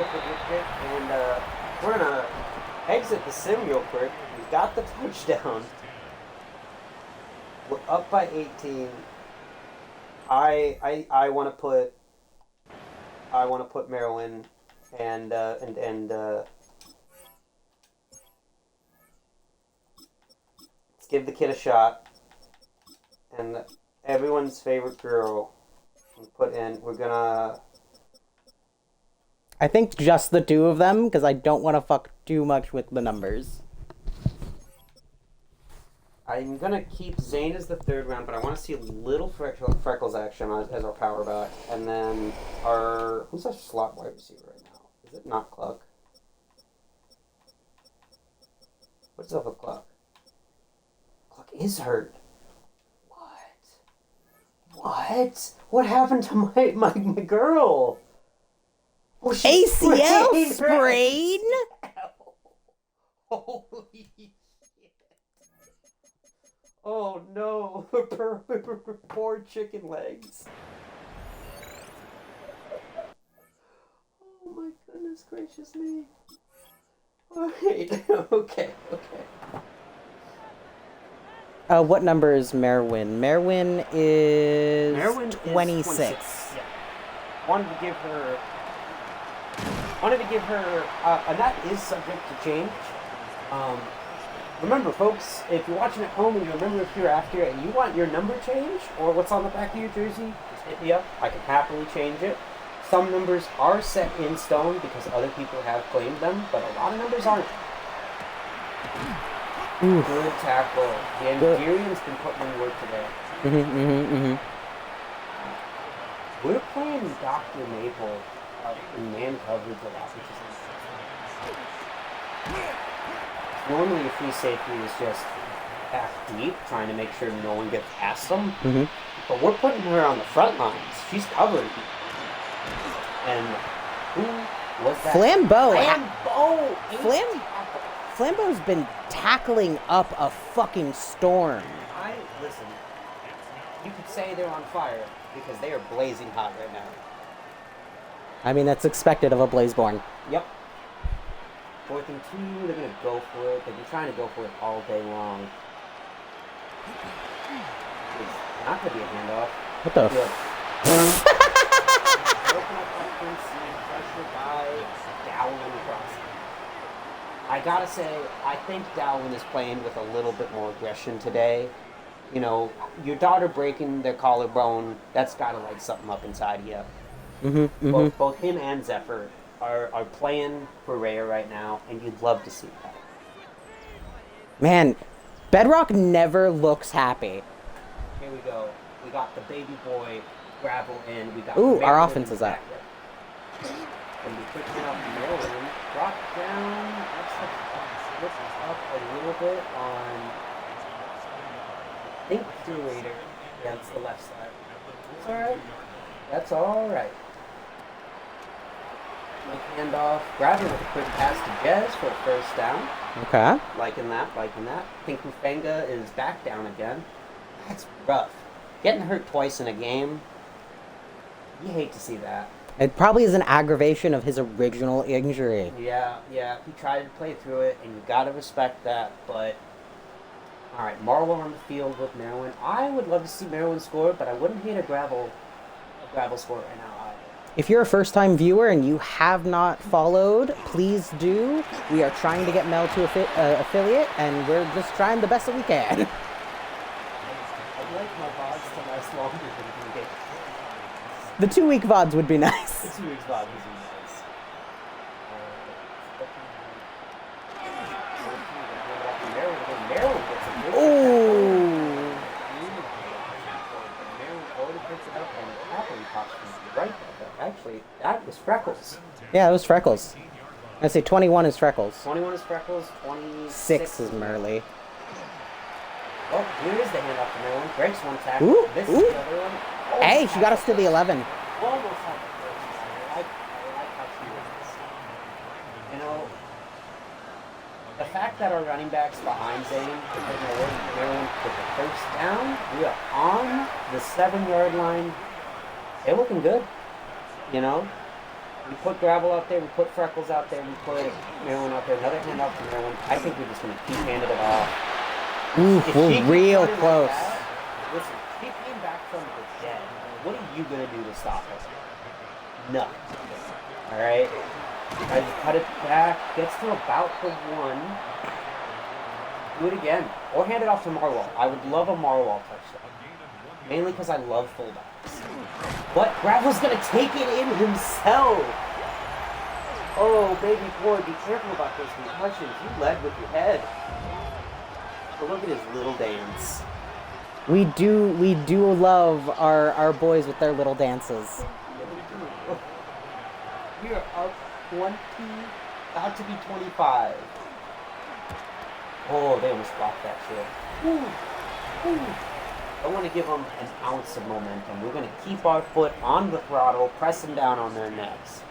Speaker 2: we're gonna exit the sim real quick. We got the touchdown. We're up by 18. I want to put Maryland and let's give the kid a shot. And everyone's favorite girl we put in. We're gonna.
Speaker 3: I think just the two of them, because I don't want to fuck too much with the numbers.
Speaker 2: I'm gonna keep Zane as the third round, but I want to see a little Freckles action as our power back, and then who's our slot wide receiver right now? Is it not Cluck? What's up with Cluck? Cluck is hurt. What? What happened to my girl? Oh,
Speaker 3: ACL sprain?
Speaker 2: Holy shit. Oh no, poor chicken legs. Oh my goodness gracious me. Alright, okay.
Speaker 3: What number is Merwin? Merwin is 26.
Speaker 2: Yeah. Wanted to give her, and that is subject to change. Remember, folks, if you're watching at home and you remember HereAfter and you want your number changed or what's on the back of your jersey, just hit me up. I can happily change it. Some numbers are set in stone because other people have claimed them, but a lot of numbers aren't.
Speaker 3: Oof.
Speaker 2: Good tackle. The Nigerian's been putting in work today. We're playing Dr. Maple in man coverage a lot, which is nice. Normally, a free safety is just back deep, trying to make sure no one gets past them. But we're putting her on the front lines. She's covering people. And who was that?
Speaker 3: Flambeau! Flambeau's been tackling up a fucking storm.
Speaker 2: Listen, you could say they're on fire because they are blazing hot right now.
Speaker 3: I mean, that's expected of a Blazeborn.
Speaker 2: Yep. 4th and 2, they're going to go for it. They've been trying to go for it all day long. It's not going to be a handoff.
Speaker 3: What the?
Speaker 2: Good. Broken up offense, pressure by Dowling crossing. I gotta say, I think Dowling is playing with a little bit more aggression today. You know, your daughter breaking their collarbone, that's gotta light something up inside you. Both him and Zephyr are playing for Rhea right now, and you'd love to see that.
Speaker 3: Man, Bedrock never looks happy.
Speaker 2: Here we go. We got the baby boy gravel in. We got
Speaker 3: Ooh, our
Speaker 2: Maryland
Speaker 3: offense is up.
Speaker 2: back there. And we quick it up Maryland. Drop down. Looks up a little bit on, I think, Curator against the left side. That's alright. That's alright. Quick handoff. Grabbing with a quick pass to Jez for a first down.
Speaker 3: Okay.
Speaker 2: Liking that. I think Hufanga is back down again. That's rough. Getting hurt twice in a game. You hate to see that.
Speaker 3: It probably is an aggravation of his original injury.
Speaker 2: Yeah. He tried to play through it, and you gotta respect that, but... Alright, Marlowe on the field with Maryland. I would love to see Maryland score, but I wouldn't hate a gravel score right now either.
Speaker 3: If you're a first-time viewer and you have not followed, please do. We are trying to get Mel to affiliate, and we're just trying the best that we can.
Speaker 2: I'd like my VODs to last longer than 3 days.
Speaker 3: The 2-week VODs would be nice.
Speaker 2: The 2 weeks VOD was nice. Maryland gets a good
Speaker 3: Ooh.
Speaker 2: Maryland already picks it up and happily pops from right there. Actually, that was Freckles.
Speaker 3: Yeah, it was Freckles. I'd say 21 is Freckles.
Speaker 2: 21 is Freckles, 26
Speaker 3: 6 is Merle.
Speaker 2: Oh, here is the handoff to Maryland. Breaks one tackle.
Speaker 3: Ooh,
Speaker 2: This
Speaker 3: ooh.
Speaker 2: is the other one. Oh,
Speaker 3: Hey, she got us to the 11.
Speaker 2: Almost had the first one. I like how she did this. You know, the fact that our running back's behind Zane, Maryland with the first down, we are on the 7-yard line. They're looking good. You know, we put Gravel out there, we put Freckles out there, we put Maryland out there. Another handoff to Maryland. I think we're just going to keep handing it off.
Speaker 3: Ooh,
Speaker 2: If she
Speaker 3: we're
Speaker 2: keeps
Speaker 3: real
Speaker 2: running like
Speaker 3: close.
Speaker 2: that, listen, she came back from the dead. What are you going to do to stop her? Nothing. Alright? I cut it back, gets to about the 1. Do it again. Or hand it off to Marwell. I would love a Marwell touchdown. Mainly because I love fullbacks. But Gravel's going to take it in himself. Oh, baby boy, be careful about those concussions. You led with your head. But look at his little dance.
Speaker 3: We do love our boys with their little dances.
Speaker 2: We are up 20, about to be 25. Oh, they almost blocked that shit. I want to give them an ounce of momentum. We're going to keep our foot on the throttle, pressing down on their necks.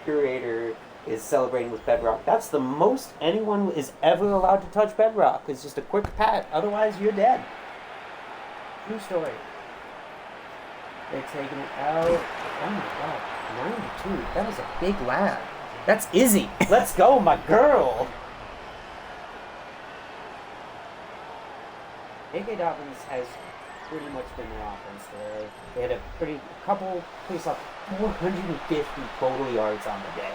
Speaker 2: Curator is celebrating with Bedrock. That's the most anyone is ever allowed to touch Bedrock. It's just a quick pat. Otherwise, you're dead. True story. They're taking it out. Oh my god. 92. That was a big lad. That's Izzy. Let's go, my girl. A.K. Dobbins has pretty much been their offense today. They had a couple, pretty soft 450 total yards on the day.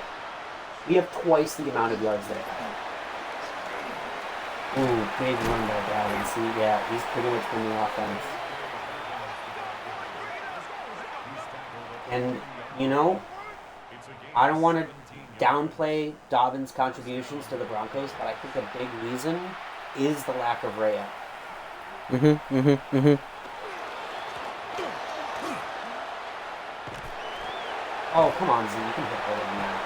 Speaker 2: We have twice the amount of yards they have. Ooh, big run by Dobbins. See, yeah, he's pretty much been the offense. And, you know, I don't want to downplay Dobbins' contributions to the Broncos, but I think a big reason is the lack of Rhea. Oh, come on, Z, you can hit better than that.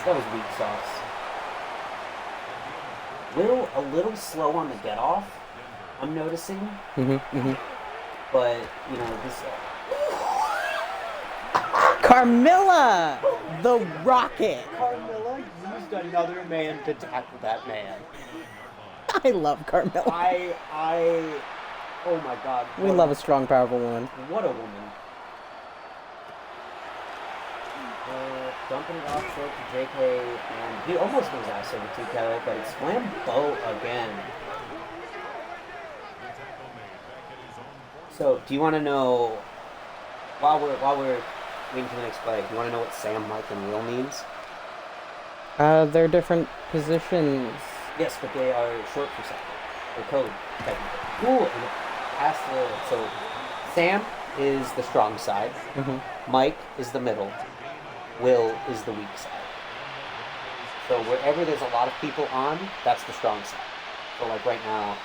Speaker 2: That was weak sauce. A little slow on the get off, I'm noticing. But, you know, this...
Speaker 3: Carmilla! The Rocket!
Speaker 2: Carmilla used another man to tackle that man.
Speaker 3: I love Carmilla.
Speaker 2: Oh my god.
Speaker 3: We love a strong, powerful woman.
Speaker 2: What a woman. Dumping it off short to JK, and he almost goes ass over 2 Kelly, but it's slam Bo again. So, do you want to know, while we're waiting for the next play, do you want to know what Sam, Mike, and Will means?
Speaker 3: They're different positions.
Speaker 2: Yes, but they are short for something. They're code, technically. Ooh, and it has to, so, Sam is the strong side. Mike is the middle. Will is the weak side. So wherever there's a lot of people on, that's the strong side. So like right now,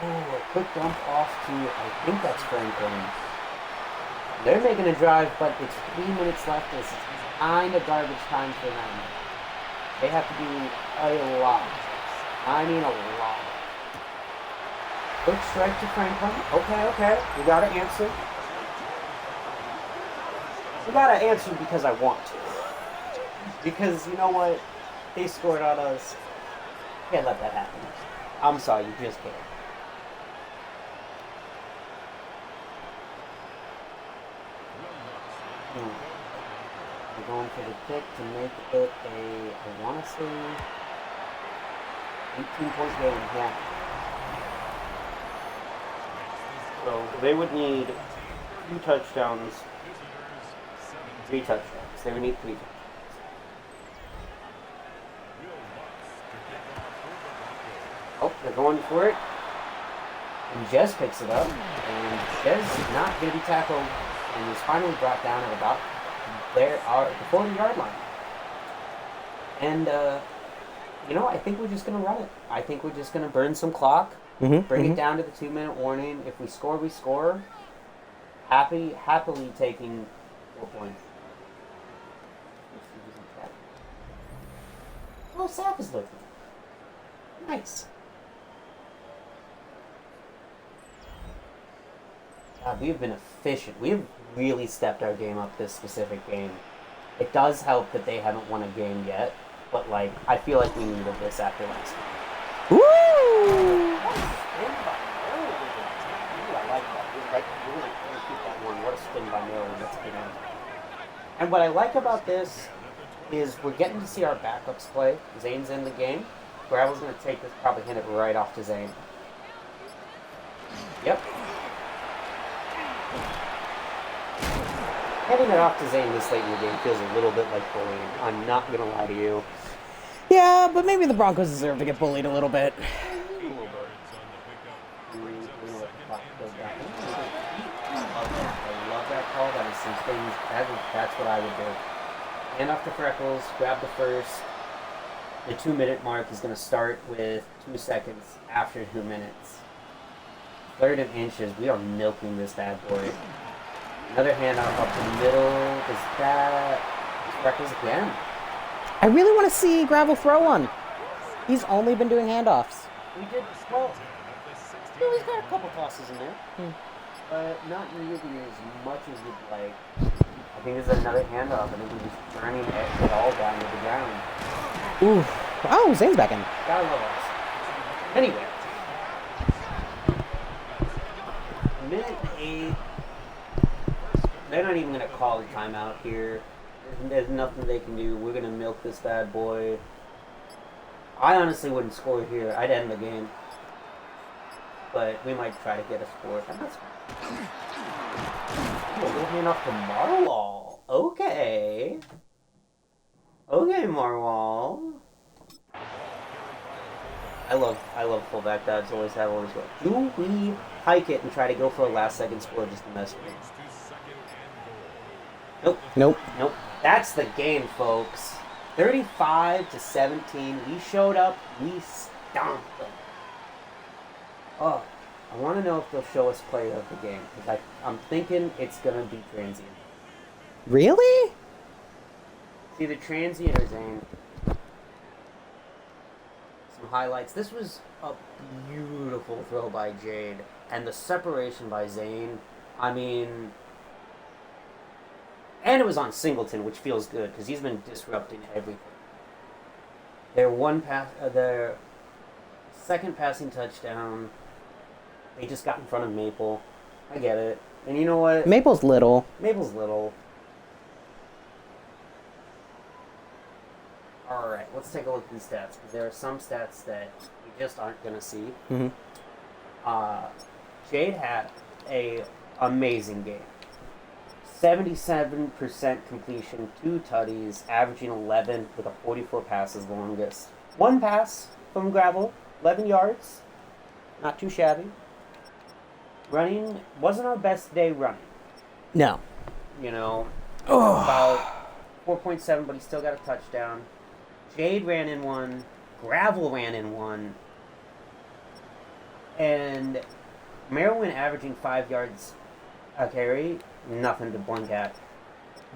Speaker 2: a quick dump off to, I think that's Franklin. They're making a drive, but it's 3 minutes left. It's kind of garbage time for them. They have to do a lot. I mean a lot. Quick strike to Franklin. Okay. We gotta answer. We gotta answer because I want to. Because you know what? They scored on us. Can't let that happen. I'm sorry, you just can't. We're going for the kick to make it I want to say, 18-point game. Yeah. So they would need 2 touchdowns, 3 touchdowns. They would need 3 touchdowns. Oh, they're going for it. And Jez picks it up. And Jez is not going to be tackled. And he's finally brought down at about the 40-yard line. And, I think we're just going to run it. I think we're just going to burn some clock. Bring it down to the 2-minute warning. If we score, we score. Happily taking 4 points. Oh, Sap is looking. Nice. God, we've been efficient. We've really stepped our game up this specific game. It does help that they haven't won a game yet, but I feel like we needed this after last week.
Speaker 3: Woo!
Speaker 2: I like that. We're going to keep that one. What a spin by Miller. Let's get in. And what I like about this is we're getting to see our backups play. Zane's in the game. Gravel's going to take this, probably hand it right off to Zane. Yep. Handing it off to Zane this late in the game feels a little bit like bullying. I'm not going to lie to you.
Speaker 3: Yeah, but maybe the Broncos deserve to get bullied a little bit.
Speaker 2: I love that call. That is some things. That's what I would do. Hand off to Freckles. Grab the first. The 2-minute mark is going to start with 2 seconds after 2 minutes. 3rd and inches. We are milking this bad boy. Another handoff up the middle. Is that Freckles again?
Speaker 3: I really want to see Gravel throw one. He's only been doing handoffs.
Speaker 2: We did, well, he's got a couple tosses in there. But not nearly as much as we'd like. I think there's another handoff. I think we're just burning it all down to the ground.
Speaker 3: Ooh. Oh, Zane's back in.
Speaker 2: Gotta love us. Anyway. Minute 8. They're not even going to call a timeout here. There's nothing they can do. We're going to milk this bad boy. I honestly wouldn't score here. I'd end the game. But we might try to get a score. And that's fine. A little hand off to Marwall. Okay. Okay, Marwall. I love fullback dads. Always have, always will. Do we hike it and try to go for a last-second score just to mess with it? Nope. That's the game, folks. 35-17. We showed up. We stomped them. Oh, I want to know if they'll show us play of the game because I'm thinking it's gonna be transient.
Speaker 3: Really?
Speaker 2: It's either transient or Zane. Some highlights. This was a beautiful throw by Jade, and the separation by Zane. I mean. And it was on Singleton, which feels good because he's been disrupting everything. Their second passing touchdown. They just got in front of Maple. I get it. And you know what?
Speaker 3: Maple's little.
Speaker 2: Maple's little. Alright, let's take a look at these stats. Because there are some stats that you just aren't going to see. Jade had a amazing game. 77% completion, 2 tutties, averaging 11 with a 44 passes longest. 1 pass from gravel, 11 yards. Not too shabby. Running wasn't our best day running.
Speaker 3: No.
Speaker 2: You know, about 4.7, but he still got a touchdown. Jade ran in 1. Gravel ran in 1. And Maryland averaging 5 yards a carry, nothing to blink at.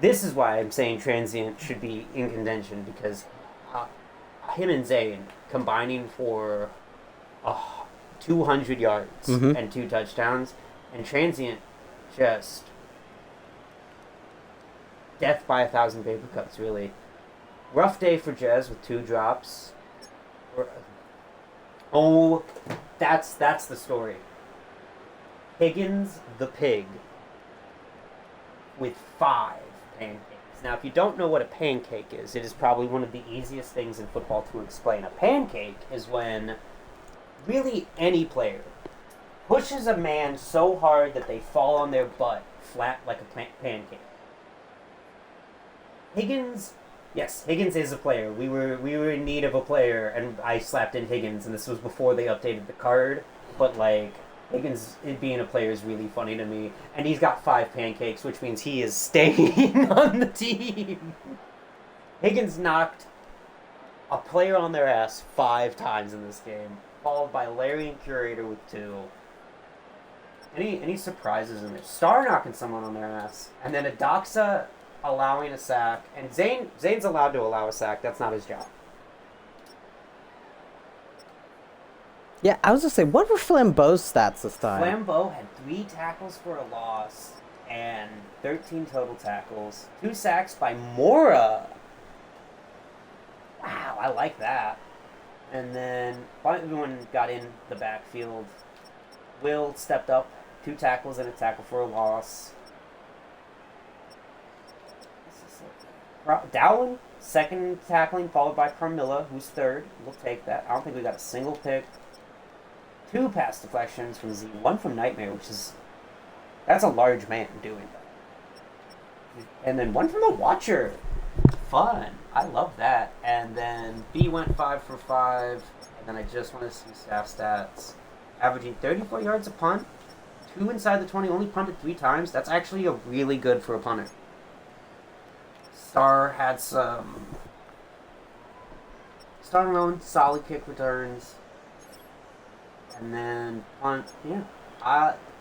Speaker 2: This is why I'm saying Transient should be in contention, because him and Zane combining for 200 yards and 2 touchdowns, and Transient just death by 1,000 paper cuts, really. Rough day for Jez with 2 drops. Oh, that's the story. Higgins the pig with 5 pancakes. Now, if you don't know what a pancake is, it is probably one of the easiest things in football to explain. A pancake is when really any player pushes a man so hard that they fall on their butt flat like a pancake. Higgins is a player. We were in need of a player, and I slapped in Higgins, and this was before they updated the card. But like, Higgins being a player is really funny to me, and he's got 5 pancakes, which means he is staying on the team. Higgins knocked a player on their ass 5 times in this game, followed by Larry and Curator with 2. Any surprises in there? Star knocking someone on their ass, and then Adoxa allowing a sack, and Zane's allowed to allow a sack. That's not his job.
Speaker 3: Yeah, I was gonna say, what were Flambeau's stats this time?
Speaker 2: Flambeau had 3 tackles for a loss and 13 total tackles. 2 sacks by Mora. Wow, I like that. And then everyone got in the backfield. Will stepped up, 2 tackles and a tackle for a loss. Dowling, 2nd tackling, followed by Carmilla, who's 3rd. We'll take that. I don't think we got a single pick. 2 pass deflections from Z, 1 from Nightmare, that's a large man doing that. And then 1 from the Watcher. Fun. I love that. And then B went 5 for 5. And then I just want to see staff stats. Averaging 34 yards a punt, 2 inside the 20, only punted 3 times. That's actually a really good for a punter. Star had some... Star and Rowan, solid kick returns. And then punt, yeah.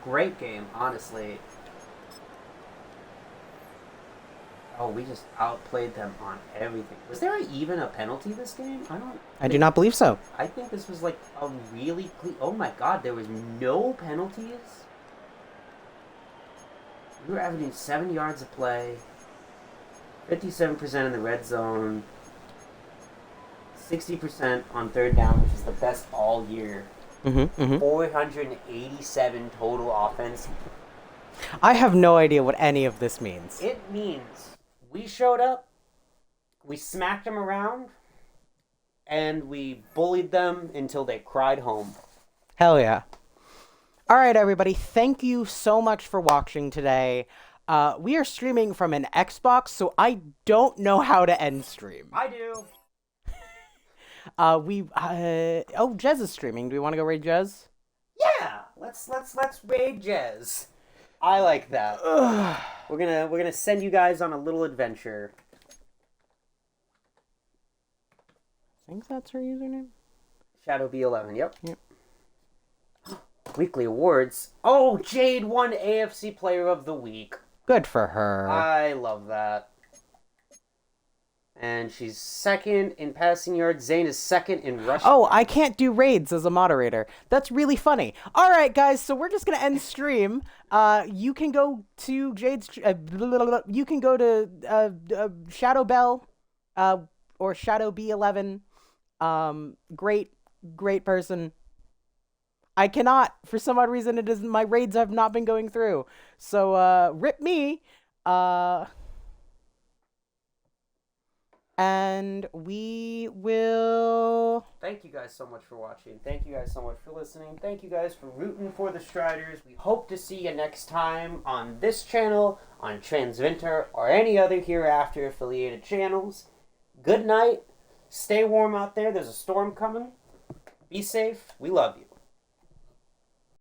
Speaker 2: Great game, honestly. Oh, we just outplayed them on everything. Was there even a penalty this game?
Speaker 3: I do not believe so.
Speaker 2: I think this was like a really clean... Oh my god, there was no penalties? We were averaging 7 yards a play. 57% in the red zone. 60% on 3rd down, which is the best all year. 487 total offense.
Speaker 3: I have no idea what any of this means.
Speaker 2: It means we showed up, we smacked them around, and we bullied them until they cried home.
Speaker 3: Hell yeah. All right, everybody. Thank you so much for watching today. We are streaming from an Xbox, so I don't know how to end stream.
Speaker 2: I do.
Speaker 3: Jez is streaming. Do we want to go raid Jez?
Speaker 2: Yeah, let's raid Jez. I like that. We're gonna send you guys on a little adventure.
Speaker 3: I think that's her username.
Speaker 2: Shadow B11. Yep. Weekly awards. Oh, Jade won AFC Player of the Week.
Speaker 3: Good for her.
Speaker 2: I love that. And she's 2nd in passing yards. Zane is 2nd in rushing.
Speaker 3: Oh, I can't do raids as a moderator. That's really funny. All right, guys, so we're just going to end stream. You can go to Jade's... you can go to Shadow Bell or Shadow B11. Great person. I cannot. For some odd reason, it isn't. My raids have not been going through. So, rip me. And we will...
Speaker 2: Thank you guys so much for watching. Thank you guys so much for listening. Thank you guys for rooting for the Striders. We hope to see you next time on this channel, on Transvinter, or any other Hereafter affiliated channels. Good night. Stay warm out there. There's a storm coming. Be safe. We love you.